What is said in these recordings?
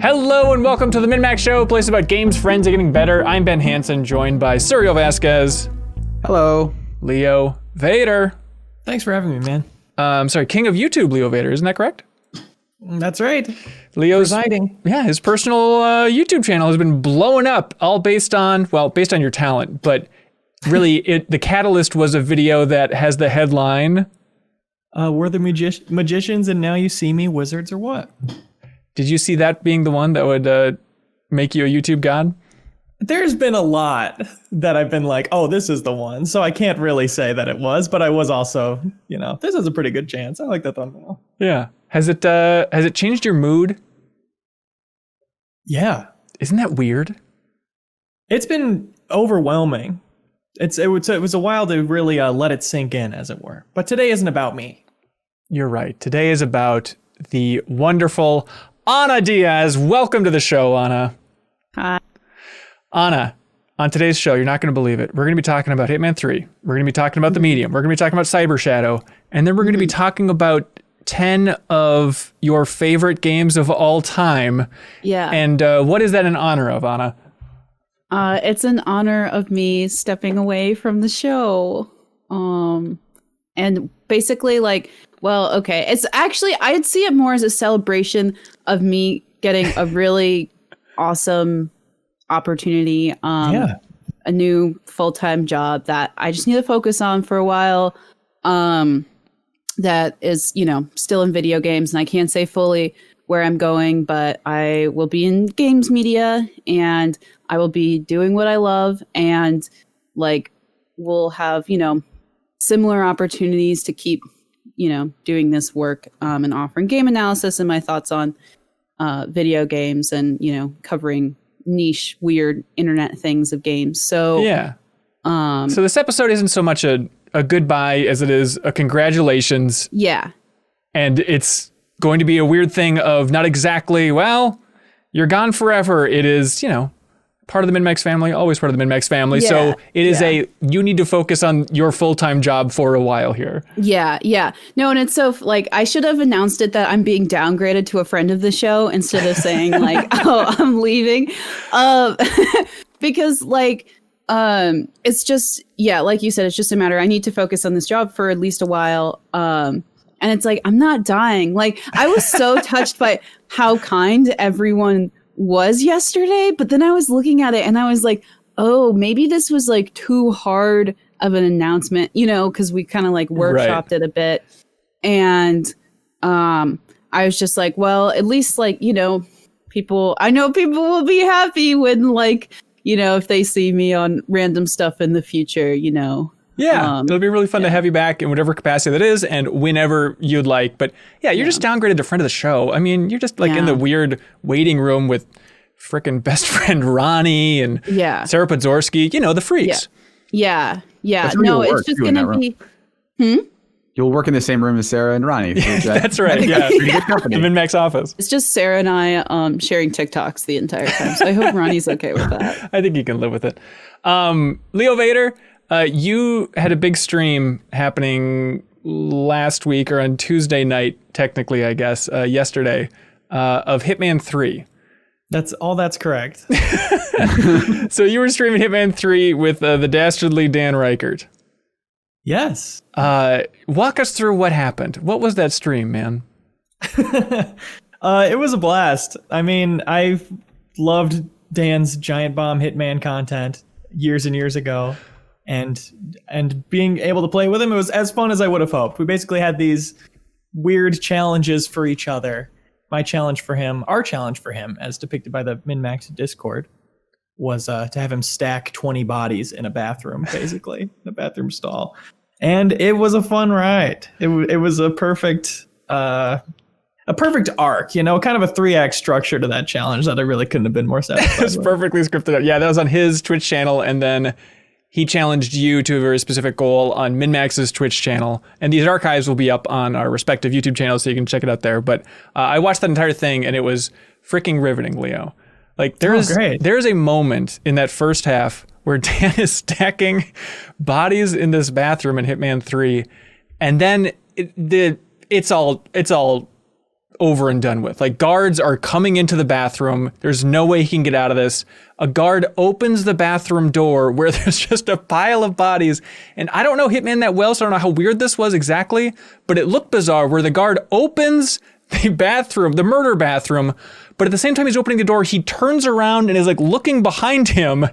Hello and welcome to the MinnMax Show, a place about games, friends, and getting better. I'm Ben Hansen, joined by Serial Vasquez. Hello. Leo Vader. Thanks for having me, man. Sorry, King of YouTube, Leo Vader, isn't that correct? That's right. Leo's Presiding. Yeah, his personal YouTube channel has been blowing up, all based on your talent, but really the catalyst was a video that has the headline, We're the magicians and now you see me, wizards or what? Did you see that being the one that would make you a YouTube god? There's been a lot that I've been like, oh, this is the one. So I can't really say that it was, but I was also, this is a pretty good chance. I like that thumbnail. Yeah. Has it changed your mood? Yeah. Isn't that weird? It's been overwhelming. It was a while to really let it sink in, as it were. But today isn't about me. You're right. Today is about the wonderful Anna Diaz. Welcome to the show, Anna. Hi. Anna, on today's show, you're not going to believe it. We're going to be talking about Hitman 3. We're going to be talking about The Medium. We're going to be talking about Cyber Shadow. And then we're going to be talking about 10 of your favorite games of all time. Yeah. And what is that in honor of, Anna? It's in honor of me stepping away from the show. And basically it's actually, I'd see it more as a celebration of me getting a really awesome opportunity. A new full-time job that I just need to focus on for a while. That is, still in video games, and I can't say fully where I'm going, but I will be in games media and I will be doing what I love, and we'll have, similar opportunities to keep, doing this work, and offering game analysis and my thoughts on video games and, covering niche, weird internet things of games. So yeah. So this episode isn't so much a goodbye as it is a congratulations. Yeah. And it's going to be a weird thing of not exactly, well, you're gone forever. It is, part of the MinnMax family, always part of the MinnMax family. Yeah, so it is you need to focus on your full-time job for a while here. Yeah, yeah. No, and it's so, I should have announced it that I'm being downgraded to a friend of the show instead of saying, oh, I'm leaving. Because, it's just, like you said, it's just a matter, I need to focus on this job for at least a while. And it's I'm not dying. I was so touched by how kind everyone was yesterday, but then I was looking at it and I was like, oh, maybe this was too hard of an announcement, because we kind of workshopped it a bit. And I was just like, well, at least I know people will be happy when if they see me on random stuff in the future, Yeah, it'll be really fun to have you back in whatever capacity that is and whenever you'd like. But you're just downgraded to friend of the show. I mean, you're just in the weird waiting room with frickin' best friend Ronnie and Sarah Podzorski, the freaks. Yeah. No, it's just going to be... You'll work in the same room as Sarah and Ronnie. That's right, yeah. The MinnMax office. It's just Sarah and I sharing TikToks the entire time. So I hope Ronnie's okay with that. I think he can live with it. Leo Vader, you had a big stream happening last week or on Tuesday night, technically, I guess, yesterday, of Hitman 3. That's correct. So you were streaming Hitman 3 with the dastardly Dan Reichert. Yes. Walk us through what happened. What was that stream, man? It was a blast. I mean, I've loved Dan's Giant Bomb Hitman content years and years ago. And being able to play with him, it was as fun as I would have hoped. We basically had these weird challenges for each other. My challenge for him, our challenge for him, as depicted by the MinnMax Discord, was to have him stack 20 bodies in a bathroom, basically, in a bathroom stall. And it was a fun ride. It was a perfect arc, kind of a 3-act structure to that challenge that I really couldn't have been more satisfied It was with. perfectly scripted. Yeah, that was on his Twitch channel, and then he challenged you to a very specific goal on MinnMax's Twitch channel. And these archives will be up on our respective YouTube channels, so you can check it out there. But I watched that entire thing, and it was freaking riveting, Leo. There's a moment in that first half where Dan is stacking bodies in this bathroom in Hitman 3, and then it's all over and done with. Like, guards are coming into the bathroom. There's no way he can get out of this. A guard opens the bathroom door where there's just a pile of bodies. And I don't know Hitman that well, so I don't know how weird this was exactly, but it looked bizarre where the guard opens the bathroom, the murder bathroom, but at the same time he's opening the door, he turns around and is like looking behind him,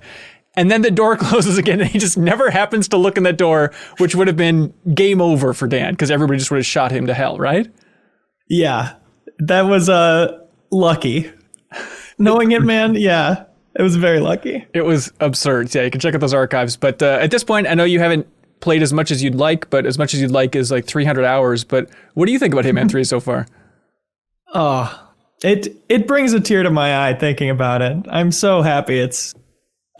and then the door closes again, and he just never happens to look in that door, which would have been game over for Dan, because everybody just would have shot him to hell, right? Yeah, that was lucky. Knowing Hitman, yeah, it was very lucky. It was absurd. Yeah, you can check out those archives. But at this point, I know you haven't played as much as you'd like, but as much as you'd like is like 300 hours. But what do you think about Hitman 3 so far? Oh, it brings a tear to my eye thinking about it. I'm so happy it's,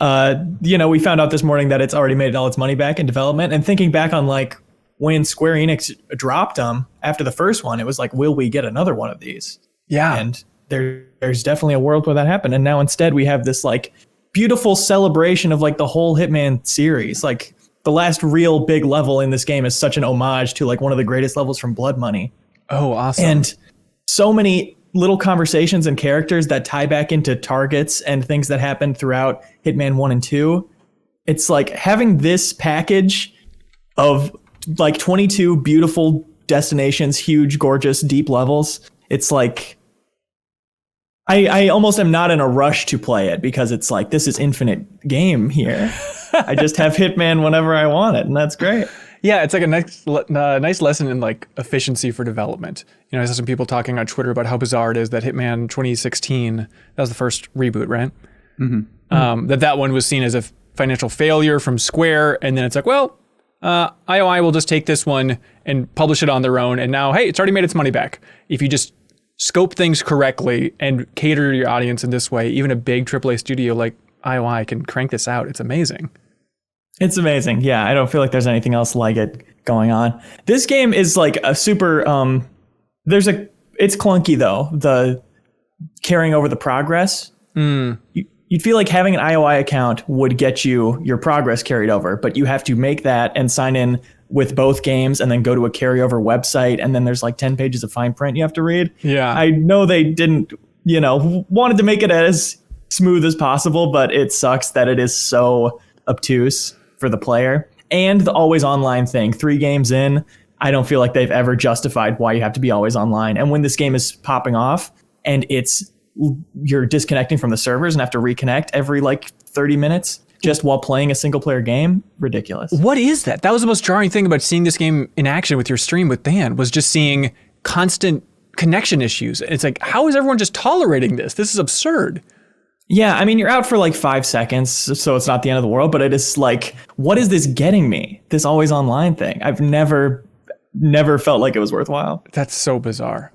we found out this morning that it's already made all its money back in development. And thinking back on like when Square Enix dropped them after the first one, it was like, will we get another one of these? Yeah. And there's definitely a world where that happened. And now instead we have this like beautiful celebration of like the whole Hitman series. Like the last real big level in this game is such an homage to like one of the greatest levels from Blood Money. Oh, awesome. And so many little conversations and characters that tie back into targets and things that happened throughout Hitman 1 and 2. It's like having this package of like 22 beautiful destinations, huge, gorgeous, deep levels. It's like I almost am not in a rush to play it because it's like, this is infinite game here. I just have Hitman whenever I want it, and that's great. Yeah, it's like a nice lesson in like efficiency for development. You know, I saw some people talking on Twitter about how bizarre it is that Hitman 2016, that was the first reboot, right? Mm-hmm. That one was seen as a financial failure from Square, and then it's like, well, IOI will just take this one and publish it on their own, and now, hey, it's already made its money back. If you just scope things correctly and cater to your audience in this way, even a big AAA studio like IOI can crank this out. It's amazing. It's amazing. Yeah, I don't feel like there's anything else like it going on. This game is like a super, it's clunky though, the carrying over the progress. You'd feel like having an IOI account would get you your progress carried over, but you have to make that and sign in with both games and then go to a carryover website. And then there's like 10 pages of fine print you have to read. Yeah. I know they didn't, wanted to make it as smooth as possible, but it sucks that it is so obtuse for the player. And the always online thing, 3 games in, I don't feel like they've ever justified why you have to be always online. And when this game is popping off and you're disconnecting from the servers and have to reconnect every like 30 minutes just while playing a single player game, ridiculous. What is that? That was the most jarring thing about seeing this game in action with your stream with Dan, was just seeing constant connection issues. It's like, how is everyone just tolerating this? This is absurd. Yeah, I mean, you're out for like 5 seconds, so it's not the end of the world, but it is like, what is this getting me? This always online thing. I've never felt like it was worthwhile. That's so bizarre.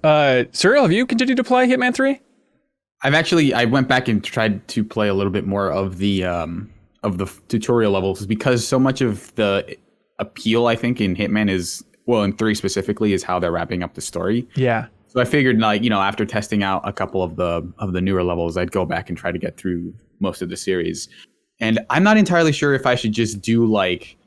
Serial, have you continued to play Hitman 3? I went back and tried to play a little bit more of the tutorial levels, because so much of the appeal, I think, in Hitman is, well, in 3 specifically, is how they're wrapping up the story. Yeah. So I figured, like, after testing out a couple of the newer levels, I'd go back and try to get through most of the series. And I'm not entirely sure if I should just do like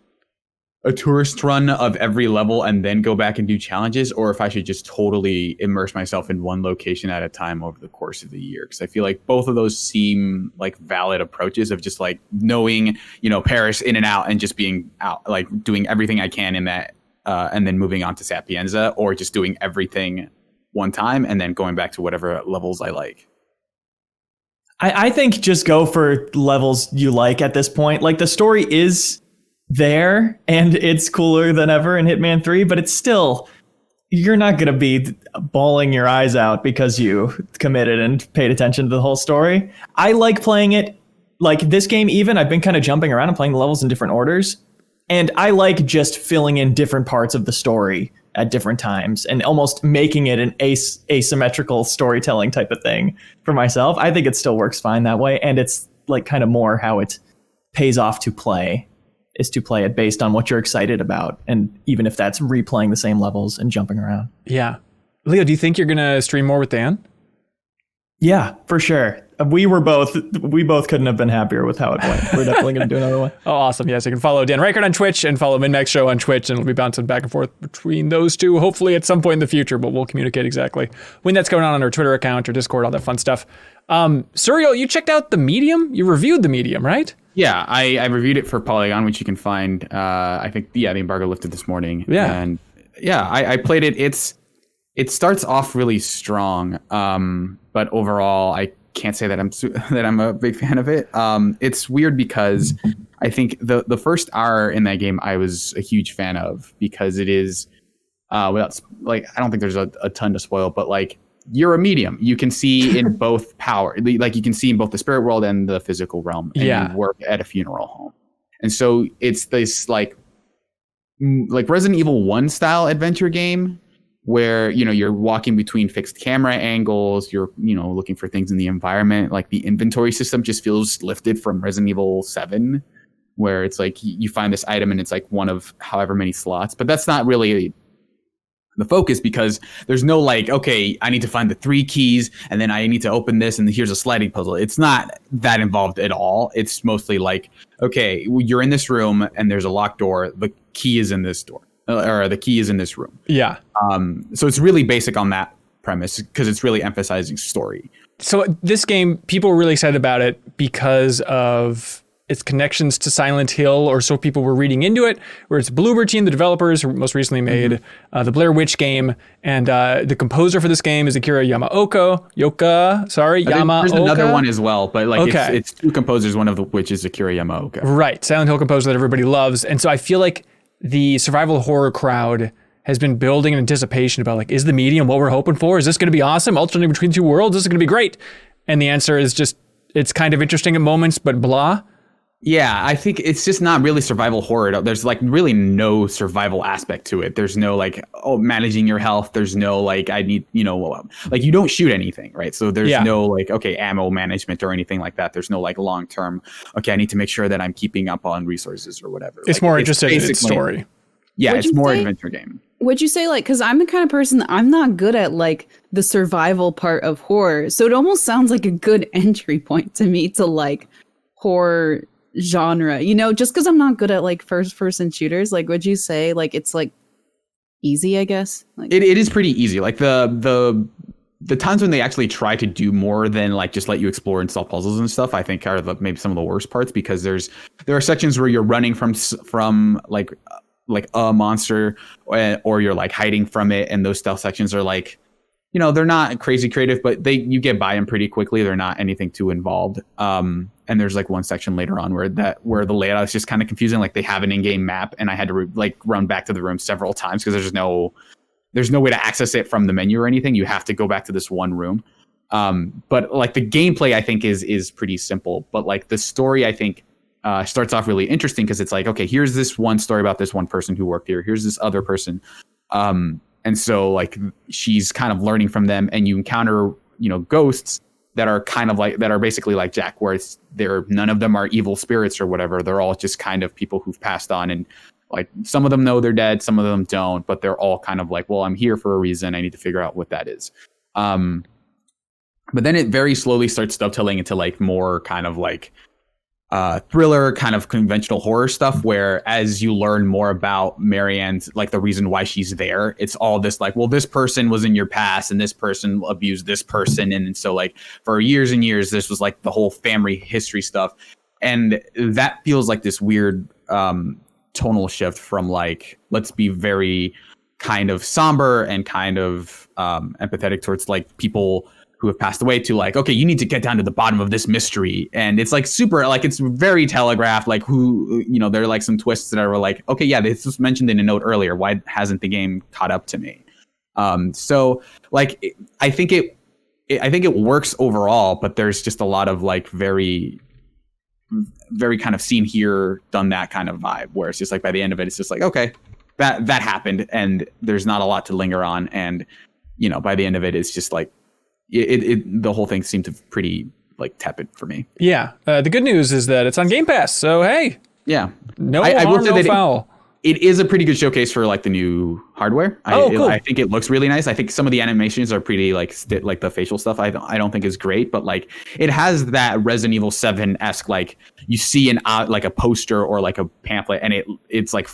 a tourist run of every level and then go back and do challenges, or if I should just totally immerse myself in one location at a time over the course of the year. Because I feel like both of those seem like valid approaches of just like knowing, Paris in and out and just being out, like doing everything I can in that, and then moving on to Sapienza, or just doing everything one time and then going back to whatever levels I like. I think just go for levels you like at this point. Like, the story is there and it's cooler than ever in Hitman 3, but it's still, you're not going to be bawling your eyes out because you committed and paid attention to the whole story. I like playing it like this game. Even I've been kind of jumping around and playing the levels in different orders, and I like just filling in different parts of the story at different times and almost making it an asymmetrical storytelling type of thing for myself. I think it still works fine that way. And it's like kind of more how it pays off to play, is to play it based on what you're excited about. And even if that's replaying the same levels and jumping around. Yeah. Leo, do you think you're going to stream more with Dan? Yeah, for sure. we both couldn't have been happier with how it went. We're definitely going to do another one. Oh, awesome. Yes, you can follow Dan Reichert on Twitch and follow MinnMax Show on Twitch, and we'll be bouncing back and forth between those two, hopefully at some point in the future, but we'll communicate exactly when that's going on our Twitter account or Discord, all that fun stuff. Serial, you checked out The Medium? You reviewed The Medium, right? Yeah, I reviewed it for Polygon, which you can find, I think, the embargo lifted this morning. Yeah. And yeah, I played it. It starts off really strong, but overall, I can't say that I'm a big fan of it. It's weird because I think the first hour in that game I was a huge fan of, because it is without I don't think there's a ton to spoil, but like you're a medium. You can see in both power, like you can see in both the spirit world and the physical realm. And you work at a funeral home, and so it's this like Resident Evil 1 style adventure game, where you're walking between fixed camera angles, you're looking for things in the environment. Like the inventory system just feels lifted from Resident Evil 7, where it's like you find this item and it's like one of however many slots, but that's not really the focus, because there's no like, okay, I need to find the 3 keys and then I need to open this and here's a sliding puzzle. It's not that involved at all. It's mostly like, okay, you're in this room and there's a locked door, the key is in this door. Or the key is in this room. Yeah. So it's really basic on that premise, because it's really emphasizing story. So this game, people were really excited about it because of its connections to Silent Hill, or so people were reading into it, where it's Bloober Team, the developers who most recently made the Blair Witch game. And the composer for this game is Akira Yamaoka. There's another one as well, but like it's 2 composers, one of which is Akira Yamaoka. Right. Silent Hill composer that everybody loves. And so I feel like the survival horror crowd has been building in anticipation about like, is The Medium what we're hoping for? Is this going to be awesome? Alternating between 2 worlds? This is going to be great. And the answer is just, it's kind of interesting at moments, but blah. Yeah, I think it's just not really survival horror. There's like really no survival aspect to it. There's no like, managing your health. There's no like, I need, like you don't shoot anything, right? So there's no like, okay, ammo management or anything like that. There's no like long term, okay, I need to make sure that I'm keeping up on resources or whatever. It's like, more interested in its story. Yeah, it's more adventure game. Would you say like, because I'm the kind of person that I'm not good at like the survival part of horror. So it almost sounds like a good entry point to me to like horror genre, just because I'm not good at like first person shooters. Like, would you say like it's like easy, I guess? Like, it is pretty easy. Like the times when they actually try to do more than like just let you explore and solve puzzles and stuff, I think are maybe some of the worst parts, because there are sections where you're running from like a monster, or you're like hiding from it, and those stealth sections are like, they're not crazy creative, but you get by them pretty quickly. They're not anything too involved. And there's like one section later on where the layout is just kind of confusing. Like they have an in-game map, and I had to run back to the room several times because there's no way to access it from the menu or anything. You have to go back to this one room. But like the gameplay, I think is pretty simple. But like the story, I think starts off really interesting, because it's like, okay, here's this one story about this one person who worked here. Here's this other person. And so like she's kind of learning from them, and you encounter, ghosts that are kind of like, that are basically like Jack, where none of them are evil spirits or whatever. They're all just kind of people who've passed on, and like some of them know they're dead, some of them don't, but they're all kind of like, well, I'm here for a reason. I need to figure out what that is. But then it very slowly starts dovetailing into like more kind of like thriller, kind of conventional horror stuff, where as you learn more about Marianne's, like the reason why she's there, it's all this like, well, this person was in your past and this person abused this person, and so like for years and years this was like the whole family history stuff, and that feels like this weird tonal shift from like, let's be very kind of somber and kind of empathetic towards like people who have passed away, to like, okay, you need to get down to the bottom of this mystery. And it's like super, like it's very telegraphed, like who, there are like some twists that are like, okay, yeah, this was mentioned in a note earlier. Why hasn't the game caught up to me? So like, I think it works overall, but there's just a lot of like very, very kind of seen here, done that kind of vibe, where it's just like by the end of it, it's just like, okay, that happened, and there's not a lot to linger on. And, by the end of it, it's just like, the whole thing seemed to pretty like tepid for me. Yeah. The good news is that it's on Game Pass. So, hey. Yeah. No harm, no foul. it is a pretty good showcase for like the new hardware. Cool. I think it looks really nice. I think some of the animations are pretty like the facial stuff. I don't think is great, but like it has that Resident Evil 7-esque, like you see like a poster or like a pamphlet, and it's like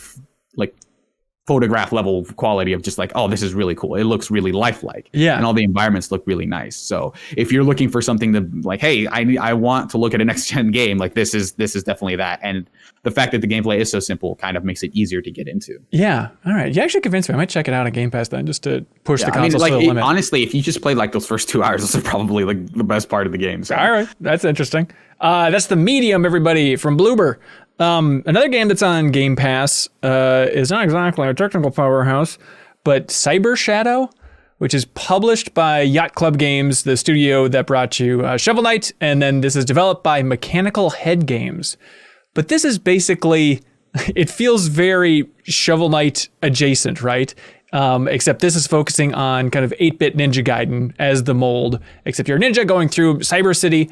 photograph level quality of just like, oh, this is really cool. It looks really lifelike. Yeah. And all the environments look really nice. So if you're looking for something to like, hey, I want to look at a next gen game, like this is definitely that. And the fact that the gameplay is so simple kind of makes it easier to get into. Yeah. All right. You actually convinced me. I might check it out on Game Pass then, just to push the consoles to the limit. Honestly, if you just played like those first 2 hours, those are probably like the best part of the game. So. All right. That's interesting. That's The Medium, everybody, from Bloober. Another game that's on Game Pass is not exactly a technical powerhouse, but Cyber Shadow, which is published by Yacht Club Games, the studio that brought you Shovel Knight, and then this is developed by Mechanical Head Games. But this is basically, it feels very Shovel Knight adjacent, right? Except this is focusing on kind of 8-bit Ninja Gaiden as the mold, except you're a ninja going through Cyber City.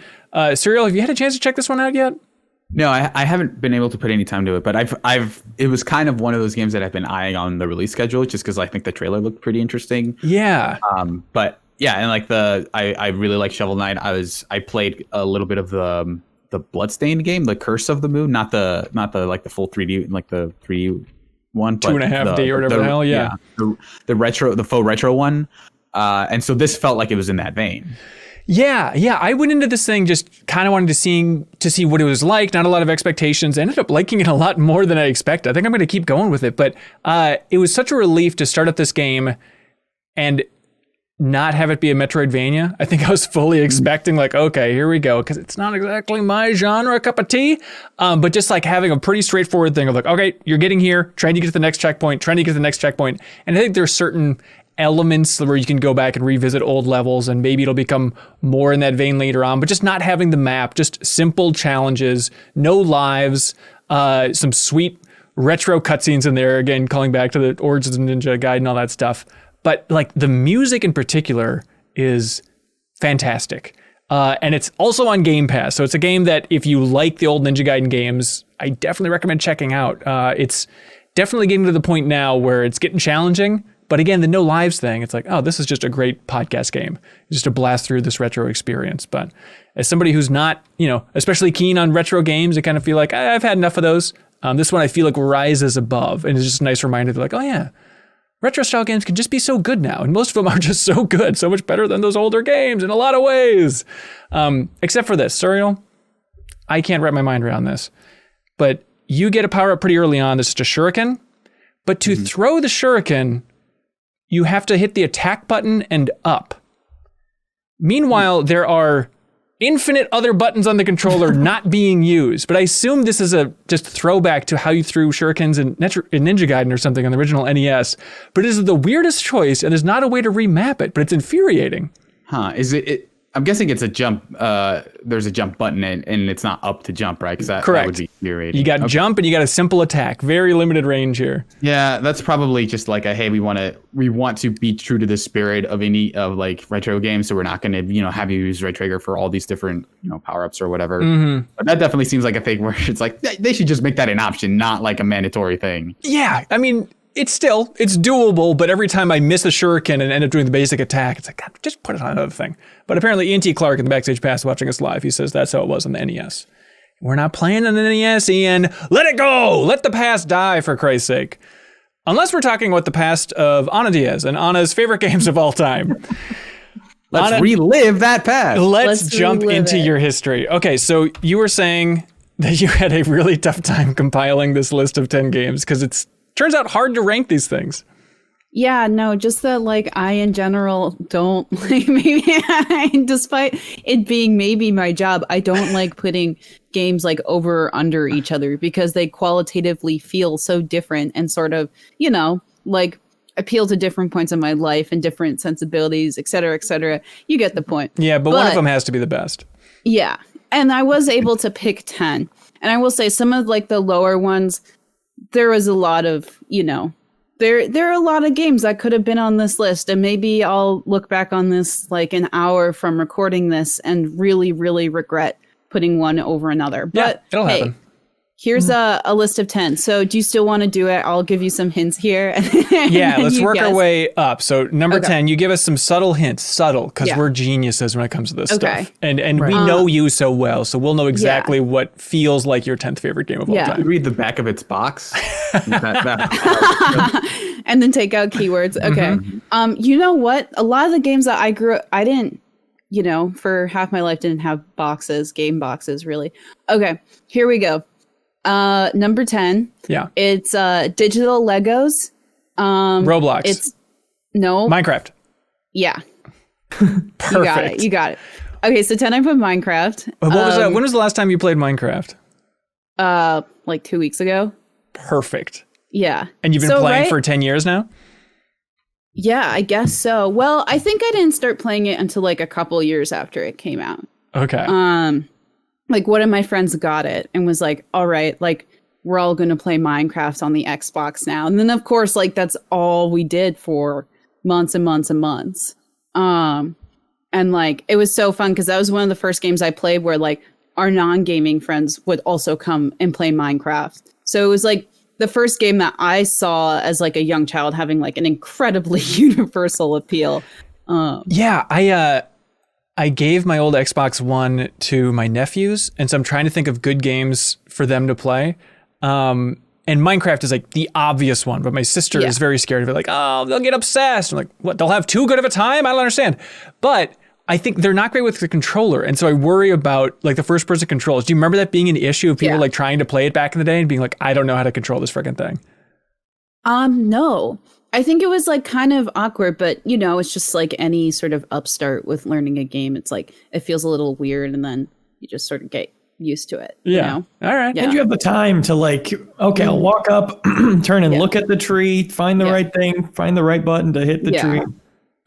Serial, have you had a chance to check this one out yet? No, I haven't been able to put any time to it, but it was kind of one of those games that I've been eyeing on the release schedule just because I think the trailer looked pretty interesting. Yeah. But yeah, and like I really like Shovel Knight. I played a little bit of the Bloodstained game, the Curse of the Moon, not the like the full 3D, like the 3D one, 2.5D or whatever the hell. Yeah. The faux retro one. And so this felt like it was in that vein. Yeah. I went into this thing just kind of wanted to see what it was like. Not a lot of expectations. I ended up liking it a lot more than I expected. I think I'm going to keep going with it. But it was such a relief to start up this game and not have it be a Metroidvania. I think I was fully expecting like, okay, here we go, because it's not exactly my genre cup of tea. But just like having a pretty straightforward thing of like, okay, you're getting here, trying to get to the next checkpoint. And I think there's certain elements where you can go back and revisit old levels, and maybe it'll become more in that vein later on, but just not having the map, just simple challenges, no lives, some sweet retro cutscenes in there, again, calling back to the Origins of Ninja Gaiden and all that stuff. But like the music in particular is fantastic. And it's also on Game Pass. So it's a game that if you like the old Ninja Gaiden games, I definitely recommend checking out. It's definitely getting to the point now where it's getting challenging. But again, the no lives thing, it's like, oh, this is just a great podcast game, just to blast through this retro experience. But as somebody who's not, especially keen on retro games, I kind of feel like I've had enough of those. This one I feel like rises above, and it's just a nice reminder that like, oh yeah, retro style games can just be so good now. And most of them are just so good, so much better than those older games in a lot of ways. Except for this, Suriel, I can't wrap my mind around this. But you get a power up pretty early on. This is a shuriken. But to throw the shuriken, you have to hit the attack button and up. Meanwhile, there are infinite other buttons on the controller not being used. But I assume this is a just throwback to how you threw shurikens in Ninja Gaiden or something on the original NES. But it is the weirdest choice, and there's not a way to remap it, but it's infuriating. Huh. Is it I'm guessing it's a jump. There's a jump button and it's not up to jump, right? Because that would be infuriating. You got jump and you got a simple attack. Very limited range here. Yeah, that's probably just like hey, we want to be true to the spirit of like retro games, so we're not going to have you use right trigger for all these different power ups or whatever. Mm-hmm. But that definitely seems like a thing where it's like they should just make that an option, not like a mandatory thing. Yeah, I mean. It's doable, but every time I miss a shuriken and end up doing the basic attack, it's like, God, just put it on another thing. But apparently Ian Clark in the Backstage Pass watching us live, he says that's how it was on the NES. We're not playing on the NES, Ian. Let it go! Let the past die, for Christ's sake. Unless we're talking about the past of Ana Diaz and Ana's favorite games of all time. Let's relive that past. Let's jump into your history. Okay, so you were saying that you had a really tough time compiling this list of 10 games because it's turns out hard to rank these things. Yeah, no, just that like I in general don't like despite it being maybe my job, I don't like putting games like over or under each other because they qualitatively feel so different and sort of, like appeal to different points in my life and different sensibilities, et cetera, et cetera. You get the point. Yeah, but one of them has to be the best. Yeah. And I was able to pick 10. And I will say some of like the lower ones, there was a lot of, there are a lot of games that could have been on this list. And maybe I'll look back on this like an hour from recording this and really, really regret putting one over another. But it'll happen. Here's a list of 10. So do you still want to do it? I'll give you some hints here. Yeah, let's work our way up. So number 10, you give us some subtle hints, because we're geniuses when it comes to this stuff. And we know you so well, so we'll know exactly what feels like your 10th favorite game of all time. Read the back of its box. And then take out keywords. Okay. You know what? A lot of the games that I didn't, for half my life didn't have game boxes really. Okay, here we go. Number 10. Yeah. It's digital Legos. Roblox. It's no Minecraft. Yeah. Perfect. You got it. Okay, so 10 I put Minecraft. What was that? When was the last time you played Minecraft? Like 2 weeks ago. Perfect. Yeah. And you've been playing for 10 years now? Yeah, I guess so. Well, I think I didn't start playing it until like a couple years after it came out. Okay. Like one of my friends got it and was like, all right, like we're all going to play Minecraft on the Xbox now. And then of course, like that's all we did for months and months and months. And like, it was so fun because that was one of the first games I played where like our non-gaming friends would also come and play Minecraft. So it was like the first game that I saw as like a young child having like an incredibly universal appeal. I gave my old Xbox One to my nephews, and so I'm trying to think of good games for them to play. And Minecraft is like the obvious one, but my sister is very scared of it. Like, oh, they'll get obsessed. I'm like, what? They'll have too good of a time? I don't understand. But I think they're not great with the controller, and so I worry about like the first-person controls. Do you remember that being an issue of people like trying to play it back in the day and being like, I don't know how to control this freaking thing? No. I think it was like kind of awkward, but it's just like any sort of upstart with learning a game. It's like it feels a little weird, and then you just sort of get used to it. Yeah. All right. And you have the time to like, okay, I'll walk up, turn and look at the tree, find the right thing, find the right button to hit the tree.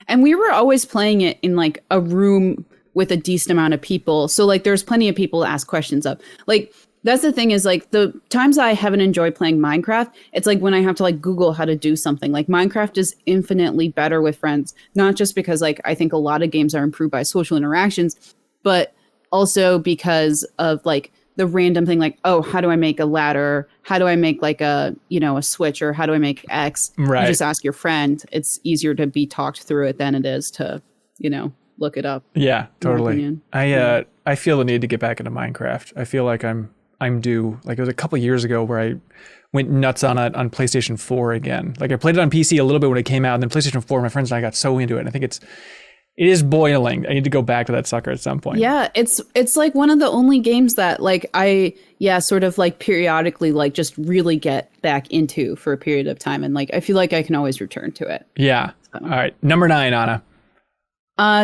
And we were always playing it in like a room with a decent amount of people. So like there's plenty of people to ask questions of. Like that's the thing is like the times I haven't enjoyed playing Minecraft, it's like when I have to like Google how to do something. Like Minecraft is infinitely better with friends, not just because like I think a lot of games are improved by social interactions, but also because of like the random thing like, oh, how do I make a ladder? How do I make like a switch, or how do I make X? Right. You just ask your friend. It's easier to be talked through it than it is to, look it up. Yeah, totally. I feel the need to get back into Minecraft. I feel like I'm due. Like it was a couple years ago where I went nuts on it on PlayStation 4 again. Like I played it on PC a little bit when it came out, and then PlayStation 4, my friends and I got so into it. And I think it is boiling. I need to go back to that sucker at some point. Yeah, it's like one of the only games that like I sort of like periodically like just really get back into for a period of time, and like I feel like I can always return to it. Yeah. So. All right, number 9, Anna.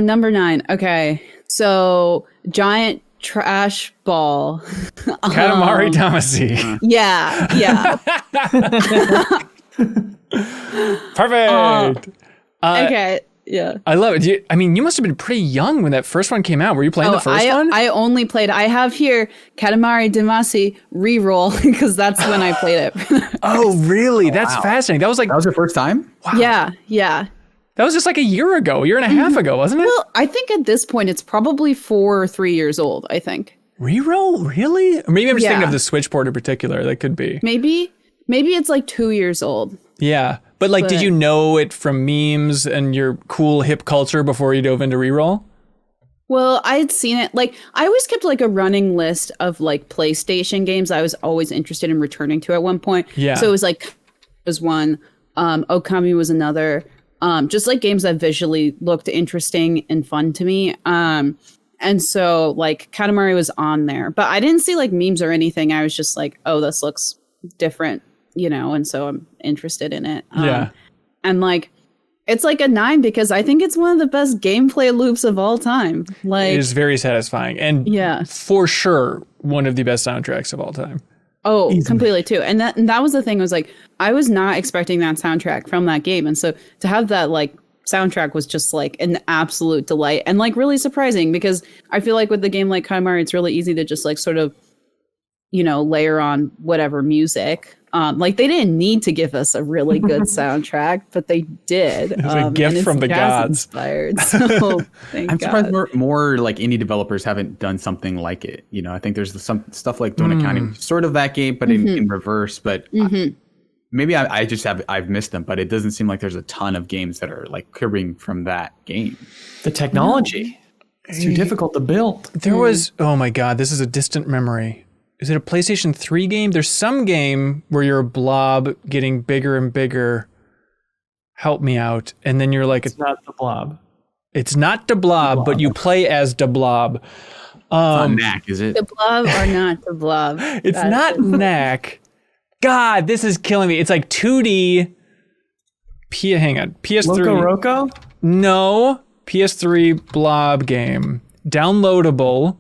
Number 9. Okay, so giant trash ball. Katamari Damacy. Yeah. Perfect. Okay. Yeah. I love it. You must have been pretty young when that first one came out. Were you playing the first one? I only played. I have here Katamari Damacy reroll because that's when I played it. Oh, really? That's fascinating. That was your first time? Wow. Yeah. That was just like a year and a half ago, wasn't it? Well, I think at this point it's probably 4 or 3 years old, I think. Reroll? Really? Or maybe I'm just thinking of the Switch port in particular. That could be. Maybe it's like 2 years old. Yeah. But did you know it from memes and your cool hip culture before you dove into Reroll? Well, I had seen it. Like, I always kept like a running list of like PlayStation games I was always interested in returning to at one point. Yeah. So it was like, was one, Okami was another. Just like games that visually looked interesting and fun to me. And so like Katamari was on there, but I didn't see like memes or anything. I was just like, oh, this looks different, and so I'm interested in it. And like, it's like a 9 because I think it's one of the best gameplay loops of all time. Like, it is very satisfying and for sure one of the best soundtracks of all time. Oh, easily. Completely too. And that was the thing, was like, I was not expecting that soundtrack from that game. And so to have that like soundtrack was just like an absolute delight and like really surprising, because I feel like with the game like Katamari, it's really easy to just like sort of, layer on whatever music. Like they didn't need to give us a really good soundtrack, but they did. It was a gift and from the jazz gods. Inspired. So thank I'm God. surprised more like indie developers haven't done something like it. You know, I think there's some stuff like Doing Accounting, which is sort of that game, but in reverse. But maybe I've missed them, but it doesn't seem like there's a ton of games that are like cribbing from that game. The technology. It's too difficult to build. There was, oh my God, this is a distant memory. Is it a PlayStation 3 game? There's some game where you're a blob getting bigger and bigger. Help me out. And then you're like, It's not the blob. it's not the blob, but you play as the blob. Not Knack, is it? The blob or not the blob? It's not Knack. God, this is killing me. It's like 2D. Hang on. PS3. Loco Roco? No. PS3 blob game. Downloadable.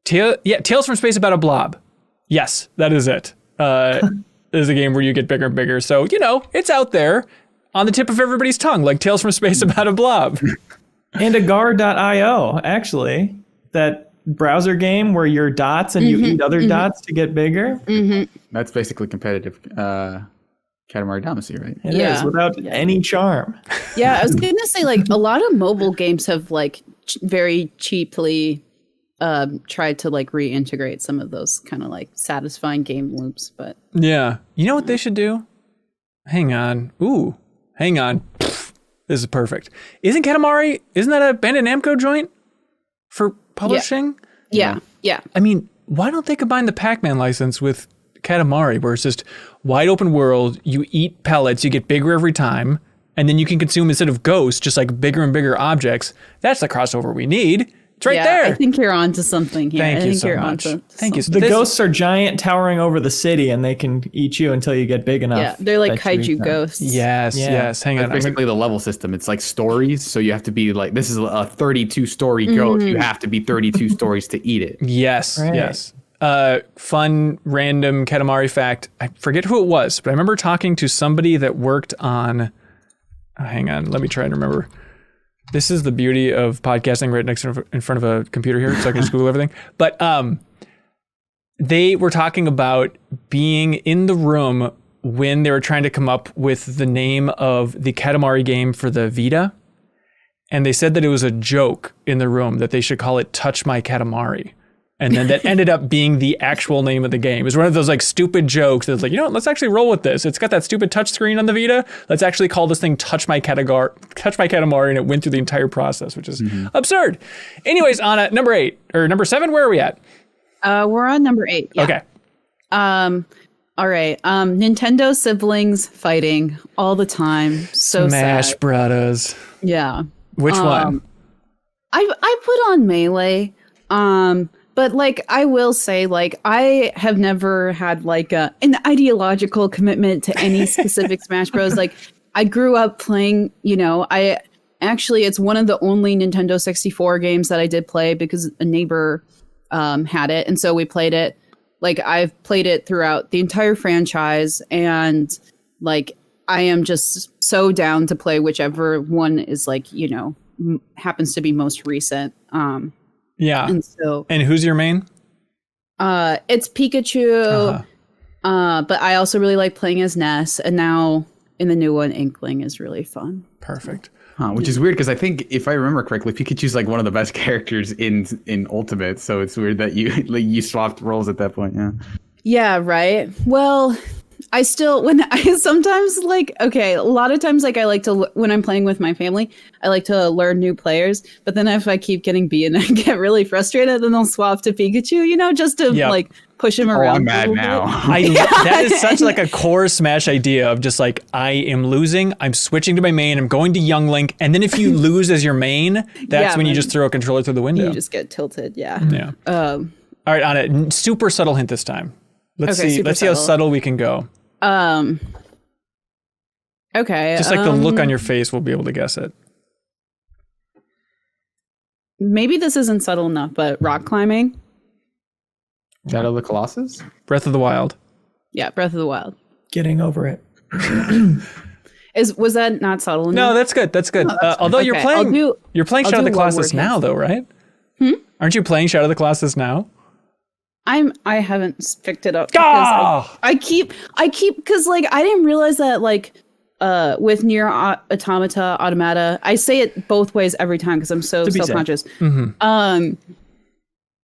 Tales from Space about a blob. Yes, that is it. This is a game where you get bigger and bigger. So, you know, it's out there on the tip of everybody's tongue, like Tales from Space about a blob. And agar.io, actually. That browser game where you're dots and you eat other dots to get bigger. That's basically competitive Katamari Damacy, right? It is, without any charm. Yeah, I was going to say, like, a lot of mobile games have, like, very cheaply tried to, like, reintegrate some of those kind of, like, satisfying game loops, but... Yeah. You know what they should do? Hang on. Ooh. Hang on. Pfft. This is perfect. Isn't that a Bandai Namco joint for publishing? Yeah. I mean, why don't they combine the Pac-Man license with Katamari, where it's just wide open world, you eat pellets, you get bigger every time, and then you can consume, instead of ghosts, just like bigger and bigger objects. That's the crossover we need. It's right there. I think you're onto something here. Thank you so much. Thank you. The ghosts are giant, towering over the city, and they can eat you until you get big enough. Yeah, they're like that you eat kaiju them. ghosts. Yes. Hang on. That's basically the level system. It's like stories, so you have to be like, this is a 32 story ghost. You have to be 32 stories to eat it. Yes. Right. Yes. Fun random Katamari fact. I forget who it was, but I remember talking to somebody that worked on. Hang on, let me try and remember. This is the beauty of podcasting right next in front of a computer here, so I can just Google everything. But they were talking about being in the room when they were trying to come up with the name of the Katamari game for the Vita, and they said that it was a joke in the room that they should call it "Touch My Katamari." And then that ended up being the actual name of the game. It was one of those like stupid jokes that's like, you know what, let's actually roll with this. It's got that stupid touch screen on the Vita. Let's actually call this thing Touch My Katamari, and it went through the entire process, which is absurd. Anyways, on number 7, where are we at? We're on number 8. Yeah. Okay. All right. Nintendo siblings fighting all the time. So Smash sad. Brothers. Yeah. Which one? I put on Melee. But like, I will say, like, I have never had like an ideological commitment to any specific Smash Bros. Like, I grew up playing, you know, it's one of the only Nintendo 64 games that I did play because a neighbor had it. And so we played it. Like, I've played it throughout the entire franchise. And like, I am just so down to play whichever one is like, you know, happens to be most recent. Yeah. And who's your main? It's Pikachu. But I also really like playing as Ness, and now in the new one, Inkling is really fun. Perfect. Which is weird because I think, if I remember correctly, Pikachu's like one of the best characters in Ultimate. So it's weird that you swapped roles at that point. Yeah. Yeah. Right. Well, I sometimes like, okay, a lot of times, like, I like to, when I'm playing with my family, I like to learn new players, but then if I keep getting beaten, I get really frustrated, then I'll swap to Pikachu, you know, just to like push him around. I'm mad now. That is such like a core Smash idea of just like, I am losing, I'm switching to my main, I'm going to Young Link, and then if you lose as your main, that's when you just throw a controller through the window. You just get tilted, yeah. Yeah. All right, on a super subtle hint this time. Let's see how subtle we can go. Okay. Just like the look on your face, we'll be able to guess it. Maybe this isn't subtle enough, but rock climbing. Shadow of the Colossus? Breath of the Wild. Yeah, Breath of the Wild. Getting over it. Was that not subtle enough? No, that's good. That's good. Although you're playing Shadow of the Colossus now, though, right? Aren't you playing Shadow of the Colossus now? I haven't picked it up because I keep because like I didn't realize that like with Nier Automata, I say it both ways every time because I'm so self-conscious.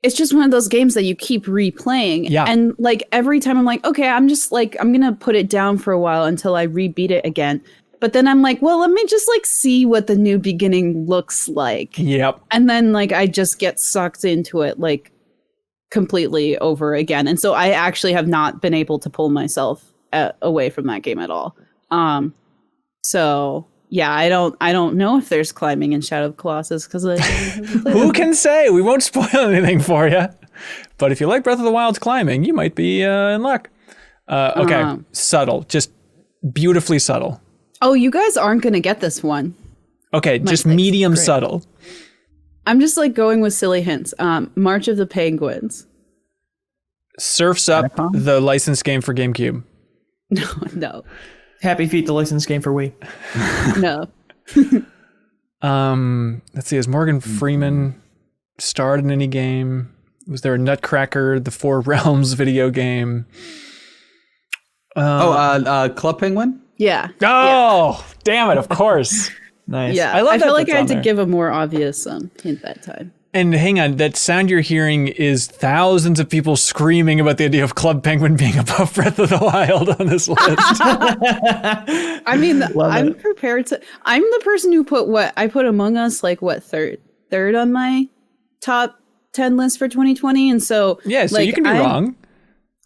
It's just one of those games that you keep replaying. Yeah. And like every time I'm like, okay, I'm just like I'm gonna put it down for a while until I rebeat it again. But then I'm like, well, let me just like see what the new beginning looks like. Yep. And then like I just get sucked into it like completely over again. And so I actually have not been able to pull myself away from that game at all. So yeah, I don't know if there's climbing in Shadow of the Colossus because who can say? We won't spoil anything for you. But if you like Breath of the Wild's climbing, you might be in luck. Okay, subtle, just beautifully subtle. Oh, you guys aren't gonna get this one. Okay, just medium subtle. I'm just like going with silly hints. March of the Penguins. Surfs Up, the licensed game for GameCube. No. Happy Feet, the licensed game for Wii. No. Let's see. Has Morgan Freeman starred in any game? Was there a Nutcracker, the Four Realms video game? Club Penguin? Yeah. Oh, damn it! Of course. Nice. Yeah, I love that feel like that's I had on to there. give a more obvious hint that time. And hang on, that sound you're hearing is thousands of people screaming about the idea of Club Penguin being above Breath of the Wild on this list. I mean, I'm prepared to. I'm the person who put Among Us like third on my top 10 list for 2020, and so Yeah, so like, you can be wrong.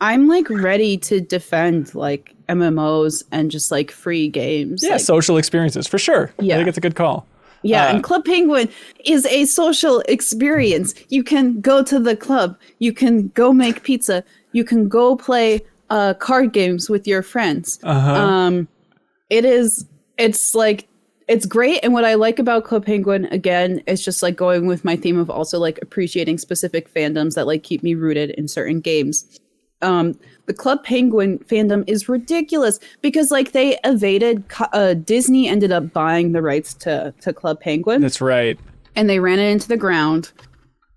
I'm like ready to defend like MMOs and just like free games. Yeah, like, social experiences for sure. Yeah. I think it's a good call. Yeah, and Club Penguin is a social experience. You can go to the club. You can go make pizza. You can go play card games with your friends. It's great. And what I like about Club Penguin, again, is just like going with my theme of also like appreciating specific fandoms that like keep me rooted in certain games. The Club Penguin fandom is ridiculous because like they evaded Disney ended up buying the rights to Club Penguin. That's right. And they ran it into the ground.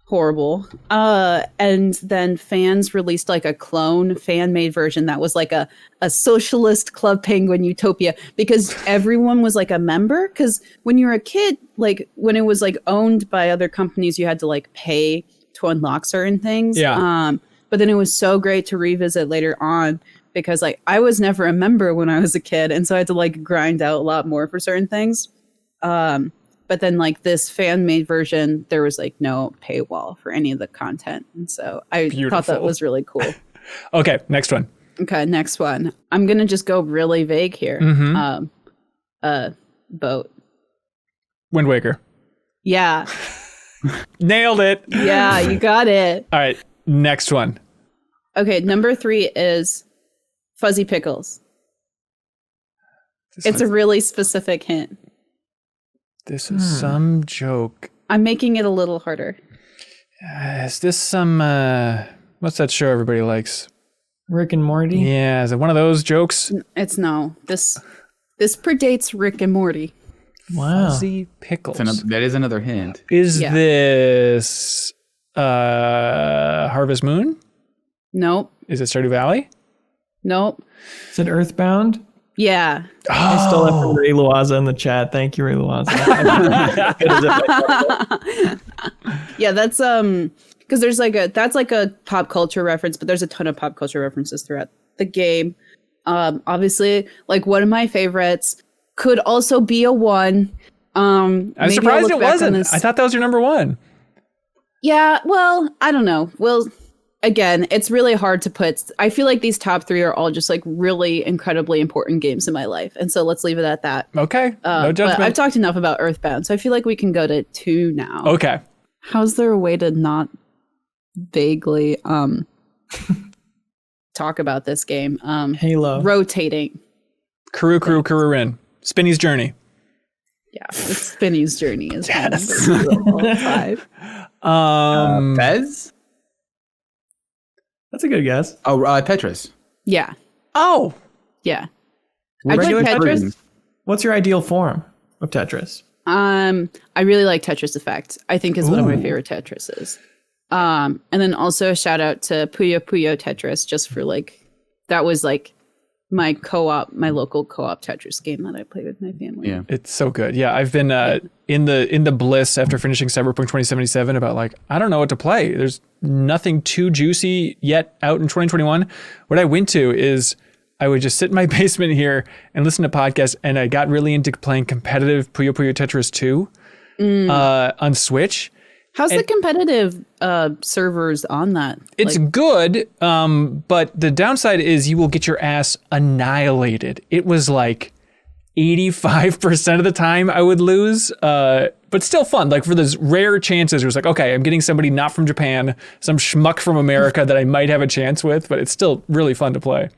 Horrible. And then fans released like a clone fan-made version that was like a socialist Club Penguin utopia because everyone was like a member. Because when you were a kid, like when it was like owned by other companies, you had to like pay to unlock certain things. Yeah. But then it was so great to revisit later on because like I was never a member when I was a kid. And so I had to like grind out a lot more for certain things. But then like this fan made version, there was like no paywall for any of the content. And so I thought that was really cool. Okay, next one. Okay, next one. I'm going to just go really vague here. Boat. Wind Waker. Yeah. Nailed it. Yeah, you got it. All right, next one. Okay, number 3 is Fuzzy Pickles. It's a really specific hint. This is some joke. I'm making it a little harder. Is this some, what's that show everybody likes? Rick and Morty? Yeah, is it one of those jokes? It's no. This predates Rick and Morty. Wow. Fuzzy Pickles. That is another hint. Is this Harvest Moon? Nope. Is it Stardew Valley? Nope. Is it Earthbound? Yeah. I stole that from Ray Luaza in the chat. Thank you, Ray Luaza. Yeah, that's because there's like that's like a pop culture reference, but there's a ton of pop culture references throughout the game. Obviously, like one of my favorites could also be a 1. I'm surprised it wasn't. I thought that was your number 1. Yeah, well, I don't know. Well, again, it's really hard to put. I feel like these top 3 are all just like really incredibly important games in my life. And so let's leave it at that. Okay. No judgment. But I've talked enough about Earthbound, so I feel like we can go to 2 now. Okay. How's there a way to not vaguely talk about this game? Halo. Rotating. Kururin. Spinny's Journey. Yeah, it's Spinny's Journey is yes. the whole time. Fez? That's a good guess. Oh, Tetris. Yeah. Oh. Yeah. I like Tetris. What's your ideal form of Tetris? I really like Tetris Effect. I think is one of my favorite Tetrises. And then also a shout out to Puyo Puyo Tetris, just for like, that was like my local co-op Tetris game that I played with my family. Yeah. It's so good. Yeah, I've been in the bliss after finishing Cyberpunk 2077 about like, I don't know what to play. There's nothing too juicy yet out in 2021. What I went to is I would just sit in my basement here and listen to podcasts, and I got really into playing competitive Puyo Puyo Tetris 2 on Switch. How's the competitive servers on that? It's good, but the downside is you will get your ass annihilated. It was like 85% of the time I would lose, but still fun. Like for those rare chances, it was like, okay, I'm getting somebody not from Japan, some schmuck from America that I might have a chance with, but it's still really fun to play.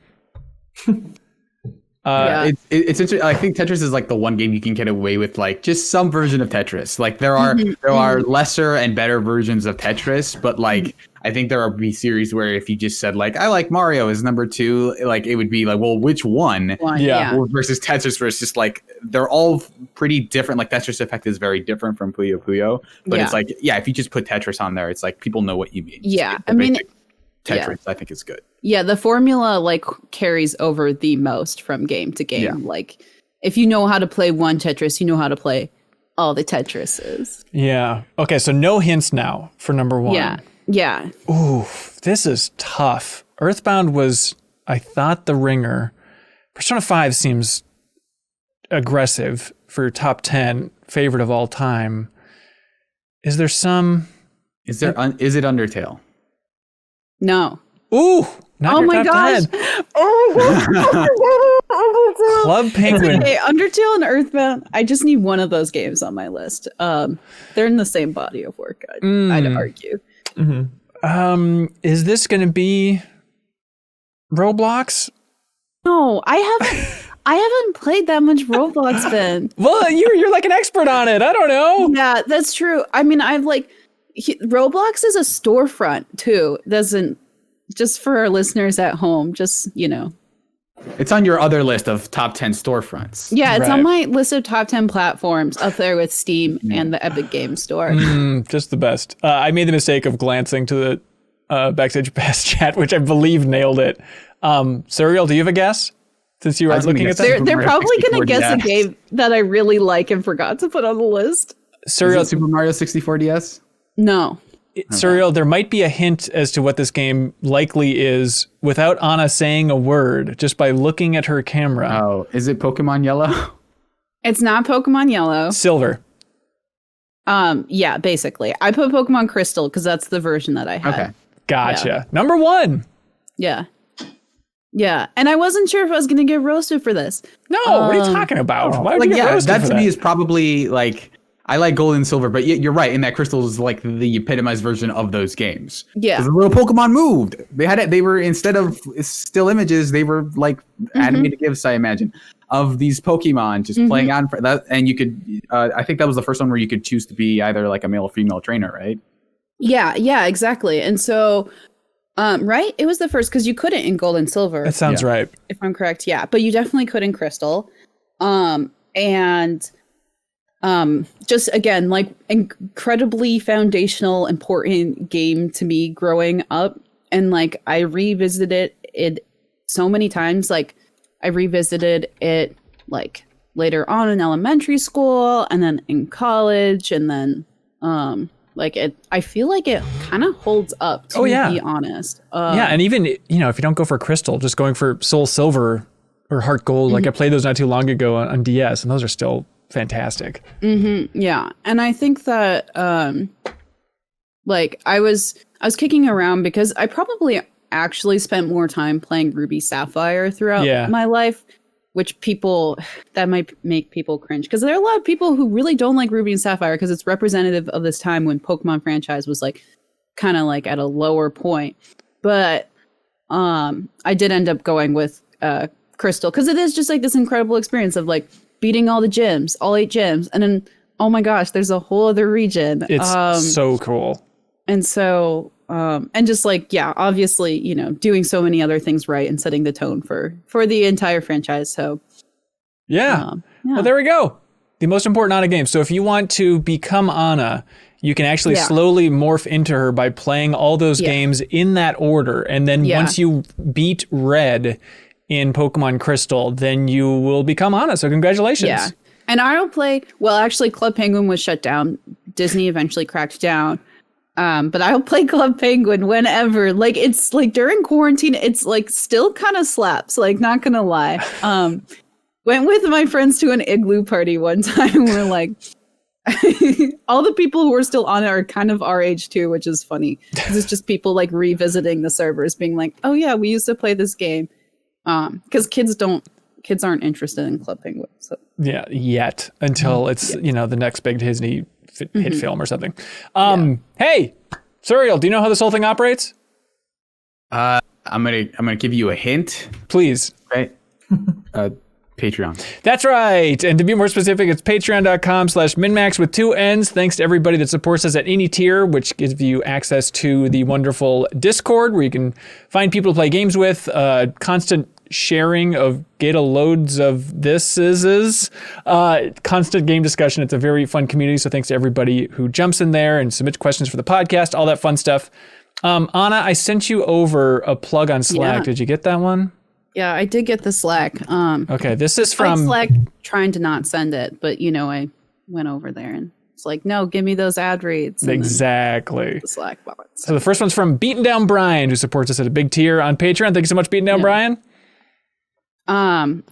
It's interesting. I think Tetris is like the one game you can get away with like just some version of Tetris. Like there are lesser and better versions of Tetris, but like I think there are series where if you just said like I like Mario as number 2, like it would be like, well, which one? Yeah. Versus Tetris versus like they're all pretty different. Like Tetris Effect is very different from Puyo Puyo, but it's like if you just put Tetris on there, it's like people know what you mean. Yeah, I mean. Tetris, I think is good. Yeah, the formula like carries over the most from game to game. Yeah. Like if you know how to play one Tetris, you know how to play all the Tetrises. Yeah. Okay, so no hints now for number 1. Yeah. Yeah. Ooh, this is tough. Earthbound was, I thought, the ringer. Persona 5 seems aggressive for top 10 favorite of all time. Is there some? Is it Undertale? No. Ooh. Not Oh your my top gosh. 10. Oh, Club Penguin. okay, Undertale and Earthbound. I just need one of those games on my list. They're in the same body of work. I'd argue. Is this going to be Roblox? No, I haven't played that much Roblox, Ben. Well, you're like an expert on it. I don't know. Yeah, that's true. I mean, Roblox is a storefront too. Just for our listeners at home, just, It's on your other list of top 10 storefronts. Yeah, it's Right. on my list of top 10 platforms up there with Steam and the Epic Games Store. Just the best. I made the mistake of glancing to the Backstage Pass chat, which I believe nailed it. Serial, do you have a guess? Since you are looking at that? They're probably going to guess a DS. game that I really like and forgot to put on the list. Serial, Is it Super Mario 64 DS? No. Serial, there might be a hint as to what this game likely is without Anna saying a word, just by looking at her camera. Oh, is it Pokemon Yellow? It's not Pokemon Yellow. Silver. Yeah, basically. I put Pokemon Crystal because that's the version that I had. Okay. Gotcha. Yeah. Number 1. Yeah. Yeah. And I wasn't sure if I was going to get roasted for this. No, what are you talking about? Why would you get roasted that for to that? me is probably like I like Gold and Silver, but you're right. In that Crystal is like the epitomized version of those games. Yeah. 'Cause the little Pokemon moved. They had it. They were, instead of still images, they were like animated GIFs, I imagine, of these Pokemon just playing on for that. And you could, I think that was the first one where you could choose to be either like a male or female trainer, right? Yeah, exactly. And so, right? It was the first because you couldn't in Gold and Silver. That sounds right. If I'm correct, yeah. But you definitely could in Crystal. Just again, like incredibly foundational, important game to me growing up. And like I revisited it so many times. Like I revisited it like later on in elementary school and then in college and then I feel like it kind of holds up to be honest. Yeah, and even if you don't go for Crystal, just going for Soul Silver or Heart Gold, like I played those not too long ago on DS, and those are still fantastic. Yeah, and I think that I was kicking around because I probably actually spent more time playing Ruby Sapphire throughout my life, which that might make people cringe because there are a lot of people who really don't like Ruby and Sapphire because it's representative of this time when Pokemon franchise was like kind of like at a lower point. But I did end up going with Crystal because it is just like this incredible experience of like beating all the gyms, all 8 gyms, and then oh my gosh, there's a whole other region. It's so cool. And so and just like obviously doing so many other things right and setting the tone for the entire franchise. So well, there we go. the most important Anna game. So if you want to become Anna, you can actually slowly morph into her by playing all those games in that order. And then once you beat Red in Pokemon Crystal, then you will become Anna. So congratulations. Yeah. And I'll play, well, actually Club Penguin was shut down. Disney eventually cracked down. But I'll play Club Penguin whenever. Like, it's like during quarantine, it's like still kind of slaps, like, not gonna lie. Went with my friends to an igloo party one time. We're like, all the people who are still on it are kind of our age too, which is funny. Because it's just people like revisiting the servers, being like, oh yeah, we used to play this game. Because kids aren't interested in Club Penguin. So. Yeah, yet until it's the next big Disney hit film or something. Hey, Suriel, do you know how this whole thing operates? I'm gonna give you a hint. Please. Okay. Patreon. That's right. And to be more specific, it's patreon.com/MinnMax with 2 N's. Thanks to everybody that supports us at any tier, which gives you access to the wonderful Discord where you can find people to play games with, constant sharing of data loads of constant game discussion. It's a very fun community. So thanks to everybody who jumps in there and submits questions for the podcast, all that fun stuff. Anna, I sent you over a plug on Slack. Did you get that one? Yeah, I did get the Slack. Okay, this is from Slack trying to not send it, but I went over there and it's like, no, give me those ad reads. Exactly. The Slack bots. So the first one's from BeatenDownBrian, who supports us at a big tier on Patreon. Thank you so much, BeatenDownBrian. All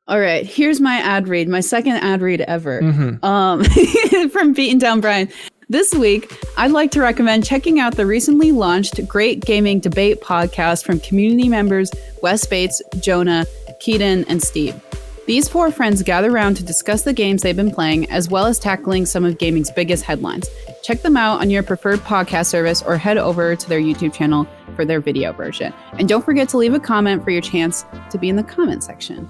right, here's my ad read, my second ad read ever. From BeatenDownBrian. This week, I'd like to recommend checking out the recently launched Great Gaming Debate podcast from community members Wes Bates, Jonah, Keaton, and Steve. These 4 friends gather around to discuss the games they've been playing, as well as tackling some of gaming's biggest headlines. Check them out on your preferred podcast service or head over to their YouTube channel for their video version. And don't forget to leave a comment for your chance to be in the comment section.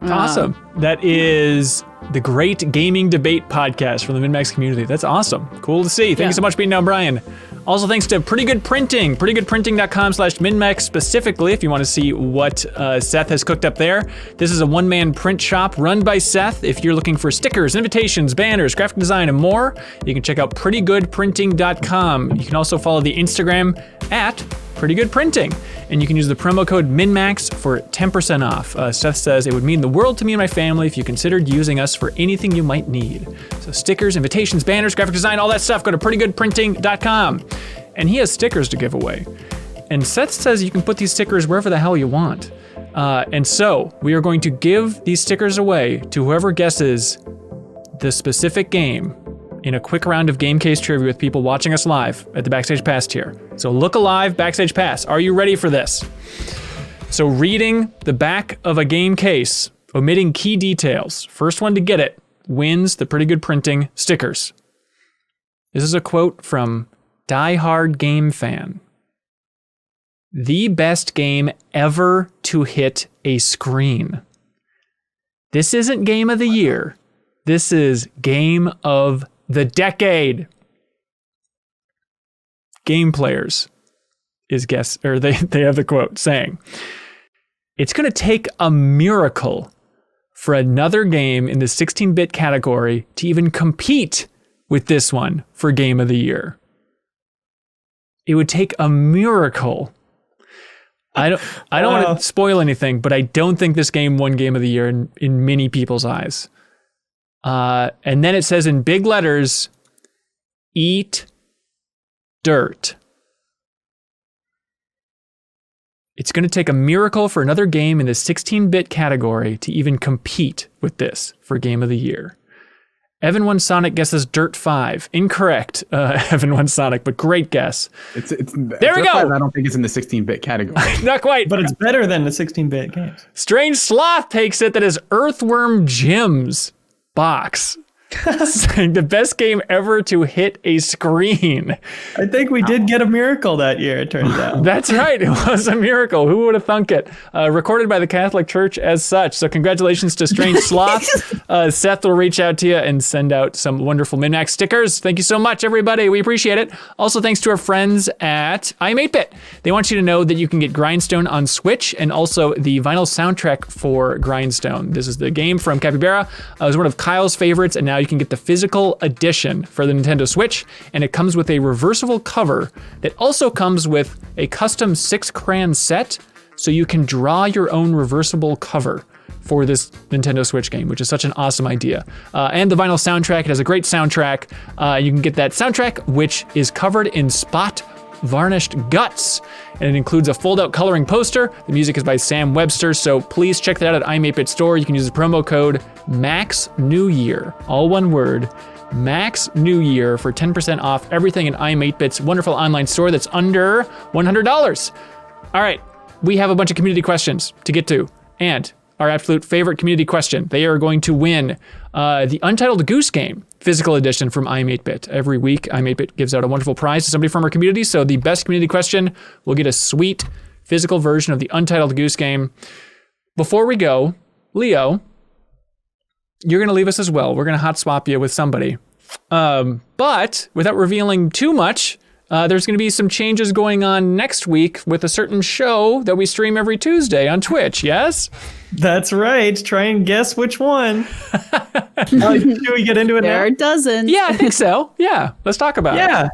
Awesome. That is the Great Gaming Debate podcast from the MinnMax community. That's awesome. Cool to see. Thank you so much, BeatenDownBrian. Also, thanks to Pretty Good Printing, prettygoodprinting.com/MinnMax specifically, if you want to see what Seth has cooked up there. This is a one-man print shop run by Seth. If you're looking for stickers, invitations, banners, graphic design, and more, you can check out prettygoodprinting.com. You can also follow the Instagram at Pretty Good Printing, and you can use the promo code MinnMax for 10% off. Seth says it would mean the world to me and my family if you considered using us for anything you might need. So stickers, invitations, banners, graphic design, all that stuff, go to prettygoodprinting.com. And he has stickers to give away. And Seth says you can put these stickers wherever the hell you want. And so we are going to give these stickers away to whoever guesses the specific game in a quick round of Game Case trivia with people watching us live at the Backstage Pass tier. So look alive, Backstage Pass. Are you ready for this? So reading the back of a game case, omitting key details, first one to get it wins the Pretty Good Printing stickers. This is a quote from Die Hard Game Fan. The best game ever to hit a screen. This isn't Game of the Year. This is Game of the Decade. Game Players is they have the quote saying, it's going to take a miracle for another game in the 16-bit category to even compete with this one for Game of the Year. It would take a miracle. I don't want to spoil anything, but I don't think this game won Game of the Year in many people's eyes. And then it says in big letters, eat dirt. It's going to take a miracle for another game in the 16-bit category to even compete with this for Game of the Year. Evan One Sonic guesses Dirt 5. Incorrect, Evan One Sonic, but great guess. There we go. 5, I don't think it's in the 16-bit category. Not quite. But it's better than the 16-bit games. Strange Sloth takes it. That is Earthworm Jim's box. Saying the best game ever to hit a screen. I think we did get a miracle that year, it turns out. That's right. It was a miracle. Who would have thunk it? Recorded by the Catholic Church as such. So congratulations to Strange Sloth. Seth will reach out to you and send out some wonderful MinnMax stickers. Thank you so much, everybody. We appreciate it. Also, thanks to our friends at I'm 8-Bit. They want you to know that you can get Grindstone on Switch and also the vinyl soundtrack for Grindstone. This is the game from Capybara. It was one of Kyle's favorites, and now you can get the physical edition for the Nintendo Switch, and it comes with a reversible cover that also comes with a custom 6-crayon set, so you can draw your own reversible cover for this Nintendo Switch game, which is such an awesome idea. And the vinyl soundtrack, it has a great soundtrack. You can get that soundtrack, which is covered in spot varnished guts, and it includes a fold-out coloring poster. The music is by Sam Webster, so please check that out at I'm 8-Bit store. You can use the promo code MAXNEWYEAR, all one word, Max New Year, for 10% off everything in I'm 8-Bit's wonderful online store that's under $100. All right, we have a bunch of community questions to get to, and our absolute favorite community question. They are going to win the Untitled Goose Game physical edition from I'm 8-Bit. Every week, I'm 8-Bit gives out a wonderful prize to somebody from our community, so the best community question will get a sweet physical version of the Untitled Goose Game. Before we go, Leo, you're going to leave us as well. We're going to hot swap you with somebody. But without revealing too much, there's going to be some changes going on next week with a certain show that we stream every Tuesday on Twitch, yes? That's right. Try and guess which one. Should we get into it There are now? a dozen. Yeah, I think so. Yeah, let's talk about it.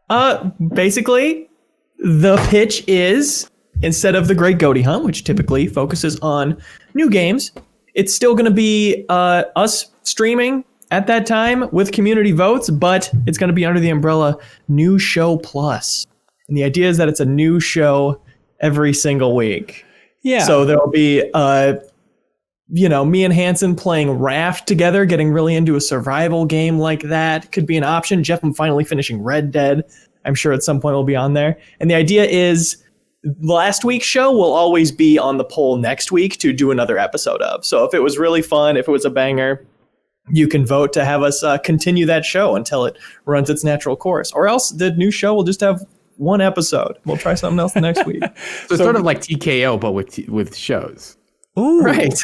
Yeah. Basically, the pitch is, instead of the Great Goaty Hunt, which typically focuses on new games, it's still going to be us streaming at that time with community votes, but it's going to be under the umbrella New Show Plus. And the idea is that it's a new show every single week. Yeah. So there'll be, me and Hanson playing Raft together, getting really into a survival game like that could be an option. Jeff, I'm finally finishing Red Dead. I'm sure at some point it'll be on there. And the idea is last week's show will always be on the poll next week to do another episode of. So if it was really fun, if it was a banger, you can vote to have us continue that show until it runs its natural course. Or else the new show will just have one episode. We'll try something else the next week. So it's sort of like TKO, but with shows. Ooh. Right.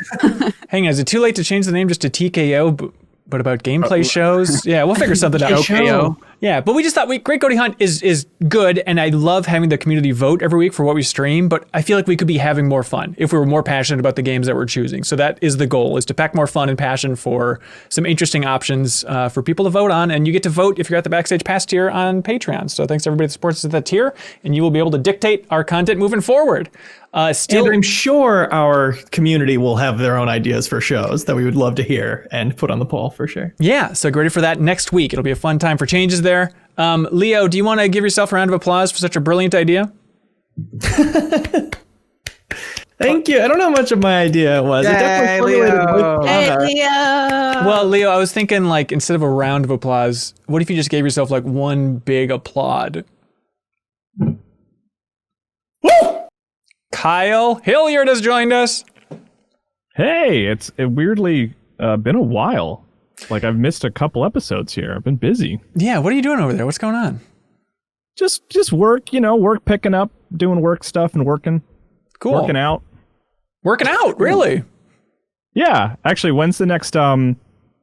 Hang on, is it too late to change the name just to TKO, but about gameplay shows? Yeah, we'll figure something out. TKO. Yeah, but we just thought Great Goaty Hunt is good, and I love having the community vote every week for what we stream, but I feel like we could be having more fun if we were more passionate about the games that we're choosing. So that is the goal, is to pack more fun and passion for some interesting options for people to vote on, and you get to vote if you're at the Backstage Pass tier on Patreon. So thanks to everybody that supports us at that tier, and you will be able to dictate our content moving forward. And I'm sure our community will have their own ideas for shows that we would love to hear and put on the poll for sure. Yeah, so get ready for that next week. It'll be a fun time for changes there. Leo, do you want to give yourself a round of applause for such a brilliant idea? Thank you. I don't know how much of my idea it was. It definitely formulated with Hey, honor. Leo. Well, Leo, I was thinking, like, instead of a round of applause, what if you just gave yourself like one big applaud? Woo! Kyle Hilliard has joined us. Hey, it's weirdly been a while. Like, I've missed a couple episodes here. I've been busy. Yeah, what are you doing over there? What's going on? Just work, work picking up, doing work stuff and working. Cool. Working out. Working out, really? Yeah, actually, when's the next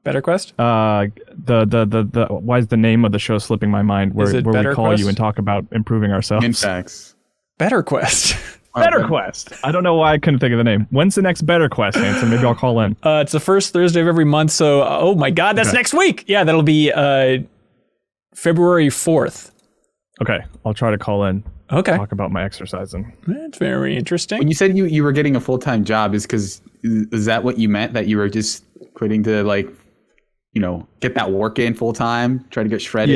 Better Quest? the why is the name of the show slipping my mind? Where it we Better call Quest? you and talk about improving ourselves. MinnMax. Better Quest. Better Quest. I don't know why I couldn't think of the name. When's the next Better Quest, Hanson? Maybe I'll call in. It's the first Thursday of every month, so oh my God, that's Okay. next week. Yeah, that'll be February 4th. Okay, I'll try to call in. Okay, Talk about my exercising. that's very interesting. When you said you were getting a full-time job, is that what you meant? That you were just quitting to get that work in full-time, try to get shredded?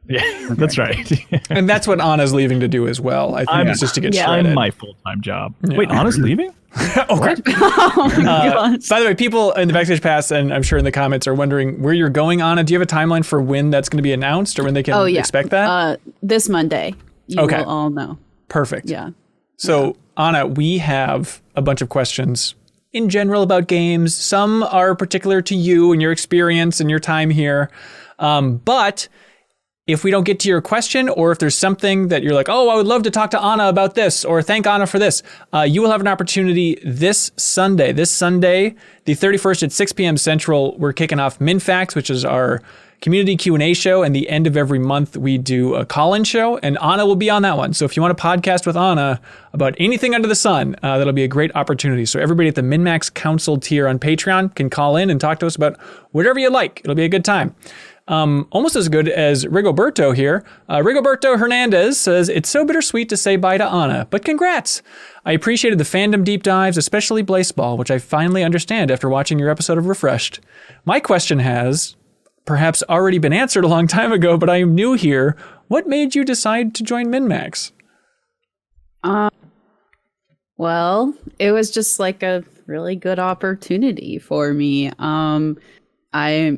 Yeah, that's right. And that's what Anna's leaving to do as well. I think it's just to get shredded. I'm my full-time job. Wait, Anna's leaving? Okay. Oh my God. By the way, people in the Backstage Pass, and I'm sure in the comments, are wondering where you're going, Anna. Do you have a timeline for when that's going to be announced or when they can expect that? This Monday. You Okay. will all know. Perfect. Yeah. So, Anna, we have a bunch of questions in general about games. Some are particular to you and your experience and your time here. But if we don't get to your question, or if there's something that you're like, oh, I would love to talk to Anna about this, or thank Anna for this, you will have an opportunity this Sunday, the 31st at 6 p.m. Central. We're kicking off MinnFax, which is our community Q&A show. And the end of every month, we do a call-in show, and Anna will be on that one. So if you want to podcast with Anna about anything under the sun, that'll be a great opportunity. So everybody at the MinnMax Council tier on Patreon can call in and talk to us about whatever you like. It'll be a good time. Almost as good as Rigoberto here. Rigoberto Hernandez says, it's so bittersweet to say bye to Anna, but congrats. I appreciated the fandom deep dives, especially Blaseball, which I finally understand after watching your episode of Refreshed. My question has perhaps already been answered a long time ago, but I am new here. What made you decide to join MinnMax? Well, it was just like a really good opportunity for me. I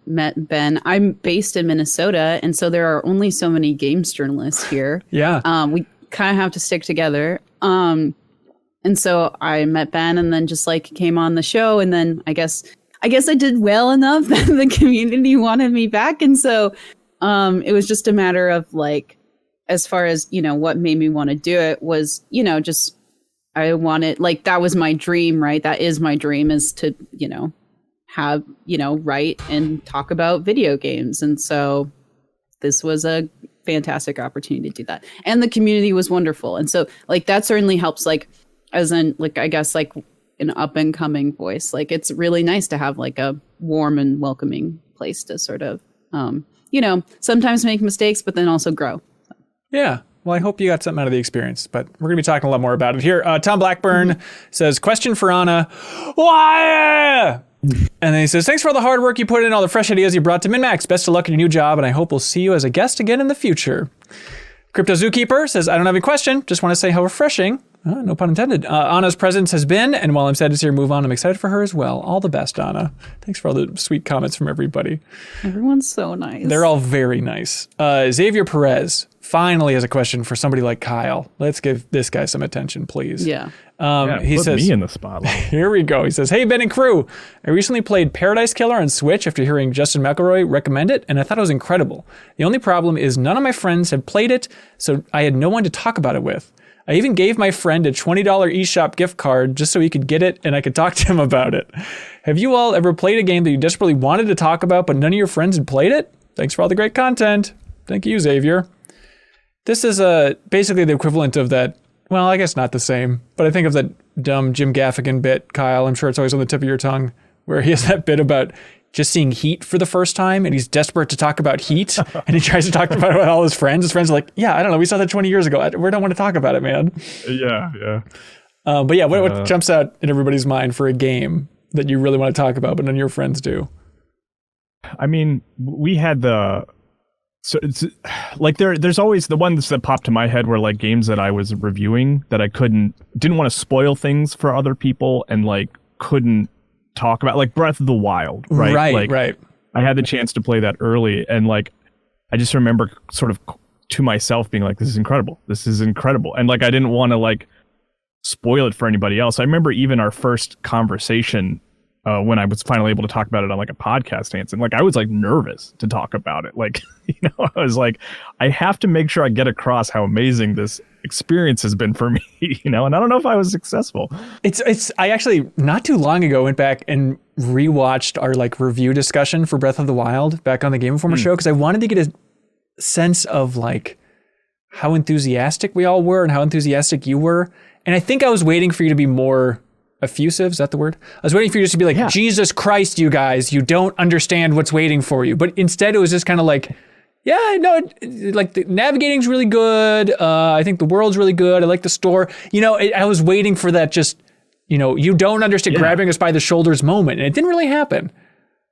met Ben. I'm based in Minnesota, and so there are only so many games journalists here. Yeah. We kind of have to stick together. And so I met Ben, and then just like came on the show, and then I guess I did well enough that the community wanted me back, and so it was just a matter of like, as far as what made me want to do it was just I wanted, like, that was my dream, right? That is my dream, is to have write and talk about video games, and so this was a fantastic opportunity to do that, and the community was wonderful, and so like that certainly helps, like as in like I guess like an up and coming voice, like it's really nice to have like a warm and welcoming place to sort of sometimes make mistakes but then also grow. Yeah. Well, I hope you got something out of the experience, but we're going to be talking a lot more about it here. Tom Blackburn says, question for Anna. Why? And then he says, thanks for all the hard work you put in, all the fresh ideas you brought to MinnMax. Best of luck in your new job, and I hope we'll see you as a guest again in the future. Crypto Zookeeper says, I don't have a question. Just want to say how refreshing, no pun intended, Anna's presence has been. And while I'm sad to see her move on, I'm excited for her as well. All the best, Anna. Thanks for all the sweet comments from everybody. Everyone's so nice. They're all very nice. Xavier Perez finally has a question for somebody like Kyle. Let's give this guy some attention, please. Yeah. He put says, me in the spotlight. Here we go. He says, hey, Ben and crew. I recently played Paradise Killer on Switch after hearing Justin McElroy recommend it, and I thought it was incredible. The only problem is none of my friends had played it, so I had no one to talk about it with. I even gave my friend a $20 eShop gift card just so he could get it and I could talk to him about it. Have you all ever played a game that you desperately wanted to talk about, but none of your friends had played it? Thanks for all the great content. Thank you, Xavier. This is basically the equivalent of that. Well, I guess not the same, but I think of that dumb Jim Gaffigan bit, Kyle. I'm sure it's always on the tip of your tongue, where he has that bit about just seeing Heat for the first time, and he's desperate to talk about Heat, and he tries to talk about it with all his friends. His friends are like, yeah, I don't know, we saw that 20 years ago. We don't want to talk about it, man. Yeah. But yeah, what jumps out in everybody's mind for a game that you really want to talk about, but none of your friends do? I mean, we had so it's like there's always the ones that pop to my head were like games that I was reviewing that I didn't want to spoil things for other people and like couldn't talk about, like Breath of the Wild, right? Right. I had the chance to play that early, and like I just remember sort of to myself being like, this is incredible, and like I didn't want to like spoil it for anybody else. I remember even our first conversation when I was finally able to talk about it on like a podcast, Hanson, like I was like nervous to talk about it. Like, I was like, I have to make sure I get across how amazing this experience has been for me, and I don't know if I was successful. I actually not too long ago went back and rewatched our like review discussion for Breath of the Wild back on the Game Informer show, because I wanted to get a sense of like how enthusiastic we all were and how enthusiastic you were. And I think I was waiting for you to be more effusive. Is that the word? I was waiting for you just to be like, Jesus Christ, you guys, you don't understand what's waiting for you. But instead it was just kind of like, yeah, no, like the navigating's really good. I think the world's really good. I like the store. I was waiting for that just, you don't understand, grabbing us by the shoulders moment. And it didn't really happen.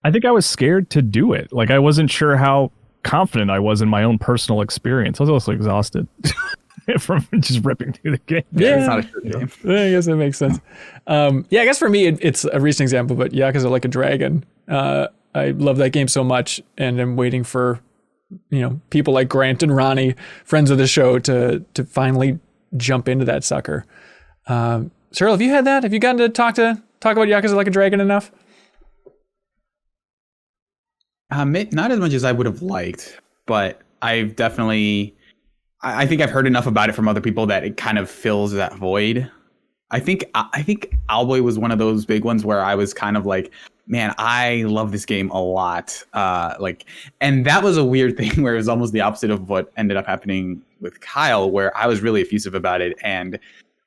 I think I was scared to do it. Like I wasn't sure how confident I was in my own personal experience. I was also exhausted. From just ripping through the game. Yeah, it's not a good game. I guess that makes sense. I guess for me, it's a recent example, but Yakuza Like a Dragon. I love that game so much, and I'm waiting for, people like Grant and Ronnie, friends of the show, to finally jump into that sucker. Cyril, have you had that? Have you gotten to talk about Yakuza Like a Dragon enough? Not as much as I would have liked, but I've definitely, I think I've heard enough about it from other people that it kind of fills that void. I think Owlboy was one of those big ones where I was kind of like, man, I love this game a lot. And that was a weird thing where it was almost the opposite of what ended up happening with Kyle, where I was really effusive about it. And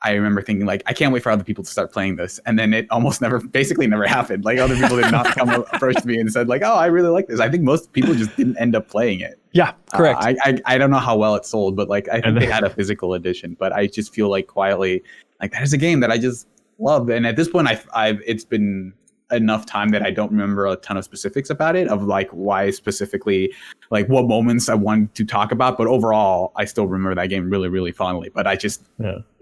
I remember thinking like, I can't wait for other people to start playing this. And then it almost basically never happened. Like other people did not come approach me and said like, oh, I really like this. I think most people just didn't end up playing it. Yeah, correct. I don't know how well it sold, but like, I think they had a physical edition, but I just feel like quietly, like that is a game that I just love. And at this point it's been enough time that I don't remember a ton of specifics about it, of like why specifically, like what moments I wanted to talk about. But overall, I still remember that game really, really fondly. But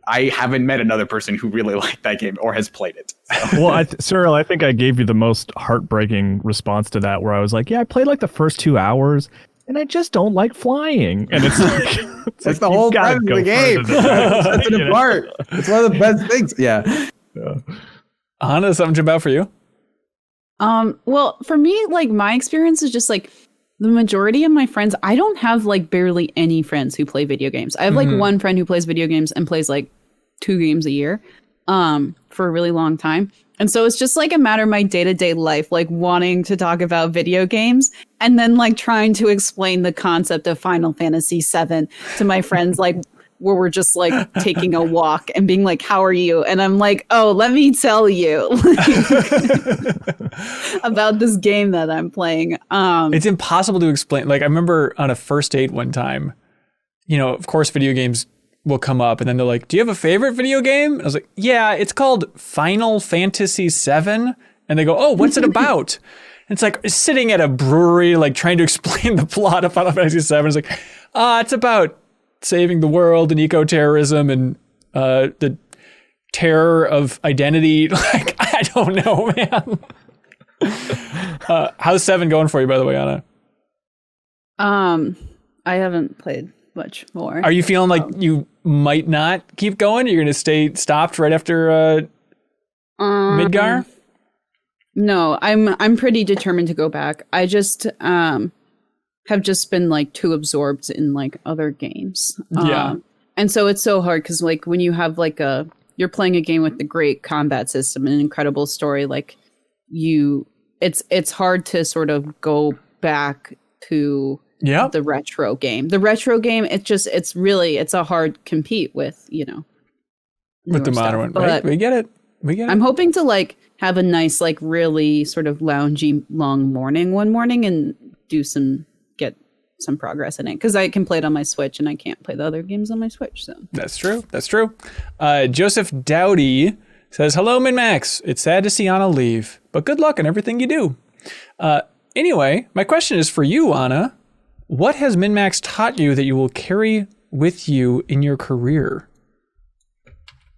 I haven't met another person who really liked that game or has played it. So. Well, Cyril, I think I gave you the most heartbreaking response to that, where I was like, yeah, I played like the first 2 hours and I just don't like flying. And it's like, that's the whole part of the game. That's it apart. It's one of the best things. Yeah. Hannah, something jump out for you? Well, for me, like my experience is just like the majority of my friends, I don't have like barely any friends who play video games. I have like one friend who plays video games and plays like 2 games a year, for a really long time. And so it's just like a matter of my day-to-day life, like wanting to talk about video games and then like trying to explain the concept of Final Fantasy VII to my friends, like where we're just like taking a walk and being like, how are you? And I'm like, oh, let me tell you about this game that I'm playing. It's impossible to explain. Like I remember on a first date one time, you know, of course video games will come up and then they're like, do you have a favorite video game? I was like, yeah, it's called Final Fantasy VII. And they go, oh, what's it about? And it's like sitting at a brewery, like trying to explain the plot of Final Fantasy VII. It's like, it's about saving the world and eco-terrorism and the terror of identity. Like, I don't know, man. How's 7 going for you, by the way, Anna? I haven't played much more. Are you feeling like you might not keep going? You're going to stay stopped right after Midgar? No, I'm pretty determined to go back. I just have just been like too absorbed in like other games. Yeah. And so it's so hard because like when you have like you're playing a game with a great combat system and an incredible story, like it's hard to sort of go back to the retro game. The retro game, it's a hard compete with, you know, with the modern one. But we get it. I'm hoping to like have a nice, like really sort of loungy long morning one morning and get some progress in it, because I can play it on my Switch and I can't play the other games on my Switch. So that's true. Joseph Dowdy says, hello, MinnMax. It's sad to see Anna leave, but good luck in everything you do. Anyway, my question is for you, Anna. What has MinnMax taught you that you will carry with you in your career?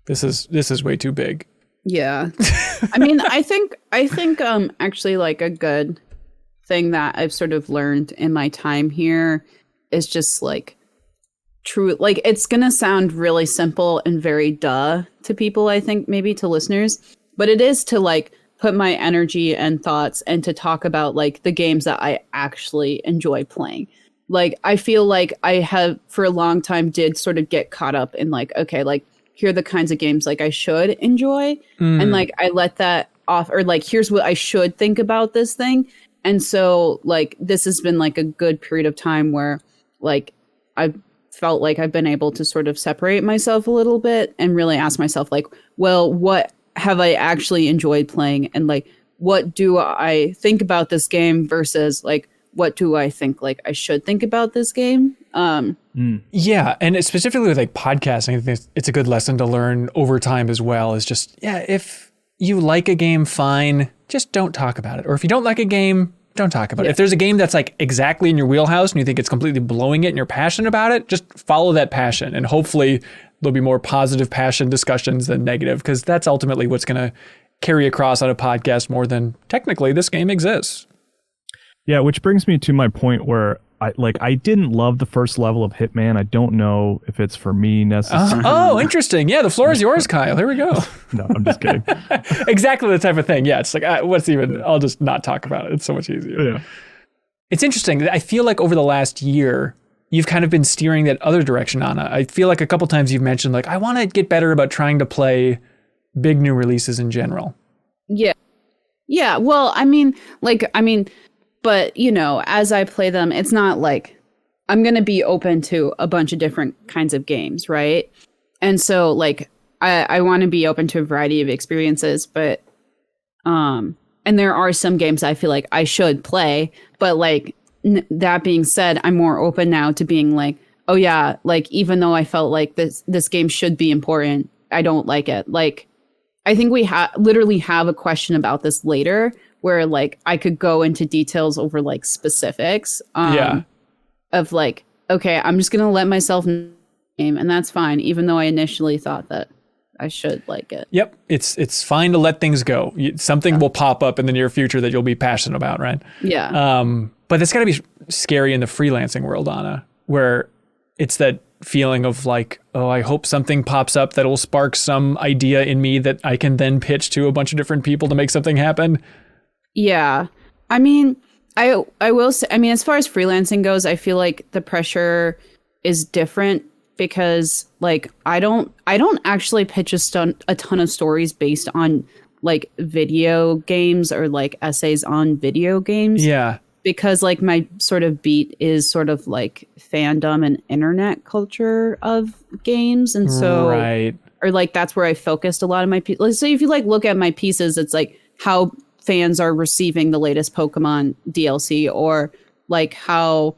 This is way too big. Yeah. I mean, I think actually like a good thing that I've sort of learned in my time here is just like true, like it's gonna sound really simple and very duh to people, I think maybe to listeners, but it is to like put my energy and thoughts and to talk about like the games that I actually enjoy playing. Like I feel like I have for a long time did sort of get caught up in like, okay, like here are the kinds of games like I should enjoy. And like I let that off, or like here's what I should think about this thing. And so like this has been like a good period of time where like I've felt like I've been able to sort of separate myself a little bit and really ask myself like, well, what have I actually enjoyed playing? And like, what do I think about this game versus like, what do I think like I should think about this game? Yeah, and specifically with like podcasting, I think it's a good lesson to learn over time as well. Is just, if you like a game, fine, just don't talk about it. Or if you don't like a game, don't talk about it. If there's a game that's like exactly in your wheelhouse and you think it's completely blowing it and you're passionate about it, just follow that passion. And hopefully there'll be more positive passion discussions than negative, because that's ultimately what's going to carry across on a podcast more than technically this game exists. Yeah, which brings me to my point where I didn't love the first level of Hitman. I don't know if it's for me necessarily. Oh, interesting. Yeah, the floor is yours, Kyle. Here we go. No, I'm just kidding. Exactly the type of thing. Yeah, it's like, what's even, I'll just not talk about it. It's so much easier. Yeah. It's interesting. I feel like over the last year, you've kind of been steering that other direction, Anna. I feel like a couple times you've mentioned, like, I want to get better about trying to play big new releases in general. Yeah. Yeah. Well, but, you know, as I play them, it's not like I'm going to be open to a bunch of different kinds of games, right? And so, like, I want to be open to a variety of experiences, but, and there are some games I feel like I should play, but, like, that being said, I'm more open now to being like, oh, yeah, like, even though I felt like this game should be important, I don't like it. Like, I think we literally have a question about this later, where like I could go into details over like specifics of like, okay, I'm just gonna let myself game, and that's fine, even though I initially thought that I should like it. Yep, it's fine to let things go. Something will pop up in the near future that you'll be passionate about, right? Yeah. But it's got to be scary in the freelancing world, Anna, where it's that feeling of like, oh, I hope something pops up that will spark some idea in me that I can then pitch to a bunch of different people to make something happen. Yeah. I mean, I will say, I mean, as far as freelancing goes, I feel like the pressure is different because like I don't actually pitch a ton of stories based on like video games or like essays on video games. Yeah. Because like my sort of beat is sort of like fandom and internet culture of games. And so, right. Or like that's where I focused a lot of my pieces. So if you like look at my pieces, it's like how fans are receiving the latest Pokemon DLC, or like how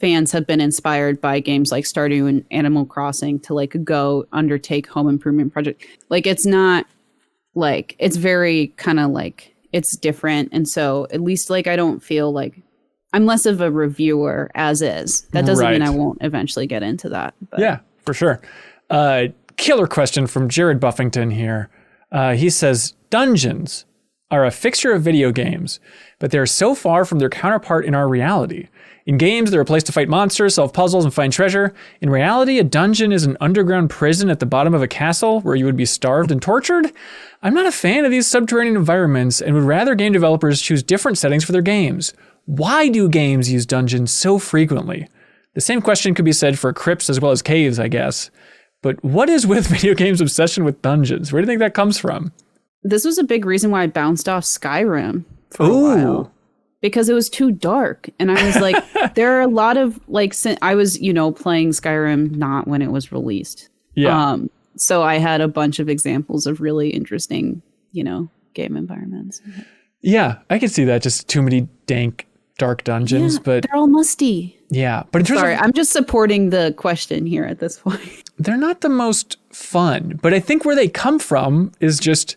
fans have been inspired by games like Stardew and Animal Crossing to like go undertake home improvement project. Like it's not like, it's very kind of like, it's different. And so at least like I don't feel like I'm less of a reviewer as is. That doesn't mean I won't eventually get into that. But. Yeah, for sure. Killer question from Jared Buffington here. He says, dungeons are a fixture of video games, but they're so far from their counterpart in our reality. In games, they're a place to fight monsters, solve puzzles, and find treasure. In reality, a dungeon is an underground prison at the bottom of a castle where you would be starved and tortured. I'm not a fan of these subterranean environments and would rather game developers choose different settings for their games. Why do games use dungeons so frequently? The same question could be said for crypts as well as caves, I guess. But what is with video games' obsession with dungeons? Where do you think that comes from? This was a big reason why I bounced off Skyrim for a while. Because it was too dark. And I was like, there are a lot of like, I was, you know, playing Skyrim not when it was released. Yeah. So I had a bunch of examples of really interesting, you know, game environments. Yeah, I can see that. Just too many dank, dark dungeons. But they're all musty. Yeah. But in terms Sorry, I'm just supporting the question here at this point. They're not the most fun. But I think where they come from is just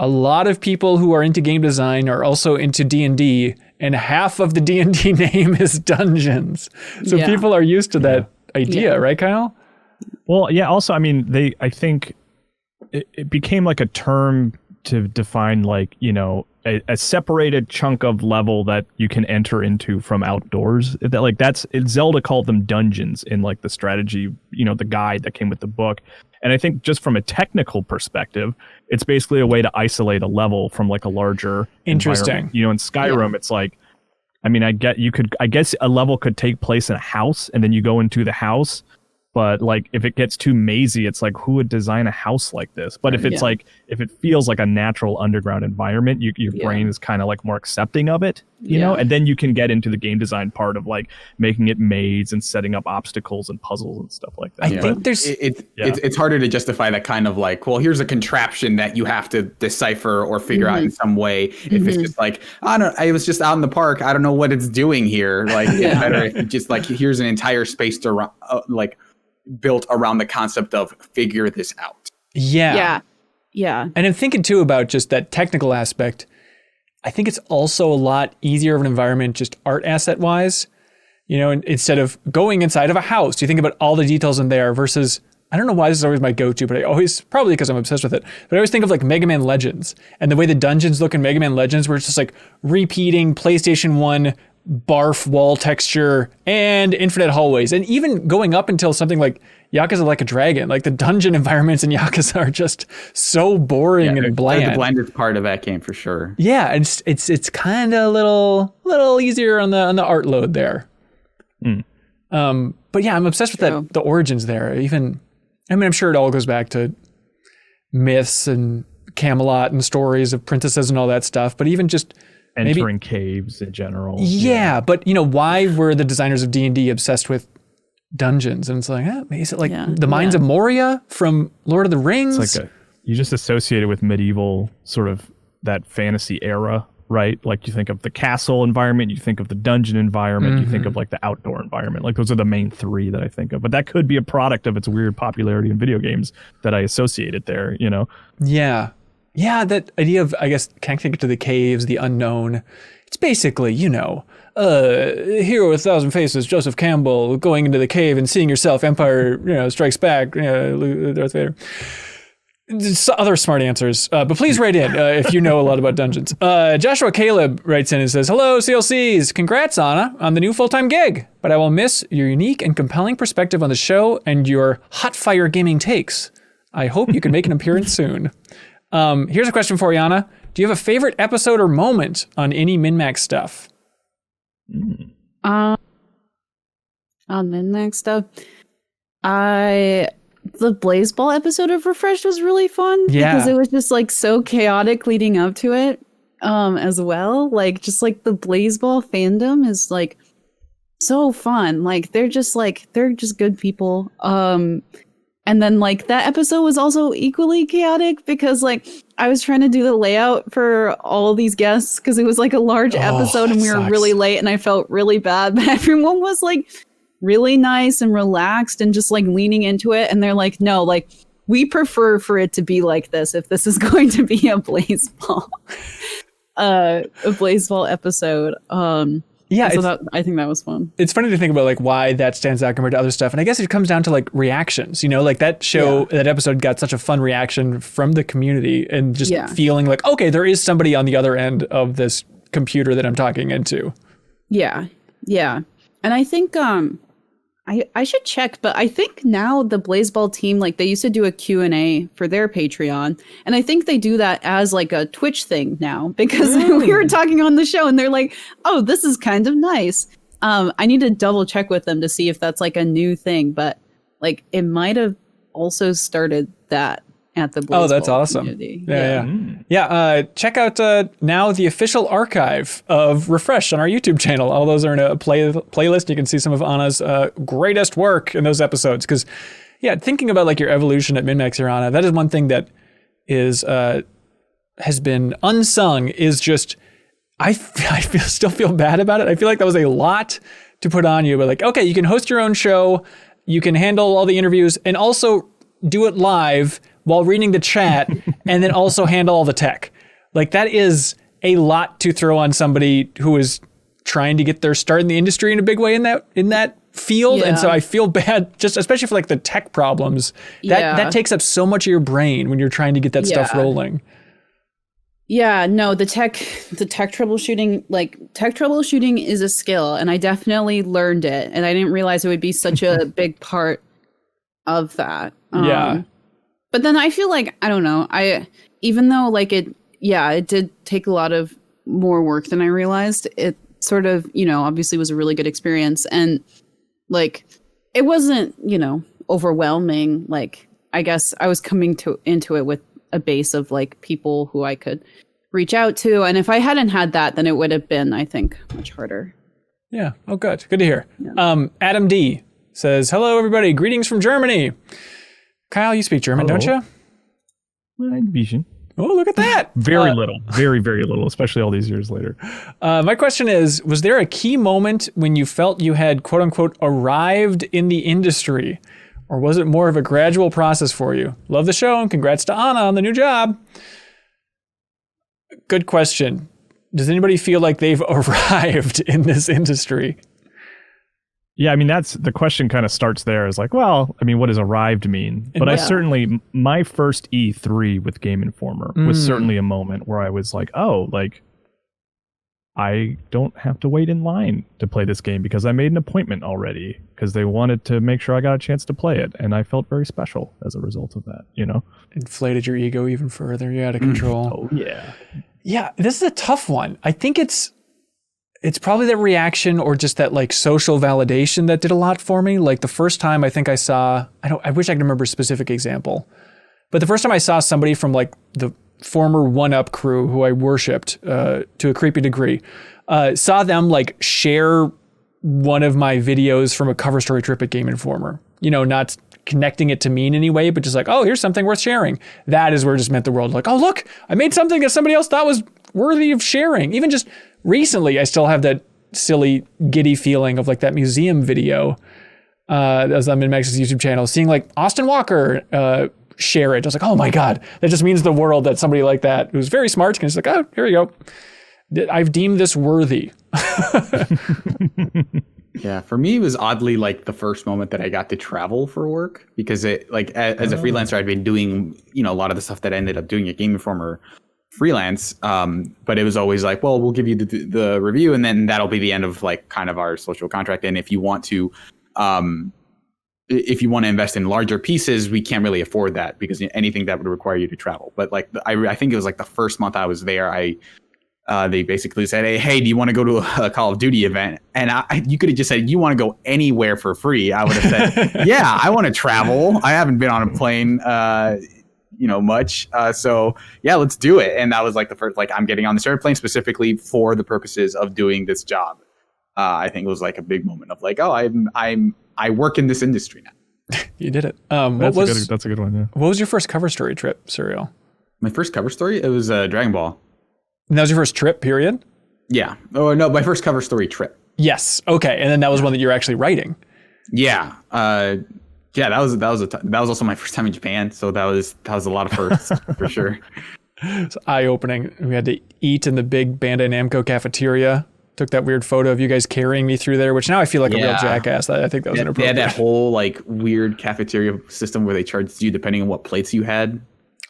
a lot of people who are into game design are also into D&D, and half of the D&D name is dungeons. So people are used to that idea, right, Kyle? Well, yeah. Also, I mean, I think it became like a term to define like, you know, a separated chunk of level that you can enter into from outdoors. That like Zelda called them dungeons in like the strategy, you know, the guide that came with the book. And I think just from a technical perspective, it's basically a way to isolate a level from like a larger Interesting. You know, in Skyrim, it's like, I mean, I guess a level could take place in a house and then you go into the house. But like, if it gets too mazy, it's like, who would design a house like this? But if it's like, if it feels like a natural underground environment, your brain is kind of like more accepting of it, you know? And then you can get into the game design part of like making it maze and setting up obstacles and puzzles and stuff like that. I think there's... It's harder to justify that kind of like, well, here's a contraption that you have to decipher or figure out in some way. If it's just like, I was just out in the park. I don't know what it's doing here. Like, it's better if you just like, here's an entire space to built around the concept of figure this out. Yeah. And I'm thinking too about just that technical aspect. I think it's also a lot easier of an environment just art asset wise. You know, instead of going inside of a house, you think about all the details in there versus, I don't know why this is always my go-to, but I always, probably because I'm obsessed with it, but I always think of like Mega Man Legends and the way the dungeons look in Mega Man Legends where it's just like repeating PlayStation 1 barf wall texture and infinite hallways. And even going up until something like Yakuza Like a Dragon, like the dungeon environments in Yakuza are just so boring and bland. They're the blandest part of that game for sure. Yeah, it's kind of a little easier on the art load there. But yeah, I'm obsessed with the origins there. Even, I mean, I'm sure it all goes back to myths and Camelot and stories of princesses and all that stuff. But even just entering caves in general. Yeah, but why were the designers of D&D obsessed with dungeons? And it's like, is it like the Mines of Moria from Lord of the Rings? It's like you just associate it with medieval sort of that fantasy era, right? Like you think of the castle environment, you think of the dungeon environment, you think of like the outdoor environment. Like those are the main three that I think of. But that could be a product of its weird popularity in video games that I associate it there, Yeah. Yeah, that idea of, I guess, can't think to the caves, the unknown. It's basically, Hero with 1,000 Faces, Joseph Campbell, going into the cave and seeing yourself, Empire, Strikes Back, Darth Vader. Other smart answers, but please write in if you know a lot about dungeons. Joshua Caleb writes in and says, "Hello, CLCs. Congrats, Anna, on the new full-time gig, but I will miss your unique and compelling perspective on the show and your hot fire gaming takes. I hope you can make an appearance soon." Here's a question for you, Anna. Do you have a favorite episode or moment on any MinnMax stuff? On MinnMax stuff, the Blaze Ball episode of Refreshed was really fun because it was just like so chaotic leading up to it, as well. Like just like the Blaze Ball fandom is like so fun. Like they're just good people. And then like that episode was also equally chaotic because like I was trying to do the layout for all these guests because it was like a large episode and we were really late and I felt really bad, but everyone was like really nice and relaxed and just like leaning into it. And they're like, no, like we prefer for it to be like this if this is going to be a Blaze Ball, episode. Yeah, so I think that was fun. It's funny to think about like why that stands out compared to other stuff. And I guess it comes down to like reactions, like that show, that episode got such a fun reaction from the community and just feeling like, okay, there is somebody on the other end of this computer that I'm talking into. Yeah. Yeah. And I think, I should check, but I think now the Blazeball team, like they used to do a Q&A for their Patreon. And I think they do that as like a Twitch thing now because we were talking on the show and they're like, oh, this is kind of nice. I need to double check with them to see if that's like a new thing, but like it might have also started that at the Blazeball that's awesome. Community. Yeah. Check out now the official archive of Refresh on our YouTube channel. All those are in a playlist. You can see some of Anna's greatest work in those episodes. Because, thinking about like your evolution at MinnMax here, Anna, that is one thing that is has been unsung. Is just I still feel bad about it. I feel like that was a lot to put on you. But like, okay, you can host your own show, you can handle all the interviews, and also do it live while reading the chat and then also handle all the tech. Like that is a lot to throw on somebody who is trying to get their start in the industry in a big way in that field. And so I feel bad, just especially for like the tech problems that takes up so much of your brain when you're trying to get that stuff rolling. Yeah, no, the tech troubleshooting is a skill and I definitely learned it. And I didn't realize it would be such a big part of that. But then I feel like, I don't know, even though like it did take a lot of more work than I realized, it sort of, obviously was a really good experience. And like, it wasn't, overwhelming. Like, I guess I was coming into it with a base of like people who I could reach out to. And if I hadn't had that, then it would have been, I think, much harder. Yeah. Oh, good. Good to hear. Yeah. Adam D says, hello, everybody. Greetings from Germany. Kyle, you speak German, don't you? Ein bisschen. Oh, look at that. Very little. Very, very little, especially all these years later. My question is, was there a key moment when you felt you had, quote unquote, arrived in the industry? Or was it more of a gradual process for you? Love the show and congrats to Anna on the new job. Good question. Does anybody feel like they've arrived in this industry? Yeah, I mean, that's the question kind of starts there is like, well, I mean, what does arrived mean? But I certainly, my first E3 with Game Informer was certainly a moment where I was like, oh, like, I don't have to wait in line to play this game because I made an appointment already because they wanted to make sure I got a chance to play it. And I felt very special as a result of that, you know? Inflated your ego even further. You're out of control. Oh, yeah. Yeah, this is a tough one. I think it's probably that reaction or just that like social validation that did a lot for me. Like the first time I think I saw, I wish I could remember a specific example, but the first time I saw somebody from like the former 1UP crew who I worshipped to a creepy degree, saw them like share one of my videos from a cover story trip at Game Informer, you know, not connecting it to me in any way, but just like, oh, here's something worth sharing. That is where it just meant the world. Like, oh, look, I made something that somebody else thought was worthy of sharing. Even just recently, I still have that silly, giddy feeling of like that museum video that was on MinnMax's YouTube channel, seeing like Austin Walker share it. I was like, oh my God, that just means the world that somebody like that who's very smart can just like, oh, here we go. I've deemed this worthy. Yeah, for me, it was oddly like the first moment that I got to travel for work because it like as a freelancer, I'd been doing, you know, a lot of the stuff that I ended up doing at Game Informer freelance. But it was always like, well, we'll give you the review and then that'll be the end of like kind of our social contract. And if you want to invest in larger pieces, we can't really afford that because anything that would require you to travel. But like, I think it was like the first month I was there, they basically said, hey, do you want to go to a Call of Duty event? And you could have just said, you want to go anywhere for free. I would have said, yeah, I want to travel. I haven't been on a plane, much. So yeah, let's do it. And that was like the first, like I'm getting on this airplane specifically for the purposes of doing this job. I think it was like a big moment of like, oh, I work in this industry now. You did it. That's a good one. Yeah. What was your first cover story trip, Serial? My first cover story, it was Dragon Ball. And that was your first trip, period? Yeah. Oh no, my first cover story trip. Yes. Okay. And then that was one that you're actually writing. Yeah. That was also my first time in Japan, so that was a lot of firsts for sure. It's eye-opening. We had to eat in the big Bandai Namco cafeteria. Took that weird photo of you guys carrying me through there, which now I feel like a real jackass. I think that was inappropriate. They had that whole like weird cafeteria system where they charged you depending on what plates you had.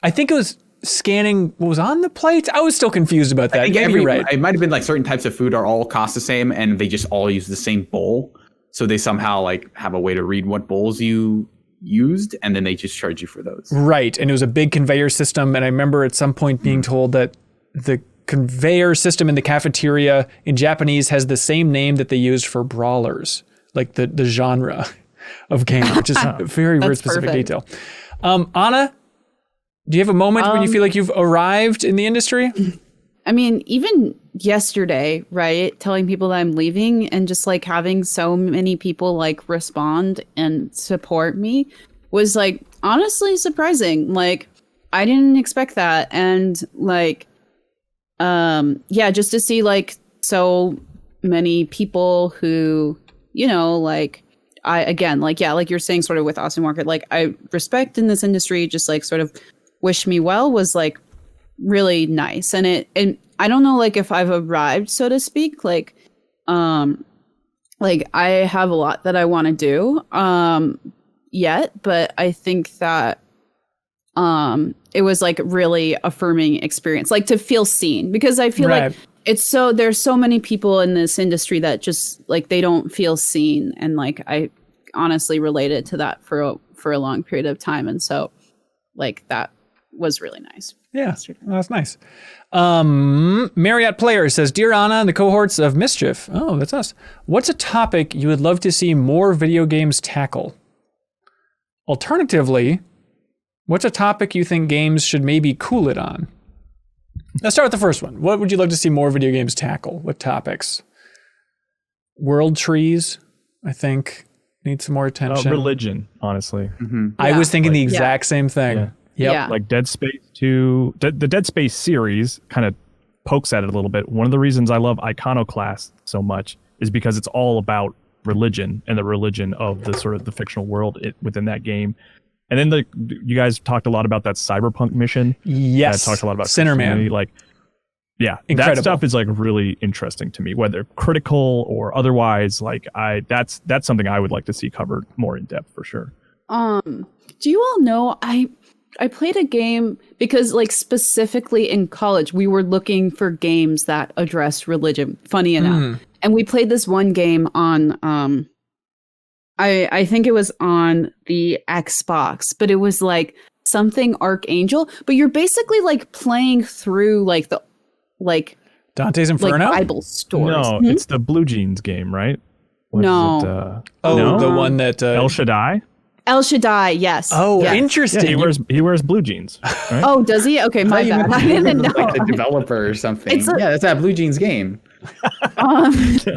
I think it was scanning what was on the plates. I was still confused about that. It might have been like certain types of food are all cost the same and they just all use the same bowl. So they somehow like have a way to read what bowls you used and then they just charge you for those. Right. And it was a big conveyor system. And I remember at some point being told that the conveyor system in the cafeteria in Japanese has the same name that they used for brawlers, like the genre of game, which is a very weird specific detail. Anna, do you have a moment when you feel like you've arrived in the industry? I mean, even yesterday, right, telling people that I'm leaving and just like having so many people like respond and support me was like honestly surprising. Like I didn't expect that. And like, just to see like so many people who, you know, like like you're saying sort of with Austin Walker, like I respect in this industry, just like sort of wish me well was like really nice. And I don't know, like if I've arrived, so to speak, like I have a lot that I want to do, yet, but I think that, it was like really affirming experience, like to feel seen, because I feel like there's so many people in this industry that just like, they don't feel seen. And like, I honestly related to that for a long period of time. And so like, that was really nice. Yeah, that's nice. Marriott Player says, Dear Anna and the cohorts of Mischief. Oh, that's us. What's a topic you would love to see more video games tackle? Alternatively, what's a topic you think games should maybe cool it on? Let's start with the first one. What would you love to see more video games tackle? What topics? World trees, I think, need some more attention. Religion, honestly. Mm-hmm. I was thinking the exact same thing. Yeah. Yep. Yeah. Like Dead Space 2, the Dead Space series kind of pokes at it a little bit. One of the reasons I love Iconoclast so much is because it's all about religion and the religion of the sort of the fictional world within that game. And then you guys talked a lot about that cyberpunk mission. Yes. Talked a lot about Sinnerman. Like, yeah, incredible. That stuff is like really interesting to me, whether critical or otherwise. Like that's something I would like to see covered more in depth for sure. Do you all know played a game because like specifically in college we were looking for games that addressed religion, funny enough. And we played this one game on I think it was on the Xbox, but it was like something Archangel, but you're basically like playing through like the Dante's Inferno? like Bible stories. No, it's the Blue Jeans game, right? What No. is it, no? The one that El Shaddai. El Shaddai, yes. Oh, yes. interesting. Yeah, he wears blue jeans. Right? Oh, does he? Okay, my bad. I didn't know. Like the developer or something. It's Yeah, that's that Blue Jeans game. Quick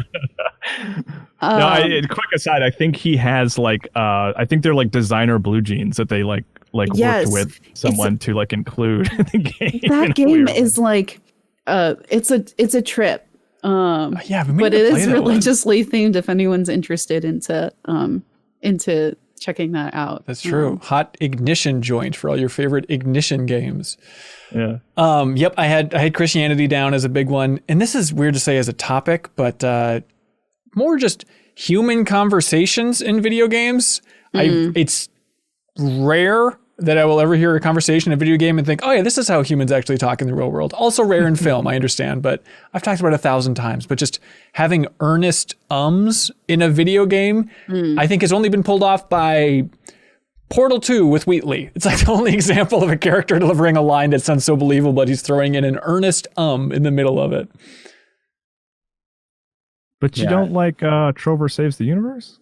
aside, I think he has like I think they're like designer blue jeans that they like Yes. worked with someone to like include in the game. That game is like it's a trip. Yeah, but it is religiously themed if anyone's interested into checking that out. That's true. Hot ignition joint for all your favorite ignition games. Yeah. Yep, I had Christianity down as a big one, and this is weird to say as a topic, but more just human conversations in video games. It's rare that I will ever hear a conversation in a video game and think, oh yeah, this is how humans actually talk in the real world. Also rare in film, I understand, but I've talked about it 1,000 times. But just having earnest ums in a video game, I think has only been pulled off by Portal 2 with Wheatley. It's like the only example of a character delivering a line that sounds so believable, but he's throwing in an earnest in the middle of it. But you don't like Trover Saves the Universe?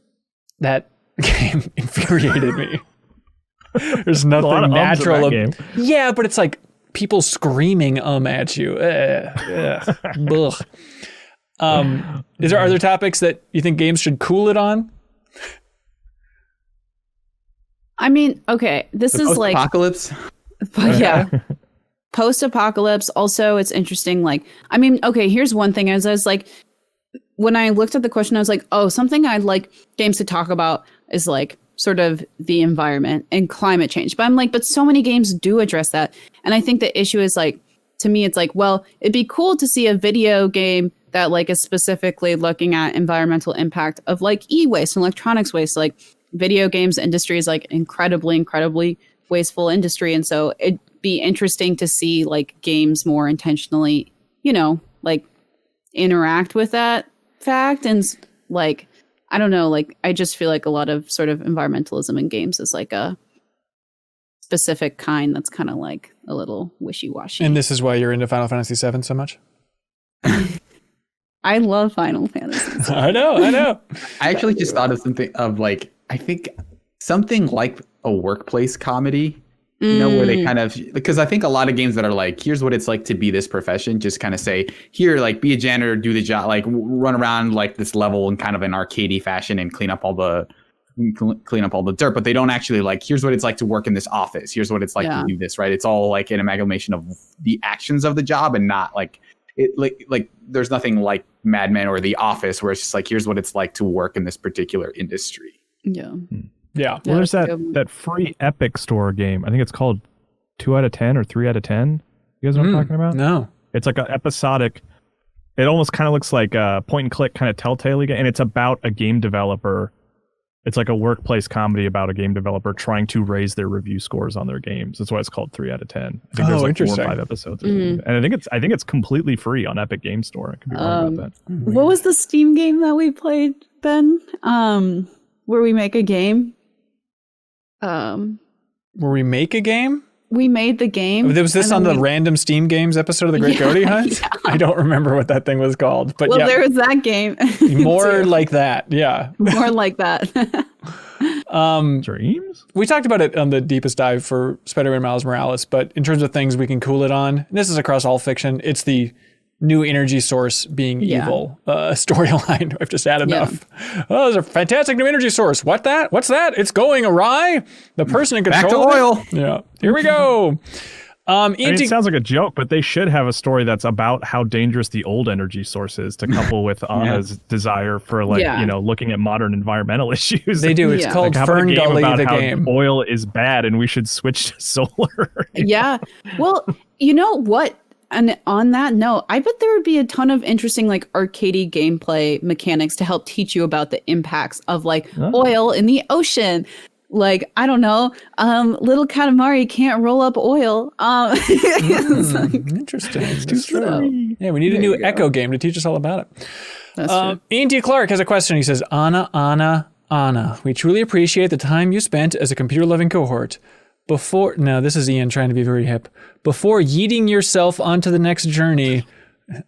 That game infuriated me. There's nothing natural. Yeah, but it's like people screaming at you. Ugh. Are there other topics that you think games should cool it on? I mean, okay, this is like apocalypse. Yeah. Post-apocalypse. Also, it's interesting. Like, I mean, okay, here's one thing. As I was like, when I looked at the question, I was like, oh, something I'd like games to talk about is like sort of the environment and climate change. But I'm like, but so many games do address that. And I think the issue is like, to me, it's like, well, it'd be cool to see a video game that like is specifically looking at environmental impact of like e-waste and electronics waste. Like video games industry is like incredibly wasteful industry. And so it'd be interesting to see like games more intentionally, you know, like interact with that fact. And like, I don't know, like, I just feel like a lot of sort of environmentalism in games is like a specific kind that's kind of like a little wishy-washy. And this is why you're into Final Fantasy VII so much? I love Final Fantasy. I know. I actually just thought of something of like, I think something like a workplace comedy, you know, where they kind of, because I think a lot of games that are like, here's what it's like to be this profession, just kind of say, here, like, be a janitor, do the job, like, run around like this level in kind of an arcadey fashion and clean up all the dirt. But they don't actually like, here's what it's like to work in this office. Here's what it's like to do this, right? It's all like an amalgamation of the actions of the job and not like it, like there's nothing like Mad Men or The Office where it's just like, here's what it's like to work in this particular industry. Yeah. Yeah. Well, there's that free Epic Store game. I think it's called 2 out of 10 or 3 out of 10. You guys know what I'm talking about? No. It's like an episodic. It almost kind of looks like a point and click kind of Telltale game, and it's about a game developer. It's like a workplace comedy about a game developer trying to raise their review scores on their games. That's why it's called 3 out of 10. I think there's like 4 or 5 episodes. And I think it's completely free on Epic Game Store. I could be wrong about that. What was the Steam game that we played, Ben? Where we make a game? Where we make a game? We made the game. Was this on the random Steam Games episode of the Great Goaty Hunt? Yeah. I don't remember what that thing was called. But there was that game. More like that, yeah. More like that. Dreams? We talked about it on the deepest dive for Spider-Man Miles Morales, but in terms of things we can cool it on, and this is across all fiction, it's the new energy source being evil storyline. I've just had enough. Oh, there's a fantastic new energy source. What's that? It's going awry. The person in control. Back to oil. Yeah. Here we go. I mean, it sounds like a joke, but they should have a story that's about how dangerous the old energy source is to couple with Anna's desire for looking at modern environmental issues. They do. It's called like, Fern Gully, the game. Oil is bad and we should switch to solar. Yeah. Well, you know what? And on that note, I bet there would be a ton of interesting like arcadey gameplay mechanics to help teach you about the impacts of like oil in the ocean. Like, I don't know, little Katamari can't roll up oil. It's like, Interesting. That's so, true. Yeah, we need a new Echo game to teach us all about it. that's true. Ian T. Clark has a question. He says, Anna, we truly appreciate the time you spent as a computer-loving cohort. This is Ian trying to be very hip. Before yeeting yourself onto the next journey,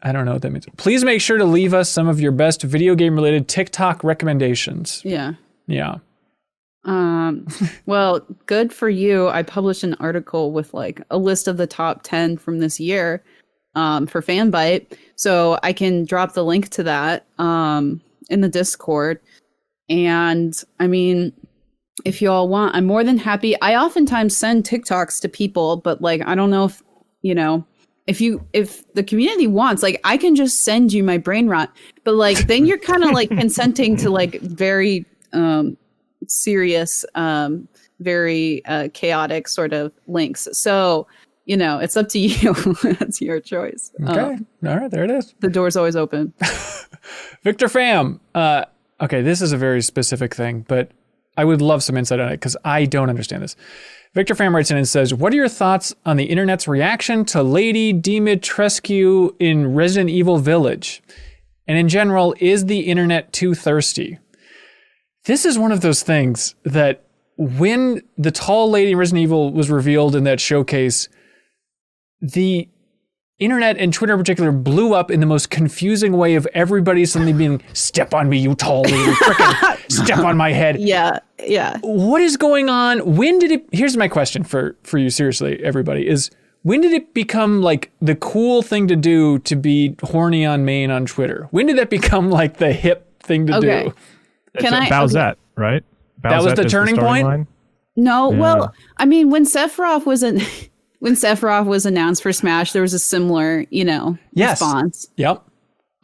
I don't know what that means. Please make sure to leave us some of your best video game-related TikTok recommendations. Yeah. Yeah. Well, good for you. I published an article with like a list of the top 10 from this year for Fanbyte. So I can drop the link to that in the Discord. And I mean, if you all want, I'm more than happy. I oftentimes send TikToks to people, but like, I don't know if, if the community wants, like, I can just send you my brain rot, but like, then you're kind of like consenting to like very, serious, very chaotic sort of links. So, it's up to you. That's your choice. Okay. All right. There it is. The door's always open. Victor Pham. Okay, this is a very specific thing, but I would love some insight on it because I don't understand this. Victor Pham writes in and says, what are your thoughts on the internet's reaction to Lady Dimitrescu in Resident Evil Village? And in general, is the internet too thirsty? This is one of those things that when the tall lady in Resident Evil was revealed in that showcase, the internet and Twitter in particular blew up in the most confusing way of everybody suddenly being, step on me, you tall lady, frickin' step on my head. Yeah. What is going on? Here's my question for you, seriously, everybody, is when did it become like the cool thing to do to be horny on main on Twitter? When did that become like the hip thing to do? Bowsette, right? That was the turning point? Line? No, yeah. Well, I mean, when Sephiroth was announced for Smash, there was a similar, response. Yep.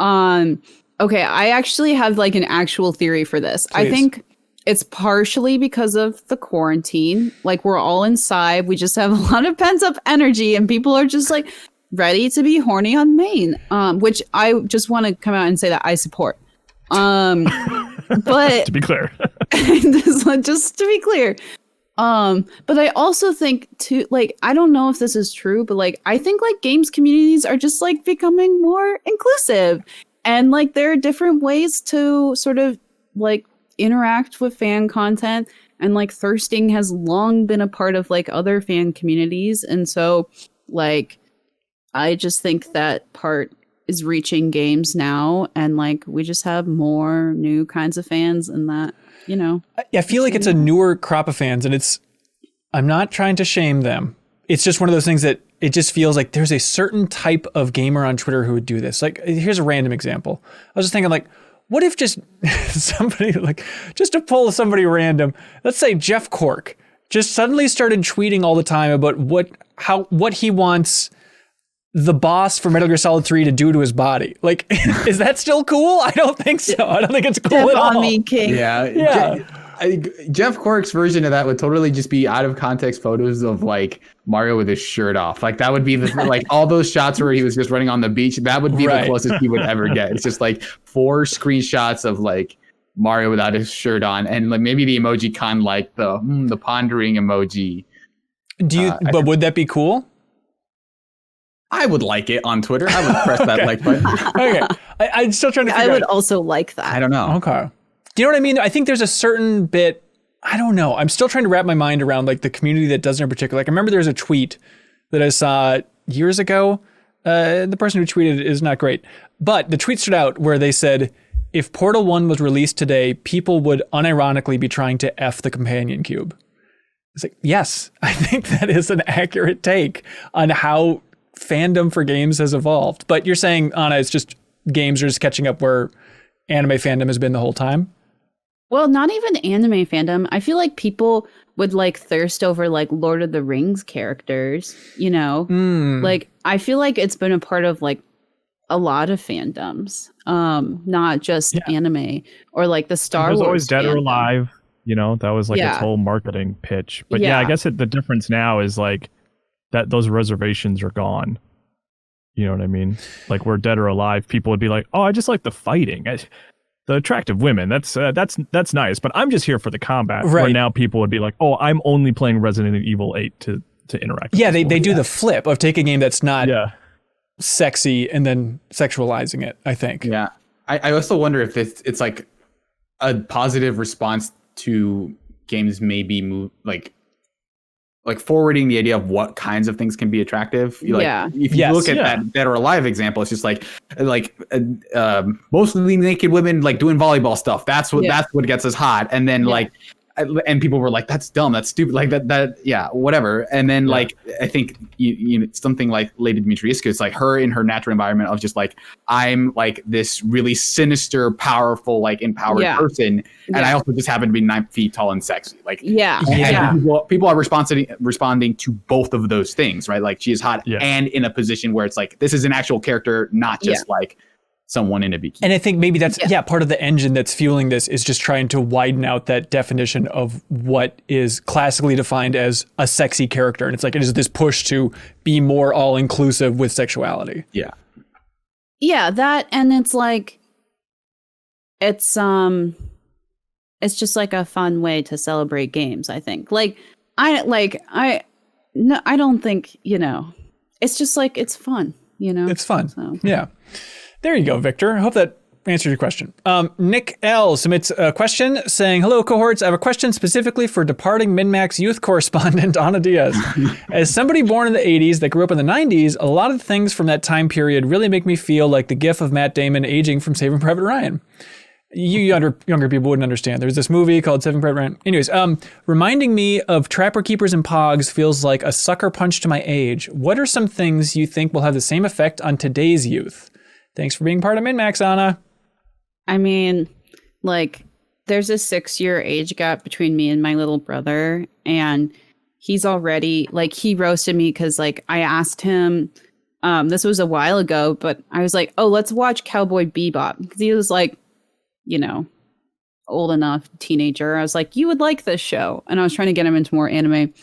Okay, I actually have like an actual theory for this. Please. I think it's partially because of the quarantine. Like, we're all inside. We just have a lot of pent up energy and people are just like ready to be horny on main, which I just want to come out and say that I support. But to be clear, just to be clear, but I also think too, like, I don't know if this is true, but like, I think like games communities are just like becoming more inclusive, and like there are different ways to sort of like interact with fan content, and like thirsting has long been a part of like other fan communities, and so like I just think that part is reaching games now, and like we just have more new kinds of fans, and that, I feel like it's a newer crop of fans, and I'm not trying to shame them. It's just one of those things that it just feels like there's a certain type of gamer on Twitter who would do this. Like, here's a random example. I was just thinking, like, what if just somebody, like, just to pull somebody random, let's say Jeff Cork just suddenly started tweeting all the time about what he wants the boss for Metal Gear Solid 3 to do to his body. Like, is that still cool? I don't think so. I don't think it's cool Step at all. on me, king. Yeah. Jeff Cork's version of that would totally just be out of context photos of like Mario with his shirt off. Like, that would be like all those shots where he was just running on the beach. That would be the closest he would ever get. It's just like 4 screenshots of like Mario without his shirt on, and like maybe the emoji con, like the pondering emoji. But would that be cool? I would like it on Twitter. I would press that like button. Okay. I'm still trying to figure out. I would also like that. I don't know. Okay. Do you know what I mean? I think there's a certain bit, I don't know. I'm still trying to wrap my mind around like the community that doesn't in particular. Like, I remember there's a tweet that I saw years ago. The person who tweeted it is not great, but the tweet stood out where they said, if Portal 1 was released today, people would unironically be trying to F the companion cube. It's like, yes, I think that is an accurate take on how fandom for games has evolved. But you're saying, Anna, it's just games are just catching up where anime fandom has been the whole time? Well, not even anime fandom. I feel like people would like thirst over like Lord of the Rings characters, Like, I feel like it's been a part of like a lot of fandoms, not just anime or like the Star Wars. It was always Dead or fandom. Alive, that was like its whole marketing pitch. But I guess the difference now is like that those reservations are gone. You know what I mean? Like, we're Dead or Alive, people would be like, oh, I just like the fighting. the attractive women. That's nice. But I'm just here for the combat. Right. Where now people would be like, oh, I'm only playing Resident Evil 8 to interact. Yeah, with they do the flip of taking a game that's not Yeah. sexy and then sexualizing it, I think. Yeah. I also wonder if it's like a positive response to games maybe like forwarding the idea of what kinds of things can be attractive. Yeah. If you look at that Dead or Alive example, it's just like mostly naked women like doing volleyball stuff. That's what gets us hot. And then and people were like, that's dumb, that's stupid, like that whatever. And then like I think you know something like Lady Dimitrescu, it's like her in her natural environment of just like, I'm like this really sinister, powerful, like empowered person, and I also just happen to be 9 feet tall and sexy. Like and people are responding to both of those things, right? Like she is hot and in a position where it's like this is an actual character, not just like someone in a bikini. And I think maybe that's part of the engine that's fueling this is just trying to widen out that definition of what is classically defined as a sexy character. And it's like it is this push to be more all inclusive with sexuality. Yeah. Yeah, that, and it's like it's just like a fun way to celebrate games, I think. I don't think, you know, it's just like it's fun, you know. It's fun. So. Yeah. There you go, Victor. I hope that answered your question. Nick L submits a question saying, hello, cohorts. I have a question specifically for departing MinnMax youth correspondent Ana Diaz. As somebody born in the 80s that grew up in the 90s, a lot of things from that time period really make me feel like the gif of Matt Damon aging from Saving Private Ryan. You younger people wouldn't understand. There's this movie called Saving Private Ryan. Anyways, reminding me of Trapper Keepers and Pogs feels like a sucker punch to my age. What are some things you think will have the same effect on today's youth? Thanks for being part of MinnMax, Anna. I mean, like, there's a 6-year age gap between me and my little brother, and he's already, like, he roasted me because, like, I asked him, this was a while ago, but I was like, oh, let's watch Cowboy Bebop, because he was, like, you know, old enough, teenager. I was like, you would like this show, and I was trying to get him into more anime.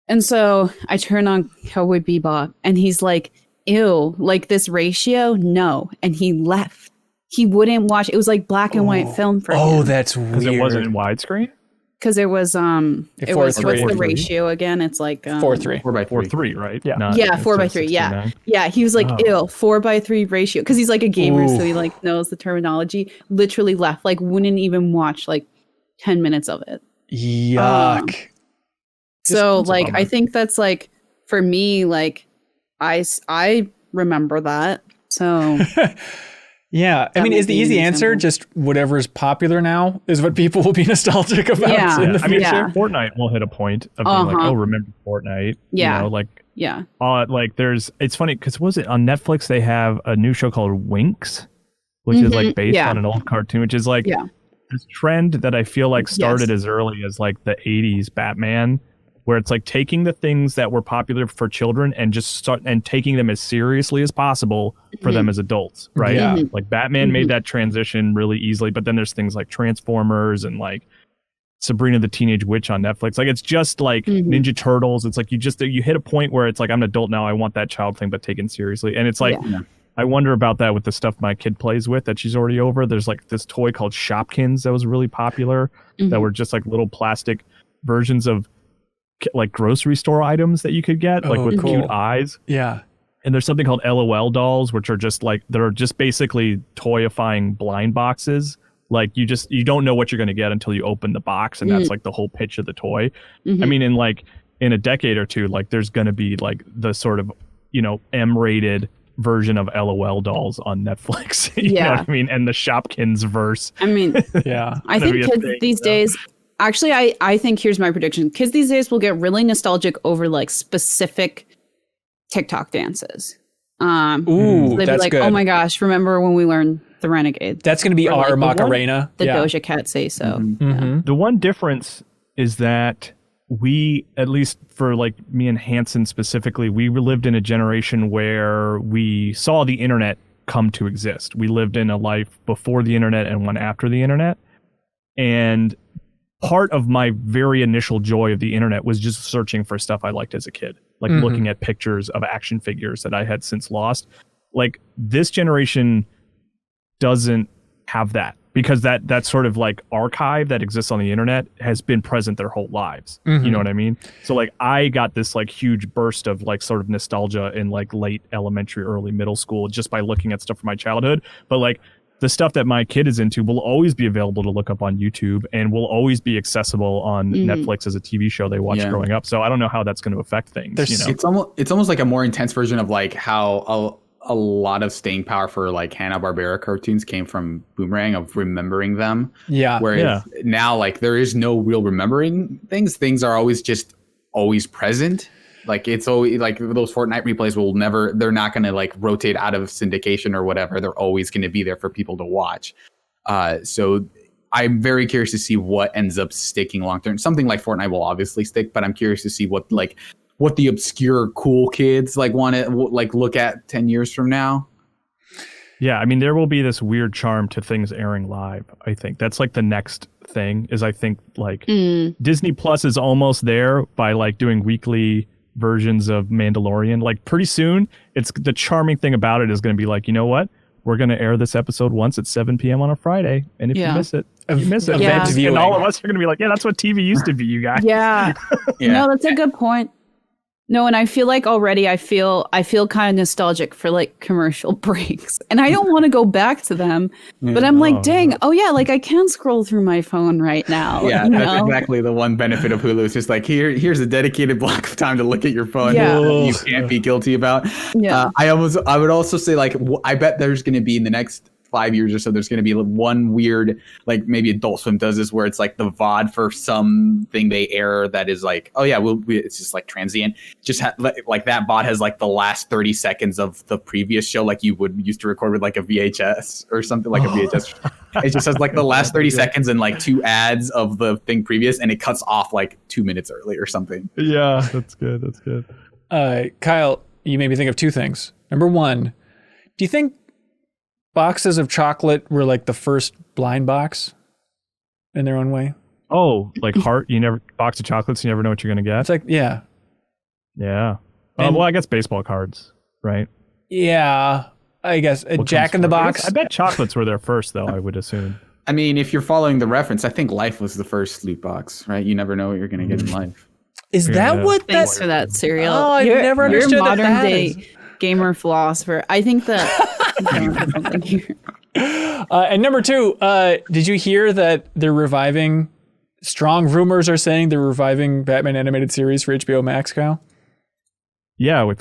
And so I turned on Cowboy Bebop, and he's like, ew, like this ratio? No. And he left. He wouldn't watch. It was like black and white film for him. Oh, that's weird. Because it wasn't in widescreen? Because it was what's the 4:3. ratio again? It's like 4:3. 4:3, right? Yeah. Not, yeah, 4:3. Yeah. He was like, ew, 4:3 ratio. Because he's like a gamer, so he like knows the terminology. Literally left. Like wouldn't even watch like 10 minutes of it. Yuck. So like I think that's like for me, like I remember that. So yeah. I mean, is the easy answer just whatever is popular now is what people will be nostalgic about in the future? Fortnite will hit a point of being like, oh, remember Fortnite? Yeah. You know, like, like it's funny because was it on Netflix? They have a new show called Winx, which is like based on an old cartoon, which is like this trend that I feel like started as early as like the 80s Batman, where it's like taking the things that were popular for children and just taking them as seriously as possible for them as adults, right? Yeah. Like Batman made that transition really easily, but then there's things like Transformers and like Sabrina the Teenage Witch on Netflix. Like it's just like Ninja Turtles. It's like you hit a point where it's like, I'm an adult now, I want that child thing, but taken seriously. And it's like, I wonder about that with the stuff my kid plays with that she's already over. There's like this toy called Shopkins that was really popular that were just like little plastic versions of like grocery store items that you could get with cute eyes. Yeah. And there's something called LOL dolls, which are just like, they're just basically toyifying blind boxes. Like you don't know what you're going to get until you open the box. And that's like the whole pitch of the toy. I mean, in a decade or two, like there's going to be like the sort of, you know, M-rated version of LOL dolls on Netflix. You know what I mean? And the Shopkins verse. I mean, I think kids these days, actually, I think here's my prediction. Kids these days will get really nostalgic over like specific TikTok dances. Ooh, they'd that's be like, good. oh my gosh, remember when we learned the Renegade? That's going to be Or, our like, Macarena. The Doja Cat say so. The one difference is that we, at least for like me and Hanson specifically, we lived in a generation where we saw the internet come to exist. We lived in a life before the internet and one after the internet. And part of my very initial joy of the internet was just searching for stuff I liked as a kid, like looking at pictures of action figures that I had since lost. Like this generation doesn't have that. because that sort of like archive that exists on the internet has been present their whole lives. You know what I mean? So like I got this like huge burst of like sort of nostalgia in like late elementary, early middle school just by looking at stuff from my childhood. But like the stuff that my kid is into will always be available to look up on YouTube and will always be accessible on Netflix as a TV show they watched growing up. So I don't know how that's going to affect things. It's almost like a more intense version of like how a lot of staying power for like Hanna-Barbera cartoons came from Boomerang, of remembering them. Yeah. Whereas now, like, there is no real remembering things. Things are always present. Like, it's always like those Fortnite replays they're not going to like rotate out of syndication or whatever. They're always going to be there for people to watch. So I'm very curious to see what ends up sticking long term. Something like Fortnite will obviously stick, but I'm curious to see what the obscure cool kids like want to like look at 10 years from now. Yeah, I mean, there will be this weird charm to things airing live. I think that's like the next thing is I think like Disney Plus is almost there by like doing weekly versions of Mandalorian. Like pretty soon, it's the charming thing about it is going to be like, you know what? We're going to air this episode once at 7 p.m. on a Friday. And if you miss it, you miss it. And all of us are going to be like, yeah, that's what TV used to be, you guys. Yeah. No, that's a good point. No, and I feel like already I feel kind of nostalgic for like commercial breaks. And I don't want to go back to them. But I'm like, dang, like I can scroll through my phone right now. Yeah, that's exactly the one benefit of Hulu. It's just like here's a dedicated block of time to look at your phone that you can't be guilty about. Yeah. I would also say like I bet there's going to be in the next 5 years or so, there's going to be one weird, like maybe Adult Swim does this, where it's like the VOD for something they air that is like, oh yeah, it's just like transient. Just like that VOD has like the last 30 seconds of the previous show, like you would used to record with like a VHS or something like a VHS. It just has like the last 30 seconds and like 2 ads of the thing previous, and it cuts off like 2 minutes early or something. Yeah, that's good. That's good. Kyle, you made me think of 2 things. Number 1, do you think boxes of chocolate were like the first blind box in their own way? Oh, like box of chocolates, you never know what you're going to get. It's like, yeah. Well, I guess baseball cards, right? Yeah, I guess Jack in the Box. I bet chocolates were there first, though. I would assume. I mean, if you're following the reference, I think Life was the first loot box, right? You never know what you're going to get in Life. Is that what? Thanks for that cereal. Oh, I never understood you're modern that day gamer philosopher. I think that. And number 2, did you hear that they're reviving? Strong rumors are saying they're reviving Batman animated series for HBO Max, Kyle. Yeah,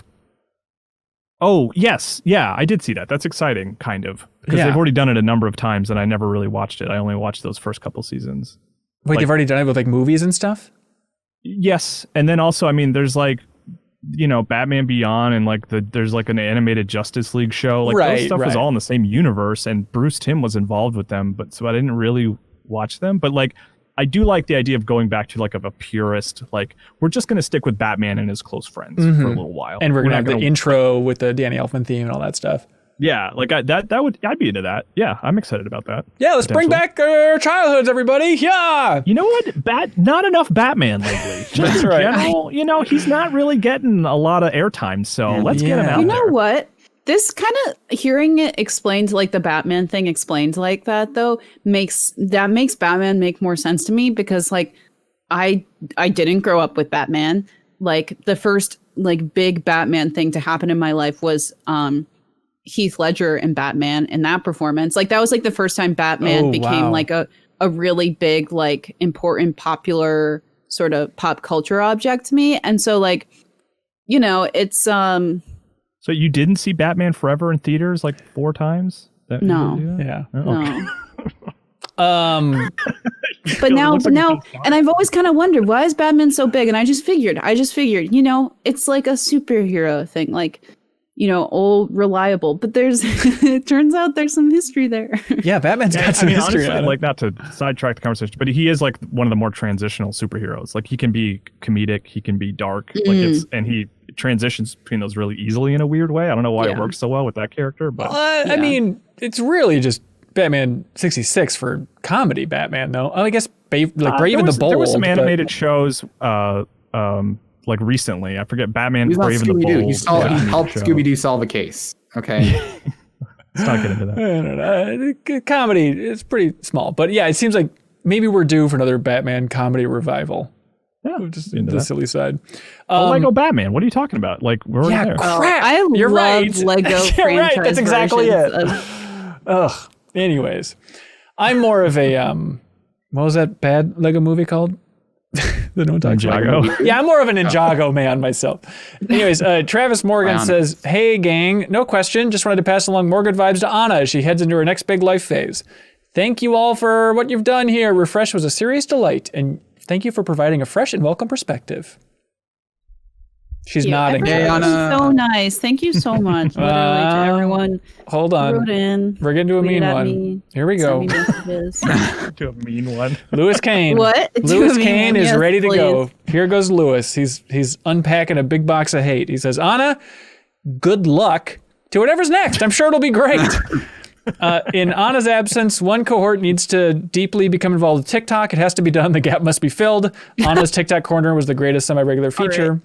Oh, yes. Yeah, I did see that. That's exciting, kind of. Because they've already done it a number of times, and I never really watched it. I only watched those first couple seasons. Wait, they've already done it with like movies and stuff? Yes. And then also, I mean, there's like, Batman Beyond and like there's like an animated Justice League show. Like those stuff was all in the same universe, and Bruce Timm was involved with them, but so I didn't really watch them. But like, I do like the idea of going back to like a purist, like we're just going to stick with Batman and his close friends for a little while. And we're going to have the intro with the Danny Elfman theme and all that stuff. Yeah, like I'd be into that. Yeah, I'm excited about that. Yeah, let's bring back our childhoods, everybody. Yeah. You know what? Not enough Batman lately. That's right. General, he's not really getting a lot of airtime, so let's get him out there. You know what? This kind of hearing it explained, like the Batman thing explained like that, though, makes Batman make more sense to me, because like I didn't grow up with Batman. Like the first like big Batman thing to happen in my life was Heath Ledger and Batman in that performance. Like that was like the first time Batman became like a really big, like important, popular sort of pop culture object to me. And so like, it's So you didn't see Batman Forever in theaters like 4 times? No. Yeah. Oh, no. But now, and I've always kind of wondered, why is Batman so big? And I just figured, it's like a superhero thing, like, old, reliable. But it turns out there's some history there. Yeah, Batman's got some history. Honestly, like, not to sidetrack the conversation, but he is like one of the more transitional superheroes. Like he can be comedic, he can be dark, and he transitions between those really easily in a weird way. I don't know why it works so well with that character, but I mean, it's really just Batman 66 for comedy Batman, though. I guess Brave and the Bold. There were some animated shows like recently. I forget, Batman Brave and the Bold. He helped Scooby-Doo solve a case. Okay. Let's not get into that. I don't know. Comedy is pretty small, but yeah, it seems like maybe we're due for another Batman comedy revival. Yeah, Just into the that. silly side. Lego Batman. What are you talking about? Like, we're already there. crap. I You're love right. Lego You're franchise right. That's exactly versions it. of- Ugh. Anyways, I'm more of a what was that bad Lego movie called? The no one talks about. Ninjago. Yeah, I'm more of an Ninjago man myself. Anyways, Travis Morgan Wow. says, "Hey gang, no question. Just wanted to pass along more good vibes to Anna as she heads into her next big life phase. Thank you all for what you've done here. Refresh was a serious delight, and thank you for providing a fresh and welcome perspective." She's nodding. Hey, Everyone Anna. was so nice. Thank you so much. Literally to everyone Hold who on. wrote in. We're getting to a tweeted mean at one. me, Here we sent go. me messages. To a mean one. Lewis Kane. What? Do Lewis a mean Kane one? is Yes, ready to go. please. Here goes Lewis. He's unpacking a big box of hate. He says, "Anna, good luck to whatever's next. I'm sure it'll be great." In Anna's absence, one cohort needs to deeply become involved with TikTok. It has to be done. The gap must be filled. Anna's TikTok corner was the greatest semi-regular feature.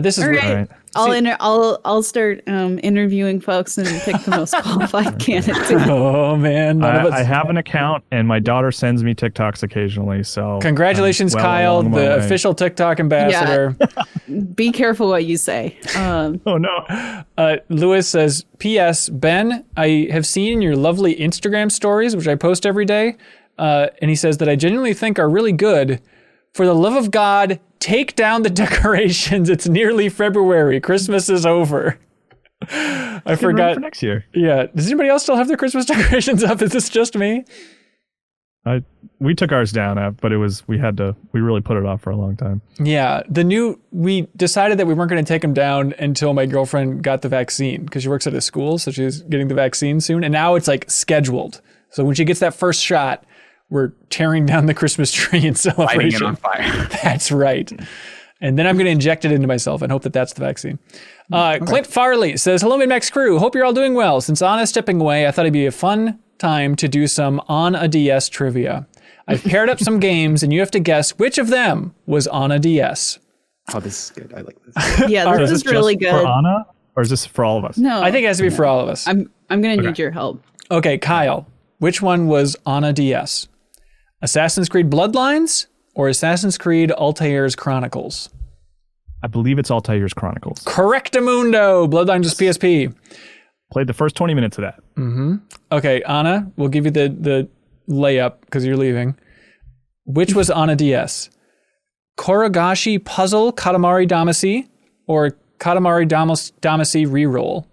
This is All right. All right. I'll start interviewing folks and pick the most qualified candidate. oh man, none of us. I have an account, and my daughter sends me TikToks occasionally. So Congratulations, I'm well Kyle, along my the way. official TikTok ambassador. Be careful what you say. Oh no! Lewis says, "P.S. Ben, I have seen your lovely Instagram stories, which I post every day." And he says that I genuinely think are really good. For the love of God, take down the decorations. It's nearly February. Christmas is over. I forgot. For next year. Yeah. Does anybody else still have their Christmas decorations up? Is this just me? We took ours down, but we really put it off for a long time. Yeah. We decided that we weren't going to take them down until my girlfriend got the vaccine because she works at a school. So she's getting the vaccine soon. And now it's like scheduled. So when she gets that first shot, we're tearing down the Christmas tree in Lighting it celebration. on fire. That's right. And then I'm going to inject it into myself and hope that that's the vaccine. Clint Farley says, "Hello, MinnMax crew. Hope you're all doing well. Since Anna's stepping away, I thought it'd be a fun time to do some on a DS trivia. I've paired up some games, and you have to guess which of them was on a DS. Oh, this is good. I like this. Yeah, this is really just for good. Anna, or is this for all of us? No, I think it has to be for all of us. I'm gonna need your help. Okay, Kyle, which one was on a DS? Assassin's Creed Bloodlines or Assassin's Creed Altair's Chronicles? I believe it's Altair's Chronicles. Correctamundo. Bloodlines was PSP. Played the first 20 minutes of that. Okay, Anna, we'll give you the layup because you're leaving. Which was on a DS? Koragashi Puzzle Katamari Damacy or Katamari Damacy Reroll?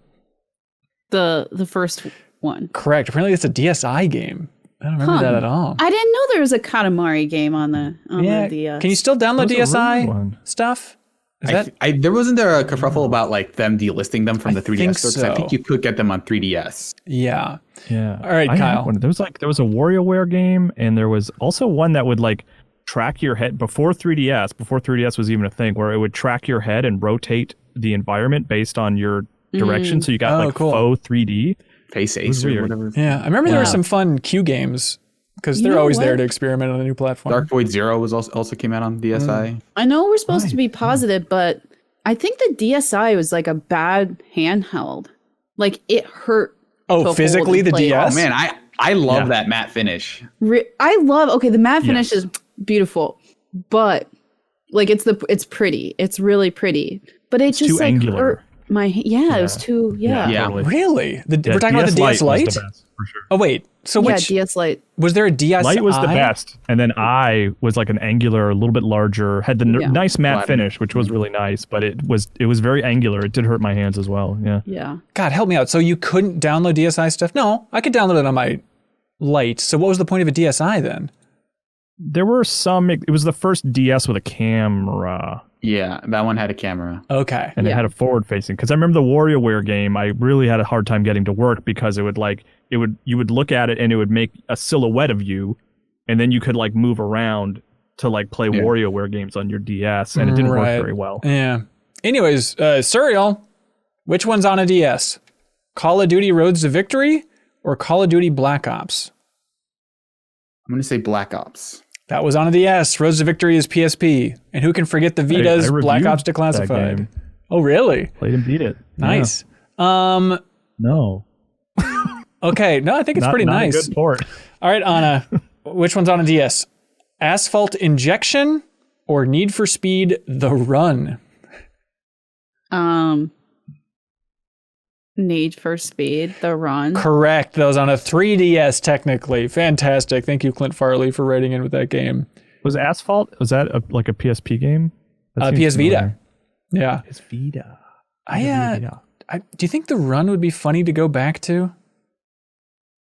The first one. Correct. Apparently it's a DSi game. I don't remember that at all. I didn't know there was a Katamari game on the DS. Can you still download That was a DSi rude one. stuff? Is that There wasn't there a kerfuffle about like them delisting them from the 3DS think store? 'Cause I so. think you could get them on 3DS. yeah. Yeah. All right, I had Kyle. one. There was a WarioWare game, and there was also one that would like track your head before 3DS was even a thing, where it would track your head and rotate the environment based on your direction. So you got Oh, like cool. faux 3D. Face Ace or weird. whatever. Yeah. I remember there were some fun Q games because they're know always there what? to experiment on a new platform. Dark Void Zero was also came out on DSi. I know we're supposed to be positive, but I think the DSi was like a bad handheld. Like it hurt. to Oh, hold physically and the play. DS? Oh man, I love Yeah. that matte finish. I love. Okay, the matte finish Yes. is beautiful, but like it's pretty. It's really pretty, but it just too like angular. hurt my. Yeah, it was too. Yeah. Yeah. Totally. Really? Yeah, We're talking about the DS was Lite? the best, for sure. Oh, wait. So Yeah, which DS Lite. was there a DSi? Light was the best, and then I was like an angular, a little bit larger, had the Yeah. nice matte Flat. finish, which was really nice, but it was very angular. It did hurt my hands as well. Yeah. Yeah. God, help me out. So you couldn't download DSi stuff? No, I could download it on my Lite. So what was the point of a DSi then? There were some. It was the first DS with a camera, Yeah, that one had a camera. Okay. and it Yeah. had a forward facing. Because I remember the WarioWare game, I really had a hard time getting to work because you would look at it and it would make a silhouette of you, and then you could like move around to like play Yeah. WarioWare games on your DS, and it didn't Right. work very well. Yeah. Anyways, Suriel, which one's on a DS? Call of Duty Roads to Victory or Call of Duty Black Ops? I'm gonna say Black Ops. That was on a DS. Roads to Victory is PSP. And who can forget the Vita's I Black reviewed Ops that Declassified? game. Oh, really? Played and beat it. Nice. Yeah. No. Okay, no, I think it's pretty not nice. A good port. All right, Anna, which one's on a DS? Asphalt Injection or Need for Speed The Run? Need for Speed The Run. Correct. That was on a 3DS technically. Fantastic. Thank you, Clint Farley, for writing in with that game. Was Asphalt? Was that like a PSP game? PS Vita. Yeah. PS Vita. Do you think The Run would be funny to go back to?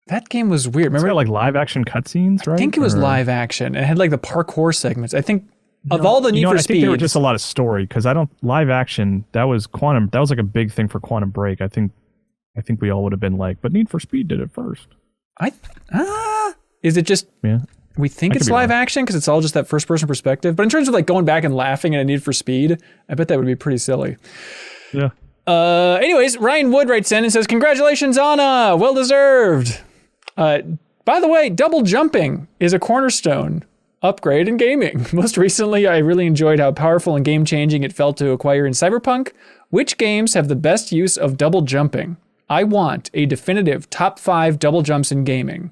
That game was weird. Remember, Remember, like live action cutscenes, right? I think it was Or- live action. It had like the parkour segments. I think of all the Need for I think there were Speed, just a lot of story because live action. That was like a big thing for Quantum Break. I think we all would have been like, but Need for Speed did it first. Is it just Yeah. we think I it's could be live wrong. action because it's all just that first person perspective? But in terms of like going back and laughing at a Need for Speed, I bet that would be pretty silly. Yeah. Anyways, Ryan Wood writes in and says, "Congratulations, Anna. Well deserved. By the way, double jumping is a cornerstone upgrade in gaming. Most recently, I really enjoyed how powerful and game-changing it felt to acquire in Cyberpunk. Which games have the best use of double jumping? I want a definitive top 5 double jumps in gaming."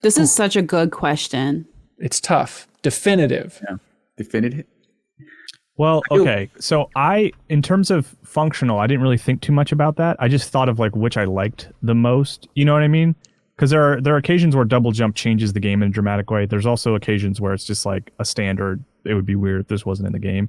This is such a good question. It's tough. Definitive. Yeah. Definitive. Well, okay. So in terms of functional, I didn't really think too much about that. I just thought of like which I liked the most. You know what I mean? Because there are occasions where double jump changes the game in a dramatic way. There's also occasions where it's just like a standard. It would be weird if this wasn't in the game.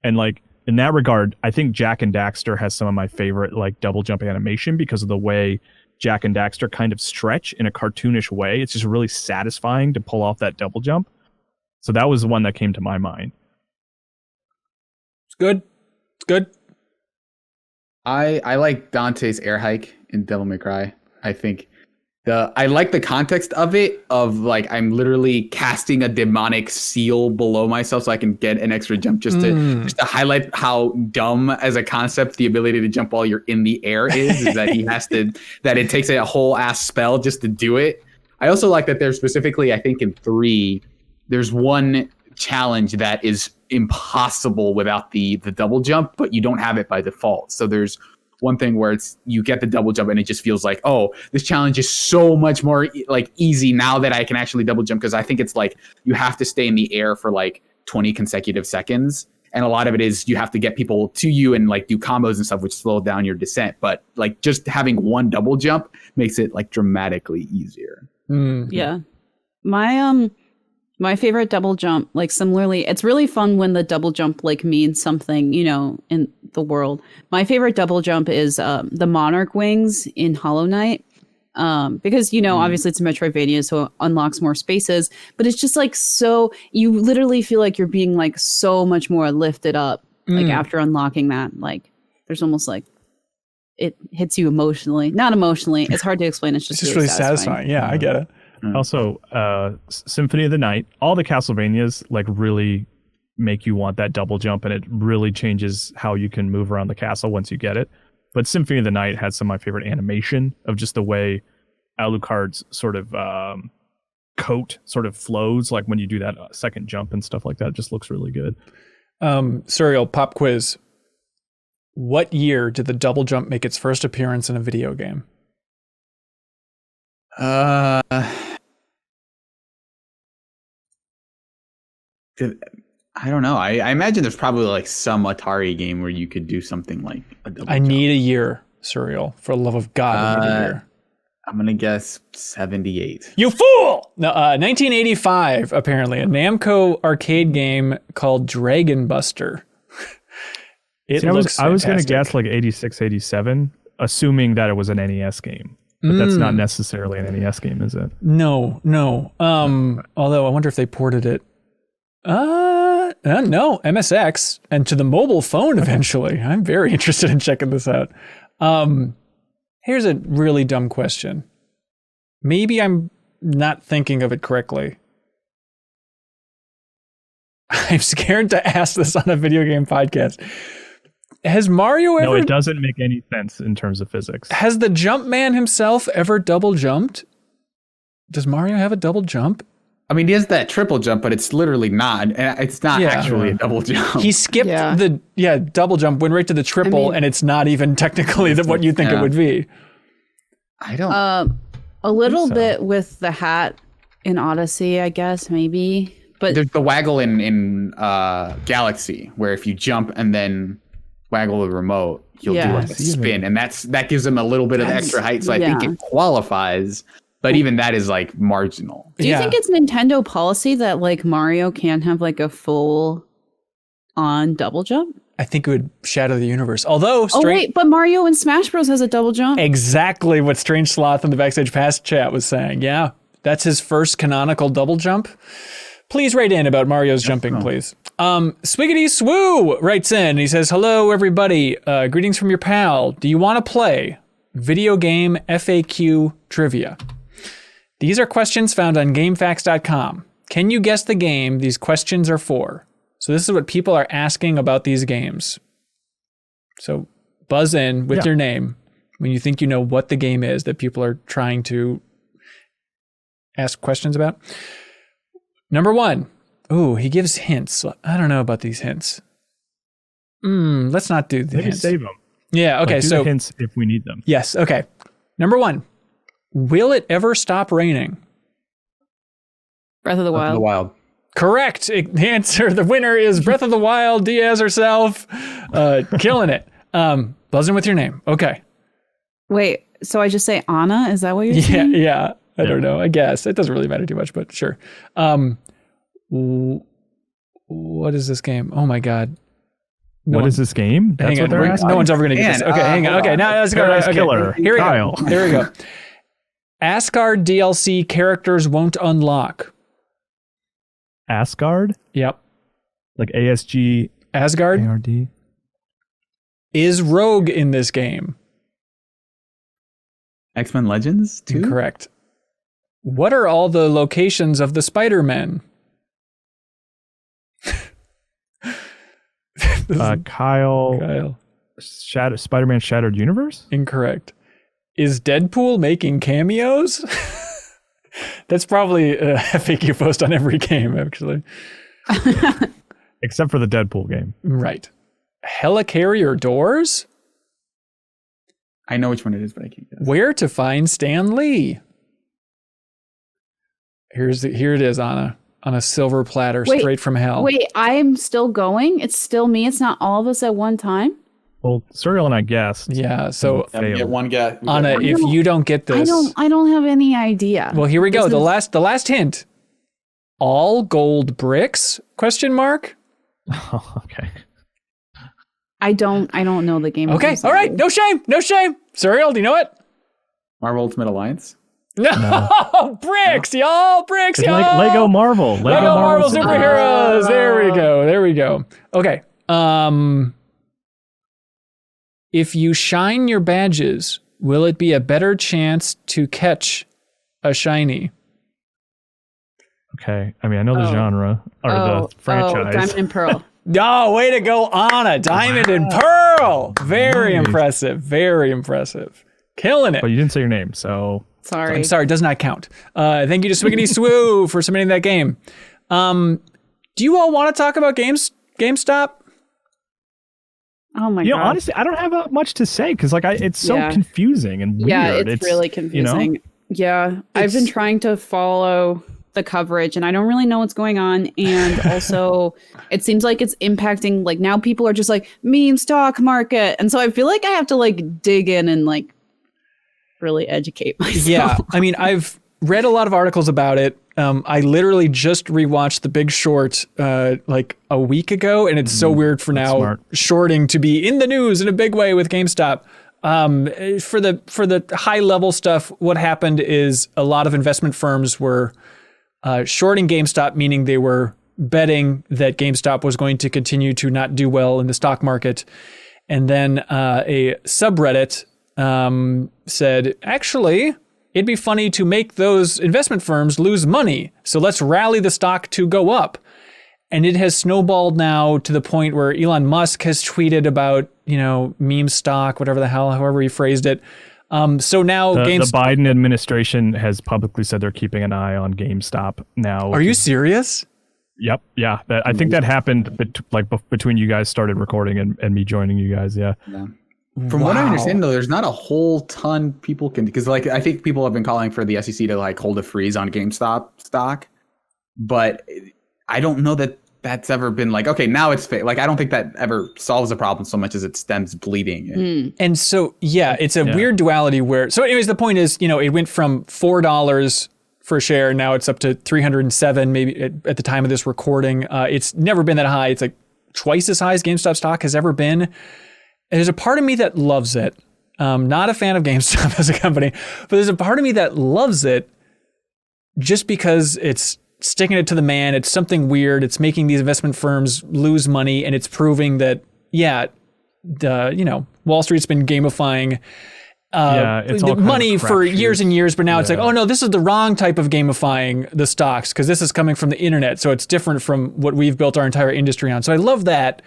And like in that regard, I think Jak and Daxter has some of my favorite like double jump animation because of the way Jak and Daxter kind of stretch in a cartoonish way. It's just really satisfying to pull off that double jump. So that was the one that came to my mind. It's good. It's good. I like Dante's air hike in Devil May Cry. I think I like the context of it, of like I'm literally casting a demonic seal below myself so I can get an extra jump just to highlight how dumb as a concept the ability to jump while you're in the air is that he has to, that it takes a whole ass spell just to do it. I also like that there's specifically, I think in 3, there's one challenge that is impossible without the double jump, but you don't have it by default. So there's one thing where you get the double jump and it just feels like, oh, this challenge is so much more like easy now that I can actually double jump, because I think it's like you have to stay in the air for like 20 consecutive seconds, and a lot of it is you have to get people to you and like do combos and stuff which slow down your descent, but like just having one double jump makes it like dramatically easier. Yeah. My favorite double jump, like similarly, it's really fun when the double jump like means something, you know, in the world. My favorite double jump is the Monarch wings in Hollow Knight. Because, you know, obviously it's a Metroidvania, so it unlocks more spaces, but it's just like, so you literally feel like you're being like so much more lifted up, like after unlocking that. Like there's almost like it hits you emotionally, not emotionally. It's hard to explain. It's just really satisfying. Yeah, I get it. Also, Symphony of the Night, all the Castlevanias like really make you want that double jump, and it really changes how you can move around the castle once you get it. But Symphony of the Night had some of my favorite animation of just the way Alucard's sort of coat sort of flows, like when you do that second jump and stuff like that. It just looks really good. Serial pop quiz. What year did the double jump make its first appearance in a video game? I don't know. I imagine there's probably like some Atari game where you could do something like a double jump. Need a year, Serial. For the love of God, I need a year. I'm going to guess 78. You fool! No, 1985, apparently. A Namco arcade game called Dragon Buster. I was going to guess like 86, 87, assuming that it was an NES game. But that's not necessarily an NES game, is it? No. Although I wonder if they ported it. No, MSX, and to the mobile phone eventually. I'm very interested in checking this out. Here's a really dumb question. Maybe I'm not thinking of it correctly. I'm scared to ask this on a video game podcast. Has Mario ever... No, it doesn't make any sense in terms of physics. Has the Jumpman himself ever double jumped? Does Mario have a double jump? I mean, he has that triple jump, but it's literally not. It's not actually a double jump. He skipped the double jump, went right to the triple, and it's not even technically what you think it would be. I don't. A little so. bit with the hat in Odyssey, I guess, maybe. But There's the waggle in Galaxy, where if you jump and then waggle the remote, you'll do like a spin, and that gives him a little bit of extra height. So I think it qualifies, but even that is like marginal. do you think it's Nintendo policy that like Mario can't have like a full on double jump? I think it would shatter the universe. Although, but Mario in Smash Bros has a double jump. Exactly what Strange Sloth in the Backstage Pass chat was saying. Yeah, that's his first canonical double jump. Please write in about Mario's jumping, please. Swiggity Swoo writes in. He says, hello, everybody. Greetings from your pal. Do you want to play video game FAQ trivia? These are questions found on GameFAQs.com. Can you guess the game these questions are for? So this is what people are asking about these games. So buzz in with your name when you think you know what the game is that people are trying to ask questions about. Number 1. Ooh, he gives hints. I don't know about these hints. Let's not do the Maybe hints. save them. Yeah, okay. Like, do so the hints if we need them. Yes, okay. Number 1. Will it ever stop raining? Breath of the Wild. The Wild. Correct. The answer, the winner is Breath of the Wild, Diaz herself. Killing it. Buzzing with your name. Okay. Wait, so I just say Anna? Is that what you're saying? Yeah. I don't know. I guess. It doesn't really matter too much, but sure. What is this game? Oh my God. What is this game? That's what they're asking? No one's ever going to get this. Okay, hang on. Okay, now let's go. Okay. Killer. Here we Kyle. go. There we go. Asgard DLC characters won't unlock. Asgard? Yep. Like ASG Asgard ARD? is Rogue in this game. X-Men Legends 2? Correct. What are all the locations of the Spider-Men? Kyle. Spider-Man Shattered Universe? Incorrect. Is Deadpool making cameos? That's probably a FAQ post on every game, actually. Except for the Deadpool game. Right. Helicarrier doors? I know which one it is, but I can't guess. Where to find Stan Lee? Here it is on a silver platter straight from hell. Wait, I'm still going? It's still me? It's not all of us at one time? Well, Serial and I guessed. Yeah, so We get one guess. Anna, if you don't get this, I don't have any idea. well, here we go. The last hint. All gold bricks? Question mark. Oh, okay. I don't know the game. Okay, all right. No shame. Serial, do you know it? Marvel Ultimate Alliance? No, bricks, y'all. Bricks, It's y'all. like Lego Marvel. Lego Marvel superheroes. There we go. Okay. If you shine your badges, will it be a better chance to catch a Okay. I mean, I know the genre or the franchise. Diamond and Pearl. Oh, way to go, Anna. Diamond and Pearl. Very impressive. Very impressive. Killing it. But you didn't say your name, so... Sorry. I'm sorry, does not count. Thank you to Swiggity Swoo for submitting that game. Do you all want to talk about GameStop? Oh my You god. know, honestly, I don't have much to say because it's so Yeah. confusing and weird. Yeah, it's really confusing. You know? Yeah, I've been trying to follow the coverage and I don't really know what's going on. And also, it seems like it's impacting, like now people are just like, meme stock market. And so I feel like I have to like dig in and like really educate myself. Yeah, I mean, I've read a lot of articles about it. I literally just rewatched The Big Short like a week ago, and it's so weird for now shorting to be in the news in a big way with GameStop. For the high level stuff, what happened is a lot of investment firms were shorting GameStop, meaning they were betting that GameStop was going to continue to not do well in the stock market. And then a subreddit said, actually, it'd be funny to make those investment firms lose money. So let's rally the stock to go up. And it has snowballed now to the point where Elon Musk has tweeted about, meme stock, whatever the hell, however he phrased it. So now the Biden administration has publicly said they're keeping an eye on GameStop now. Are you serious? Yep. Yeah. I think that happened between you guys started recording and me joining you guys. Yeah. From what I understand, though, there's not a whole ton people can, because like I think people have been calling for the SEC to like hold a freeze on GameStop stock, but I don't know that that's ever been like, okay, now it's like I don't think that ever solves a problem so much as it stems bleeding. And so it's a weird duality where. So, anyways, the point is, it went from $4 for a share, now it's up to 307, maybe at the time of this recording. It's never been that high. It's like twice as high as GameStop stock has ever been. There's a part of me that loves it. Not a fan of GameStop as a company, but there's a part of me that loves it just because it's sticking it to the man. It's something weird. It's making these investment firms lose money, and it's proving that, Wall Street's been gamifying it's all money for years and years, but now it's like, oh no, this is the wrong type of gamifying the stocks because this is coming from the internet, so it's different from what we've built our entire industry on. So I love that.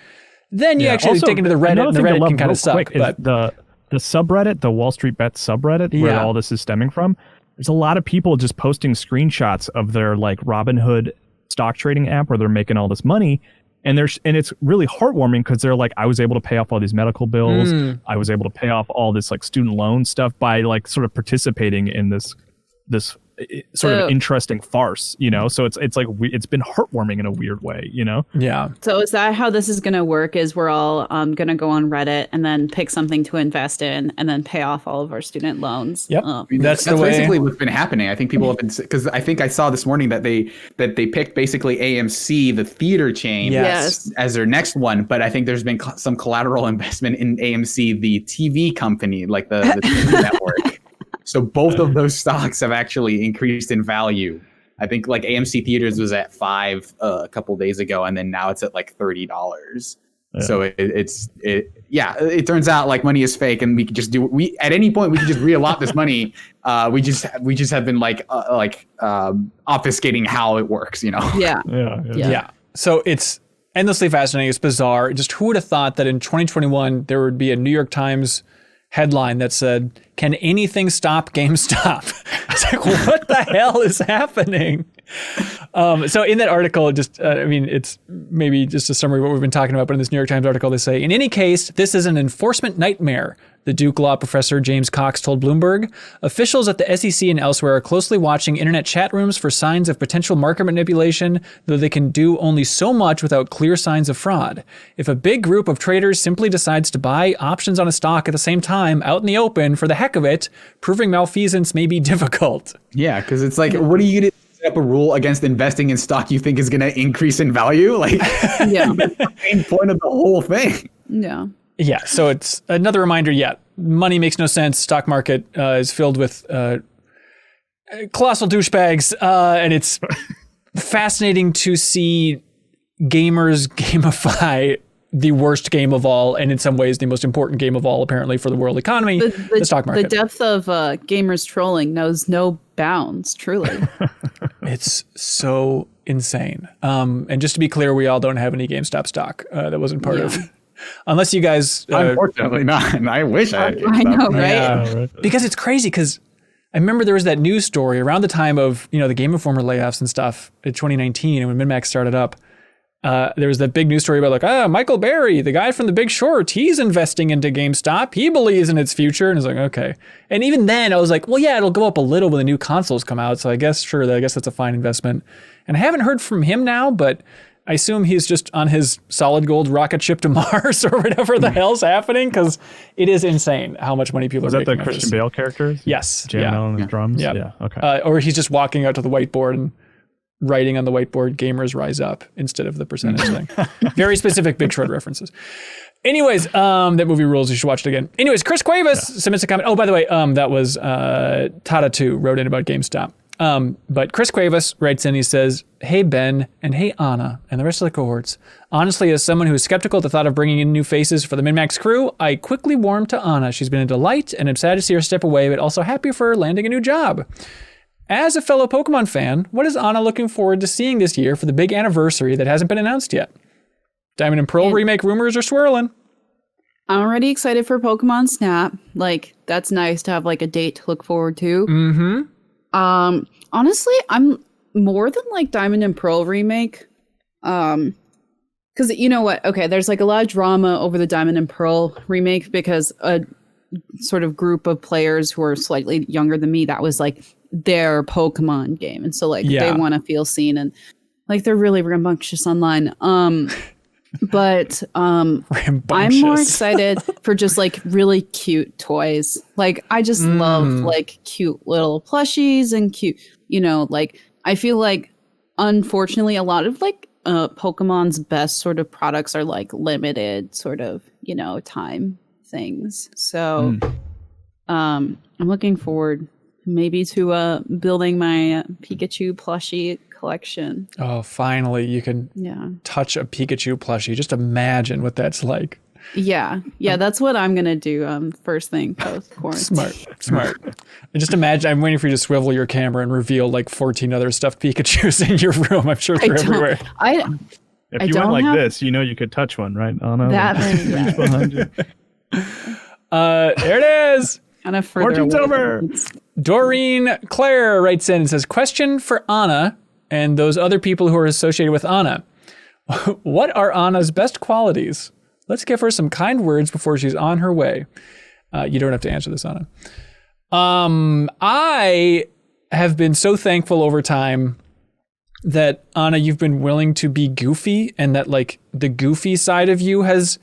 Then you actually also, dig into the Reddit, and the Reddit can kind of suck. But the subreddit, the Wall Street Bets subreddit, where all this is stemming from, there's a lot of people just posting screenshots of their like Robinhood stock trading app where they're making all this money. And it's really heartwarming because they're like, I was able to pay off all these medical bills. I was able to pay off all this like student loan stuff by like sort of participating in this sort of interesting farce, so it's like it's been heartwarming in a weird way, So is that how this is going to work? Is we're all going to go on Reddit and then pick something to invest in and then pay off all of our student loans? Yep. That's basically what's been happening. I think people have been, because I think I saw this morning that they picked basically AMC, the theater chain, as their next one. But I think there's been some collateral investment in AMC, the TV company, like the TV network. So both of those stocks have actually increased in value. I think like AMC Theaters was at $5 a couple days ago, and then now it's at like $30. So it turns out like money is fake, and we could just at any point we could just reallot this money. We just have been obfuscating how it works, Yeah. So it's endlessly fascinating. It's bizarre. Just who would have thought that in 2021 there would be a New York Times headline that said, "Can anything stop GameStop?" It's like, what the hell is happening? So in that article, it's maybe just a summary of what we've been talking about, but in this New York Times article, they say, in any case, this is an enforcement nightmare, the Duke Law professor James Cox told Bloomberg. Officials at the SEC and elsewhere are closely watching internet chat rooms for signs of potential market manipulation, though they can do only so much without clear signs of fraud. If a big group of traders simply decides to buy options on a stock at the same time out in the open for the heck of it, proving malfeasance may be difficult. Yeah, because it's like, what are you going to set up a rule against investing in stock you think is going to increase in value? Like, that's the main point of the whole thing. Yeah. Yeah, so it's another reminder, money makes no sense. Stock market is filled with colossal douchebags, and it's fascinating to see gamers gamify the worst game of all, and in some ways the most important game of all, apparently, for the world economy, the stock market. The depth of gamers trolling knows no bounds, truly. It's so insane. And just to be clear, we all don't have any GameStop stock. That wasn't part of... Unless you guys... Unfortunately not. And I wish I had GameStop. I know, right? Yeah, right? Because it's crazy, because I remember there was that news story around the time of, the Game Informer layoffs and stuff in 2019, and when MinnMax started up. There was that big news story about Michael Berry, the guy from The Big Short, he's investing into GameStop. He believes in its future. And it's like, okay. And even then I was like, well, yeah, it'll go up a little when the new consoles come out. So I guess that's a fine investment. And I haven't heard from him now, but I assume he's just on his solid gold rocket ship to Mars or whatever the hell's happening, because it is insane how much money people are making. Was that the Christian Bale character? Yes. Jamming on the drums? Yeah. Okay. Or he's just walking out to the whiteboard and writing on the whiteboard, "Gamers rise up," instead of the percentage thing. Very specific Big Short references. Anyways, that movie rules. You should watch it again. Anyways, Chris Cuevas submits a comment. Oh, by the way, that was Tata2 wrote in about GameStop. But Chris Cuevas writes in, he says, "Hey Ben, and hey Anna, and the rest of the cohorts. Honestly, as someone who is skeptical at the thought of bringing in new faces for the MinnMax crew, I quickly warmed to Anna. She's been a delight, and I'm sad to see her step away, but also happy for her landing a new job. As a fellow Pokemon fan, what is Anna looking forward to seeing this year for the big anniversary that hasn't been announced yet? Diamond and Pearl remake rumors are swirling." I'm already excited for Pokemon Snap. Like, that's nice to have like a date to look forward to. Mm-hmm. Honestly, I'm more than like Diamond and Pearl remake. Because you know what? Okay, there's like a lot of drama over the Diamond and Pearl remake because a sort of group of players who are slightly younger than me, that was like their Pokemon game. And so like they want to feel seen and like they're really rambunctious online. But I'm more excited for just like really cute toys. Like I just love like cute little plushies and cute, you know, like I feel like unfortunately a lot of like Pokemon's best sort of products are like limited sort of, you know, time things. So I'm looking forward maybe to building my Pikachu plushie collection. Oh, finally you can touch a Pikachu plushie. Just imagine what that's like. Yeah, that's what I'm gonna do first thing post quarantine. Smart. And just imagine, I'm waiting for you to swivel your camera and reveal like 14 other stuffed Pikachus in your room. I'm sure they're everywhere. If you went like this, you know you could touch one, right? Anna, that behind you. There it is. Kind of further Fortune's over. Doreen Claire writes in and says, question for Anna and those other people who are associated with Anna. What are Anna's best qualities? Let's give her some kind words before she's on her way. You don't have to answer this, Anna. I have been so thankful over time that, Anna, you've been willing to be goofy, and that like the goofy side of you has,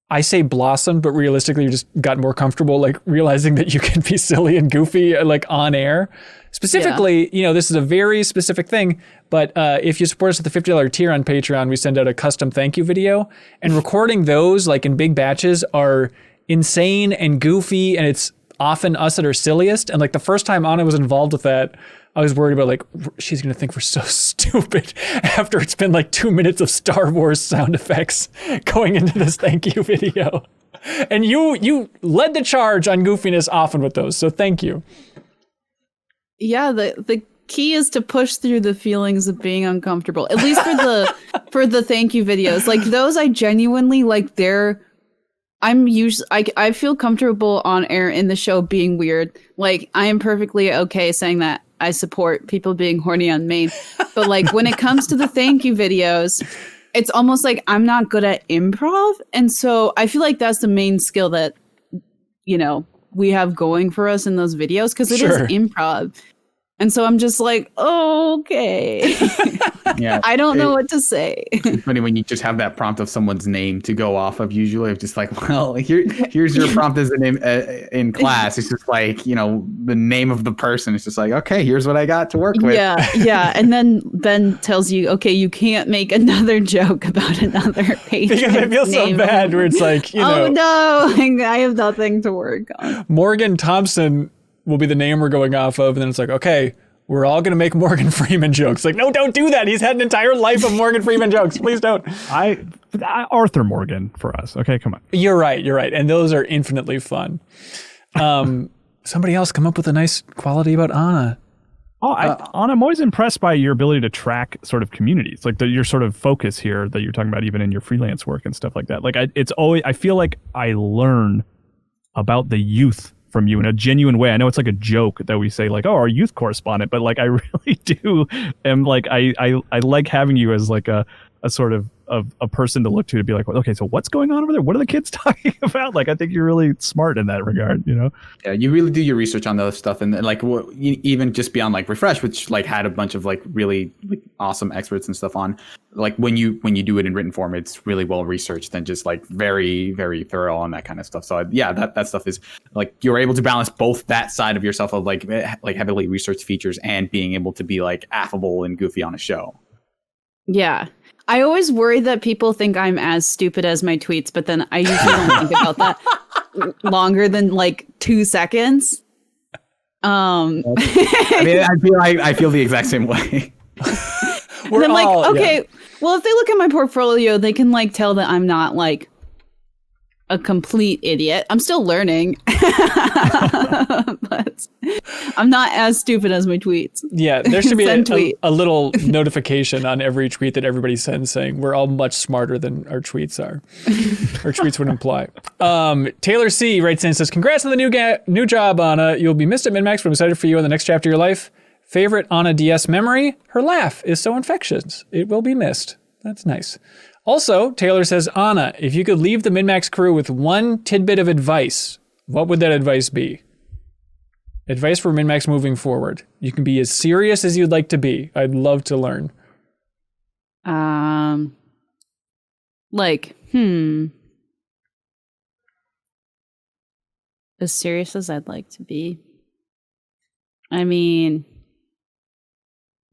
I say blossomed, but realistically you just got more comfortable like realizing that you can be silly and goofy like on air. Specifically, you know, this is a very specific thing, but if you support us at the $50 tier on Patreon, we send out a custom thank you video, and recording those like in big batches are insane and goofy, and it's often us at our silliest. And like the first time Anna was involved with that, I was worried about like, she's going to think we're so stupid after it's been like 2 minutes of Star Wars sound effects going into this thank you video. And you led the charge on goofiness often with those. So thank you. Yeah, the key is to push through the feelings of being uncomfortable, at least for the thank you videos. Like those, I genuinely like I feel comfortable on air in the show being weird. Like I am perfectly okay saying that I support people being horny on main. But like when it comes to the thank you videos, it's almost like I'm not good at improv. And so I feel like that's the main skill that, you know, we have going for us in those videos, because it is improv. And so I'm just like, oh, okay. Yeah, I don't know what to say. It's funny when you just have that prompt of someone's name to go off of. Usually, it's just like, well, here's your prompt as a name in class. It's just like, you know, the name of the person. It's just like, okay, here's what I got to work with. Yeah. And then Ben tells you, okay, you can't make another joke about another patron. Because I feel so bad where it's like, you know. Oh no, I have nothing to work on. Morgan Thompson will be the name we're going off of, and then it's like, okay, we're all going to make Morgan Freeman jokes. Like, no, don't do that. He's had an entire life of Morgan Freeman jokes. Please don't. Arthur Morgan for us. Okay, come on. You're right. And those are infinitely fun. Somebody else come up with a nice quality about Anna. Anna, I'm always impressed by your ability to track sort of communities, like your sort of focus here that you're talking about, even in your freelance work and stuff like that. Like, I feel like I learn about the youth from you in a genuine way. I know it's like a joke that we say like, oh, our youth correspondent, but like I really do am like I like having you as like a sort of a person to look to be like, well, okay, so what's going on over there? What are the kids talking about? Like, I think you're really smart in that regard, you know? Yeah, you really do your research on those stuff, and like even just beyond like Refresh, which like had a bunch of like really like awesome experts and stuff on. Like when you do it in written form, it's really well researched and just like very, very thorough on that kind of stuff. So yeah, that stuff is like you're able to balance both that side of yourself of like heavily researched features and being able to be like affable and goofy on a show. Yeah. I always worry that people think I'm as stupid as my tweets, but then I usually don't think about that longer than like 2 seconds. I mean, I feel the exact same way. And I'm like, okay, well, if they look at my portfolio, they can like tell that I'm not like a complete idiot. I'm still learning, but I'm not as stupid as my tweets. Yeah, there should be a little notification on every tweet that everybody sends saying we're all much smarter than our tweets are. Our tweets would imply. Taylor C. writes in and says, congrats on the new job, Anna. You'll be missed at MinnMax, but I'm excited for you in the next chapter of your life. Favorite Anna DS memory? Her laugh is so infectious. It will be missed. That's nice. Also, Taylor says, Anna, if you could leave the MinnMax crew with one tidbit of advice, what would that advice be? Advice for MinnMax moving forward. You can be as serious as you'd like to be. I'd love to learn. As serious as I'd like to be. I mean,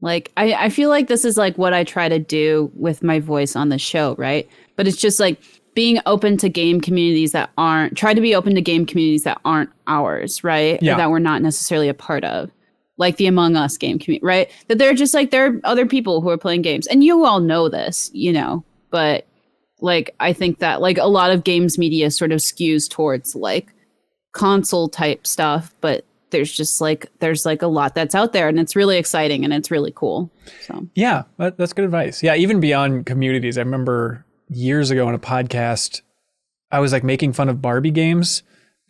like, I feel like this is like what I try to do with my voice on the show, right? But it's just like being open to game communities that aren't, try to be open to game communities that aren't ours, right? Yeah. Or that we're not necessarily a part of. Like the Among Us game community, right? That they're just like, there are other people who are playing games. And you all know this, you know, but like, I think that like a lot of games media sort of skews towards like console type stuff, but there's like a lot that's out there and it's really exciting and it's really cool. So yeah, that's good advice. Yeah, even beyond communities. I remember years ago on a podcast, I was like making fun of Barbie games,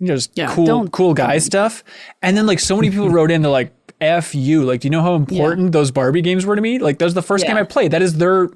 just cool guy stuff. And then like so many people wrote in, they're like, F you. Like, do you know how important those Barbie games were to me? Like, that was the first game I played. That is a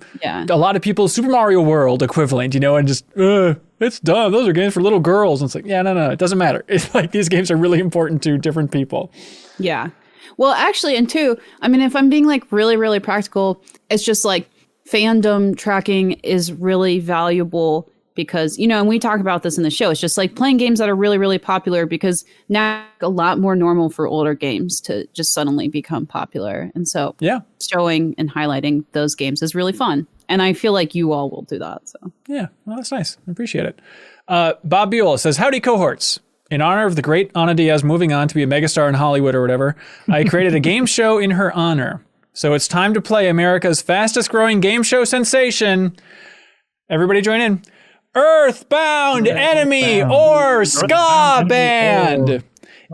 lot of people's Super Mario World equivalent, you know, and just, it's dumb. Those are games for little girls. And it's like, no, it doesn't matter. It's like these games are really important to different people. Yeah. Well, actually, and two, I mean, if I'm being like really, really practical, it's just like fandom tracking is really valuable because, you know, and we talk about this in the show. It's just like playing games that are really, really popular because now a lot more normal for older games to just suddenly become popular. And so showing and highlighting those games is really fun. And I feel like you all will do that. So yeah, well, that's nice. I appreciate it. Bob Buell says, howdy cohorts. In honor of the great Ana Diaz moving on to be a megastar in Hollywood or whatever, I created a game show in her honor. So it's time to play America's fastest growing game show sensation. Everybody join in. Earthbound Enemy or Ska Band.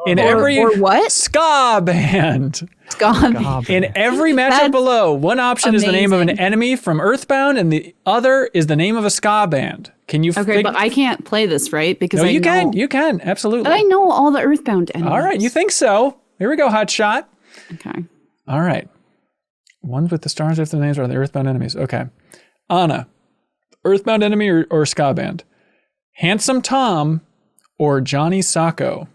In every or what? Ska Band. Ska Band. In every matchup below, one option is the name of an enemy from Earthbound, and the other is the name of a ska band. Can you? Okay, but I can't play this, right? Because no, you can, absolutely. But I know all the Earthbound enemies. All right, you think so? Here we go, hot shot. Okay. All right. Ones with the stars if the names are the Earthbound enemies. Okay. Anna, Earthbound enemy or ska band? Handsome Tom or Johnny Sacco?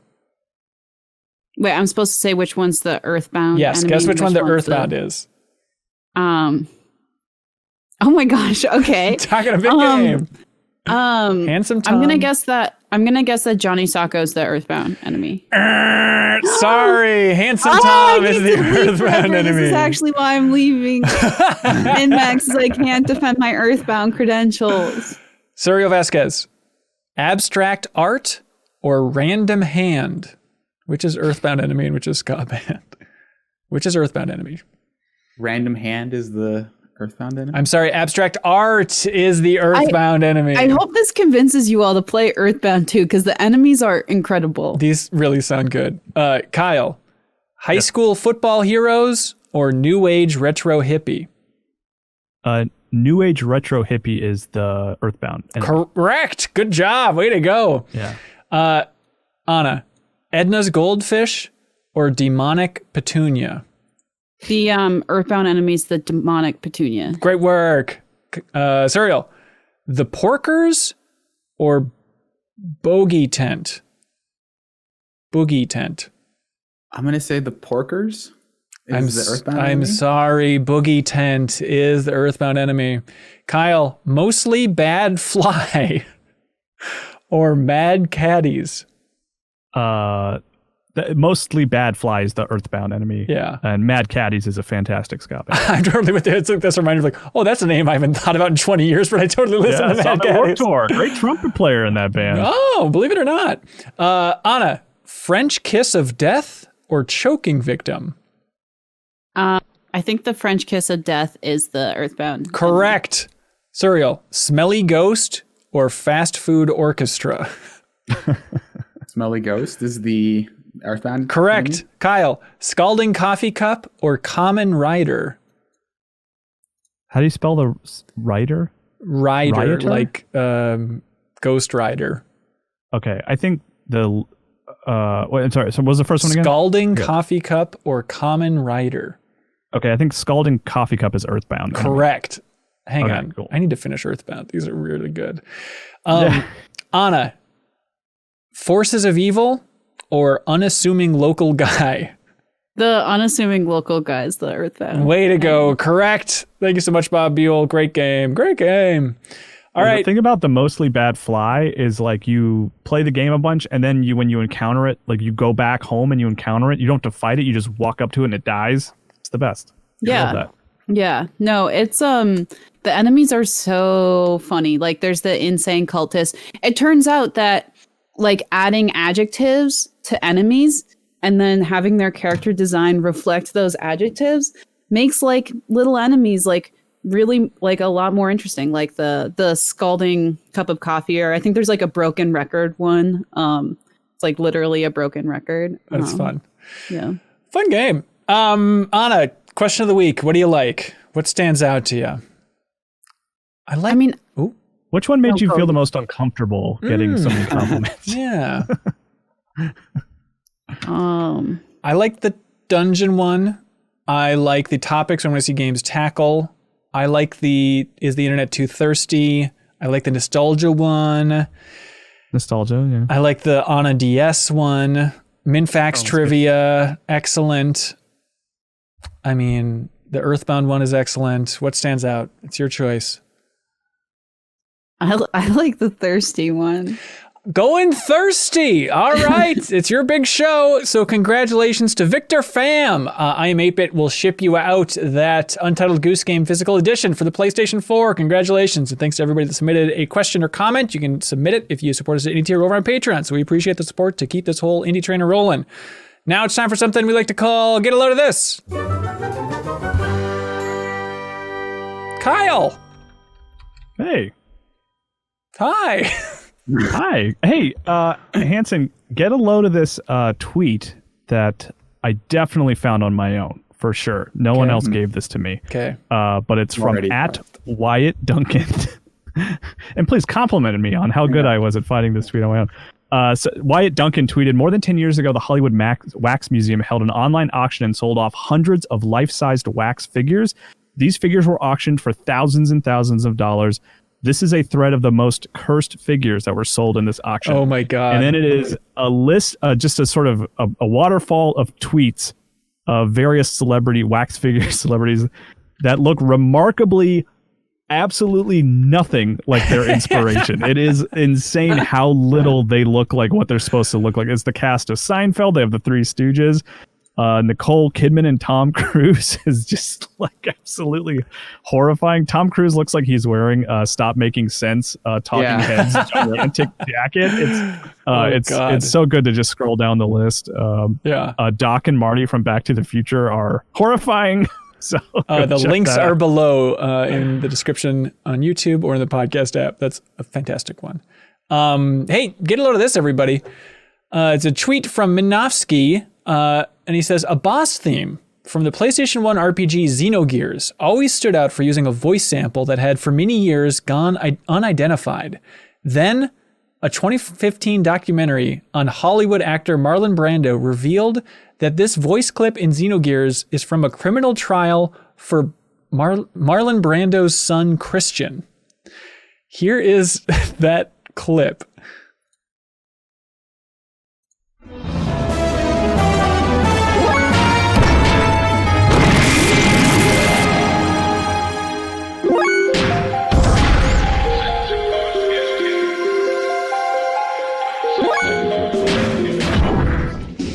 Wait, I'm supposed to say which one's the Earthbound Yes, enemy? guess which one the Earthbound is. Oh my gosh, okay. Talking a big game. Handsome Tom. I'm gonna guess that Johnny Sacco's the Earthbound enemy. Sorry, Handsome Tom is the Earthbound enemy. This is actually why I'm leaving. MinnMax is I can't defend my Earthbound credentials. Sergio Vasquez, abstract art or random hand? Which is Earthbound enemy and which is ska band? Which is Earthbound enemy? Random hand is the Earthbound enemy? I'm sorry, abstract art is the Earthbound enemy. I hope this convinces you all to play Earthbound too, because the enemies are incredible. These really sound good. Kyle, high school football heroes or new age retro hippie? New age retro hippie is the Earthbound enemy. Correct. Good job. Way to go. Yeah. Anna, Edna's goldfish or demonic petunia? The Earthbound enemy's the demonic petunia. Great work. Serial, the porkers or bogey tent? Boogie tent. I'm going to say the porkers. I'm sorry, boogie tent is the Earthbound enemy. Kyle, mostly bad fly or mad caddies? Mostly bad fly is the Earthbound enemy. Yeah. And Mad Caddies is a fantastic ska band. I'm totally with you. It's like this reminder of like, oh, that's a name I haven't thought about in 20 years, but I totally listen to Mad Caddies. Great trumpet player in that band. Oh, believe it or not. Anna, French kiss of death or choking victim? I think the French kiss of death is the Earthbound. Correct. Serial, smelly ghost or fast food orchestra? Smelly ghost is the Earthbound. Correct. enemy? Kyle, scalding coffee cup or common rider? How do you spell the rider? Rider, Rioter? like Ghost Rider. Okay, I think the wait, I'm sorry. So what was the first one again? Scalding coffee cup or common rider? Okay, I think Scalding Coffee Cup is Earthbound. Correct. Hang Okay, on. cool. I need to finish Earthbound. These are really good. Anna, Forces of Evil or Unassuming Local Guy? The unassuming local guys, the Earthbound. Way to go. Correct. Thank you so much, Bob Buell. Great game. Great game. All The right. thing about the mostly bad fly is like you play the game a bunch and then when you encounter it, like you go back home and you encounter it, you don't have to fight it. You just walk up to it and it dies. It's the best. I love that. Yeah. No, it's the enemies are so funny. Like there's the insane cultist. It turns out that like adding adjectives to enemies and then having their character design reflect those adjectives makes like little enemies like really like a lot more interesting. Like the scalding cup of coffee, or I think there's like a broken record one. It's like literally a broken record. That's fun. Yeah. Fun game. Anna, question of the week. What do you like? What stands out to you? I mean, Ooh. Which one made you feel the most uncomfortable getting so many compliments? Yeah. I I like the dungeon one. I like the topics I want to see games tackle. I like the Is the Internet Too Thirsty? I like the nostalgia one. Nostalgia, yeah. I like the On a DS one. MinnMax trivia, excellent. I mean, the Earthbound one is excellent. What stands out? It's your choice. I like the thirsty one. Going thirsty. All right. It's your big show. So congratulations to Victor Pham. I Am 8-Bit will ship you out that Untitled Goose Game physical edition for the PlayStation 4. Congratulations. And thanks to everybody that submitted a question or comment. You can submit it if you support us at any tier over on Patreon. So we appreciate the support to keep this whole indie train rolling. Now it's time for something we like to call Get a Load of This. Kyle. Hey. Hi. Hi. Hey, Hanson, get a load of this tweet that I definitely found on my own, for sure. No one else gave this to me. Okay. But it's from Already. @Wyatt Duncan. And please complimented me on how good I was at finding this tweet on my own. So Wyatt Duncan tweeted, more than 10 years ago, the Hollywood Wax Museum held an online auction and sold off hundreds of life-sized wax figures. These figures were auctioned for thousands and thousands of dollars. This is a thread of the most cursed figures that were sold in this auction. Oh my God. And then it is a list, just a sort of a waterfall of tweets of various celebrity wax figure celebrities that look remarkably absolutely nothing like their inspiration. It is insane how little they look like what they're supposed to look like. It's the cast of Seinfeld. They have the Three Stooges. Nicole Kidman and Tom Cruise is just like absolutely horrifying. Tom Cruise looks like he's wearing Stop Making Sense Talking Heads gigantic jacket. It's so good to just scroll down the list. Doc and Marty from Back to the Future are horrifying. So the links are below in the description on YouTube or in the podcast app. That's a fantastic one. Hey, get a load of this, everybody. It's a tweet from Minovsky, and he says, a boss theme from the PlayStation 1 RPG Xenogears always stood out for using a voice sample that had for many years gone unidentified. Then, a 2015 documentary on Hollywood actor Marlon Brando revealed that this voice clip in Xenogears is from a criminal trial for Marlon Brando's son, Christian. Here is that clip.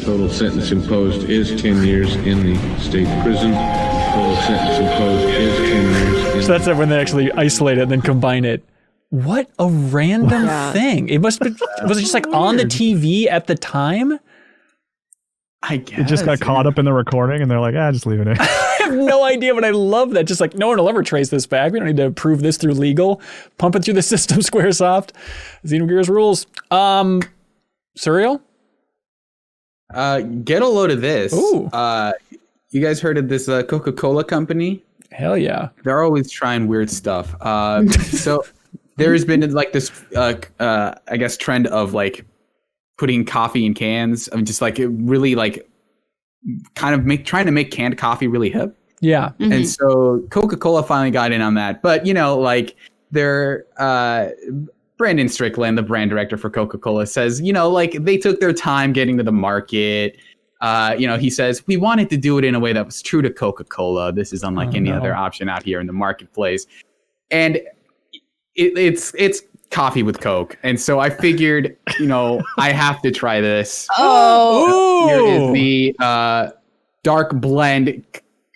Total sentence imposed is 10 years in the state prison. Total sentence imposed is 10 years. So that's when they actually isolate it and then combine it. What a random thing. It must have been, was it just like on the TV at the time? I guess. It just got caught up in the recording and they're like, just leave it in. I have no idea, but I love that. Just like, no one will ever trace this back. We don't need to prove this through legal. Pump it through the system, Squaresoft. Xenogears rules. Surreal? Get a load of this. Ooh. You guys heard of this Coca-Cola company? Hell yeah. They're always trying weird stuff. So there's been like this, I guess, trend of like putting coffee in cans. I mean, just like it really like kind of trying to make canned coffee really hip. Yeah. And so Coca-Cola finally got in on that. But, you know, like they're Brandon Strickland, the brand director for Coca-Cola, says, you know, like they took their time getting to the market. You know, he says, we wanted to do it in a way that was true to Coca-Cola. This is unlike any other option out here in the marketplace. And it's coffee with Coke. And so I figured, you know, I have to try this. Oh, Here is the dark blend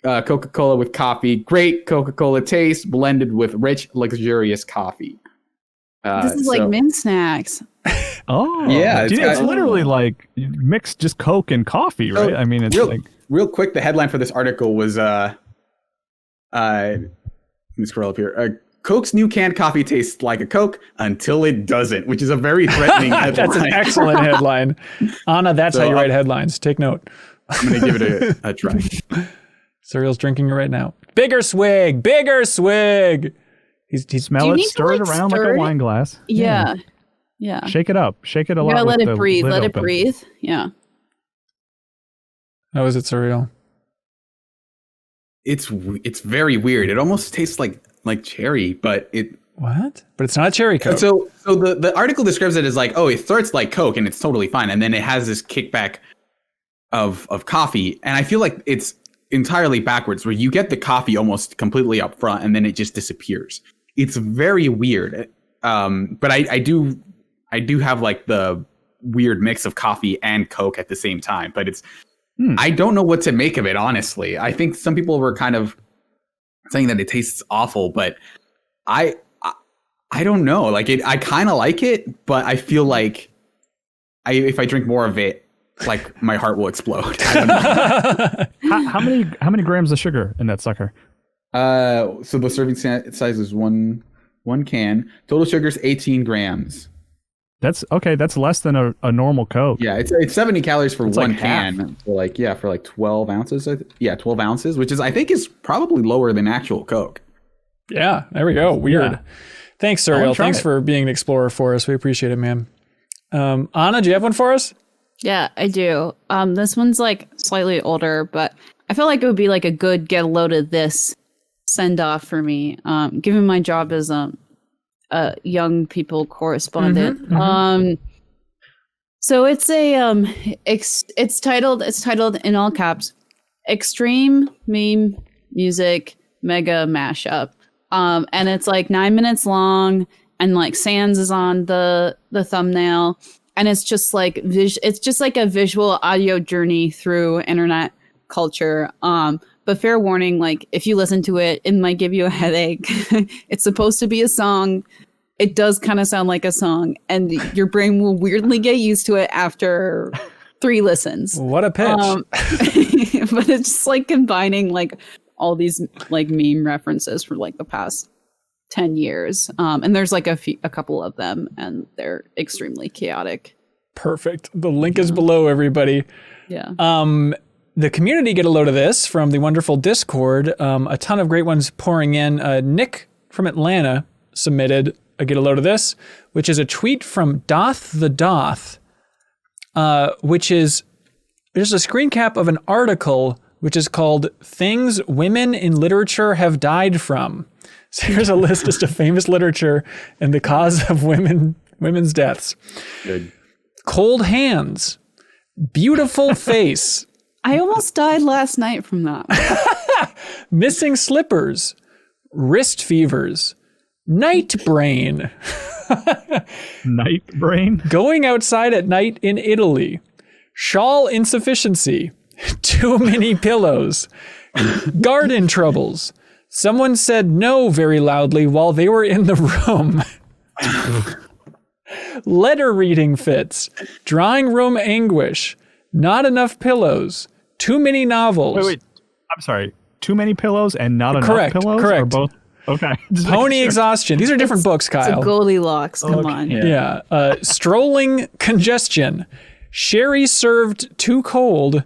Coca-Cola with coffee. Great Coca-Cola taste blended with rich, luxurious coffee. this is like mint snacks. Oh, Yeah, dude, it's it's got- literally like you mix just Coke and coffee, right? I mean, it's like real quick. The headline for this article was, let me scroll up here. Coke's new canned coffee tastes like a Coke until it doesn't, which is a very threatening headline. That's an excellent headline. Anna, that's So, how you write headlines. Take note. I'm going to give it a try. Cereal's drinking it right now. Bigger swig, bigger swig. He's smell you it, need to, stir it like, around like stir a it? wine glass. Yeah. Shake it up. Shake it a You lot. gotta let with it the breathe. lid Let it open. breathe. Yeah. How is it, Cereal? It's very weird. It almost tastes like cherry, but it. What? But it's not cherry Coke. So the article describes it as like, oh, it starts like Coke and it's totally fine, and then it has this kickback of coffee, and I feel like it's entirely backwards, where you get the coffee almost completely up front, and then it just disappears. It's very weird. But I do have like the weird mix of coffee and Coke at the same time, but it's. I don't know what to make of it, honestly. I think some people were kind of saying that it tastes awful, but I don't know. Like I kind of like it, but I feel like if I drink more of it, like my heart will explode. I don't know. How many grams of sugar in that sucker? So the serving size is one can. Total sugar is 18 grams. That's okay. That's less than a normal Coke. Yeah, it's 70 calories for It's one like half. can. For like 12 ounces. 12 ounces, which is I think is probably lower than actual Coke. Yeah, there we go. Weird. Yeah. Thanks, I wanna Cereal. try Thanks it. for being an explorer for us. We appreciate it, man. Anna, do you have one for us? Yeah, I do. This one's like slightly older, but I feel like it would be like a good get a load of this send off for me. Given my job as a young people correspondent. So it's it's titled in all caps, Extreme Meme Music Mega Mashup. And it's like 9 minutes long, and like Sans is on the thumbnail, and it's just like it's just like a visual audio journey through internet culture. But fair warning, like if you listen to it, it might give you a headache. It's supposed to be a song. It does kind of sound like a song, and your brain will weirdly get used to it after 3 listens. What a pitch. But it's just like combining like all these like meme references for like the past 10 years. And there's like a couple of them, and they're extremely chaotic. Perfect. The link is below, everybody. Yeah. The community get a load of this from the wonderful Discord. A ton of great ones pouring in. Nick from Atlanta submitted a get a load of this, which is a tweet from Doth the Doth, which is just a screen cap of an article which is called Things Women in Literature Have Died From. So here's a list just of famous literature and the cause of women's deaths. Good. Cold hands, beautiful face, I almost died last night from that. missing slippers, wrist fevers, night brain, Night brain. going outside at night in Italy, shawl insufficiency, too many pillows, garden troubles, someone said no very loudly while they were in the room, letter reading fits, drawing room anguish, not enough pillows, too many novels. Wait. I'm sorry. Too many pillows and not enough Correct, pillows? correct. Or both? Okay. Just Pony making sure. exhaustion. These are different books, It's Kyle. a Goldilocks. Come on. Yeah. Strolling congestion. Sherry served too cold.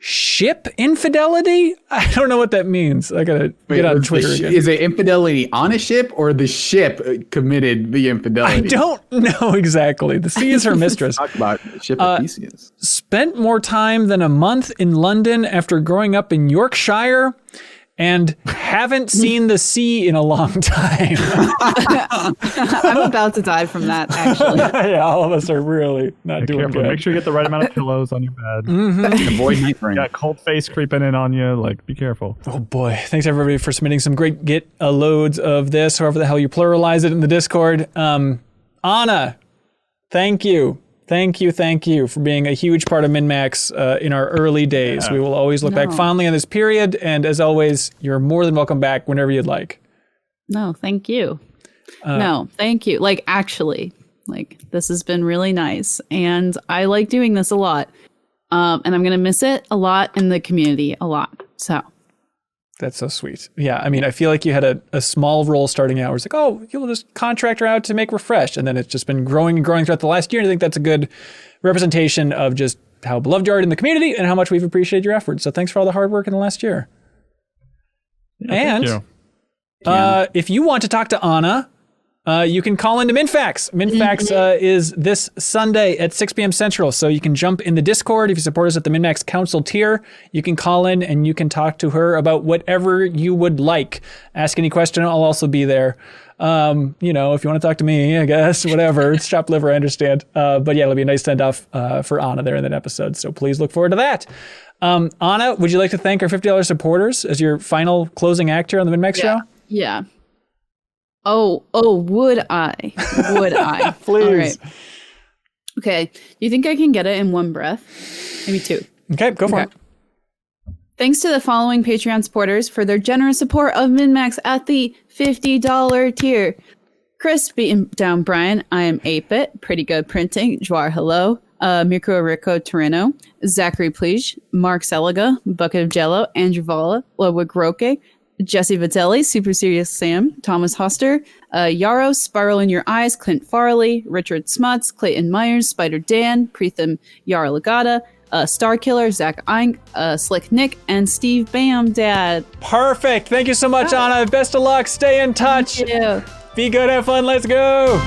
ship infidelity? I don't know what that means. I gotta get on Twitter again. Is it infidelity on a ship or the ship committed the infidelity? I don't know exactly. The sea is her mistress. Talk about ship of Theseus. Spent more time than a month in London after growing up in Yorkshire and haven't seen the sea in a long time. I'm about to die from that, actually. Yeah, all of us are really not Be doing careful. good. Make sure you get the right amount of pillows on your bed. Avoid night brain. Got cold face creeping in on you. Like, be careful. Oh boy. Thanks everybody for submitting some great loads of this, however the hell you pluralize it in the Discord. Anna, thank you. Thank you for being a huge part of MinnMax in our early days. Yeah. We will always look back fondly on this period. And as always, you're more than welcome back whenever you'd like. No, thank you. No, thank you. Like, actually, like, this has been really nice. And I like doing this a lot. And I'm going to miss it a lot in the community a lot. So. That's so sweet. Yeah, I mean, I feel like you had a small role starting out where it's like, oh, you'll just contract her out to make Refreshed. And then it's just been growing and growing throughout the last year. And I think that's a good representation of just how beloved you are in the community and how much we've appreciated your efforts. So thanks for all the hard work in the last year. Yeah, and thank you. if you want to talk to Anna, you can call into MinnFax. MinnFax is this Sunday at 6 p.m. Central. So you can jump in the Discord. If you support us at the MinnMax Council tier, you can call in and you can talk to her about whatever you would like. Ask any question. I'll also be there. If you want to talk to me, I guess, whatever. It's chopped liver, I understand. But yeah, it'll be a nice send off for Anna there in that episode. So please look forward to that. Anna, would you like to thank our $50 supporters as your final closing act here on the MinnMax show? Yeah. Oh, would I? Would I? Please. All right. Okay. Do you think I can get it in one breath? Maybe two. Okay, go for it. Thanks to the following Patreon supporters for their generous support of MinnMax at the $50 tier. Kris, BeatenDownBrian, I am 8-Bit, Pretty Good Printing, Jawarhello, Mirko Arico-Torreno, Zachary Pligge, Mark Seliga, Bucket of Jello, Andrew Vala, Ludwig Roque, Jesse Vitelli, SuperSeriousSam, Thomas Hoster, Yarrow, SpiralInYourEyes, Clint Farley, Richard Smuts, Clayton Myers, Spider Dan, Preetham Yarlagadda, Starkiller, Zach Einck, SlyckNic, and Steve Bamdad. Perfect. Thank you so much, Anna. Best of luck. Stay in touch. Thank you. Be good. Have fun. Let's go.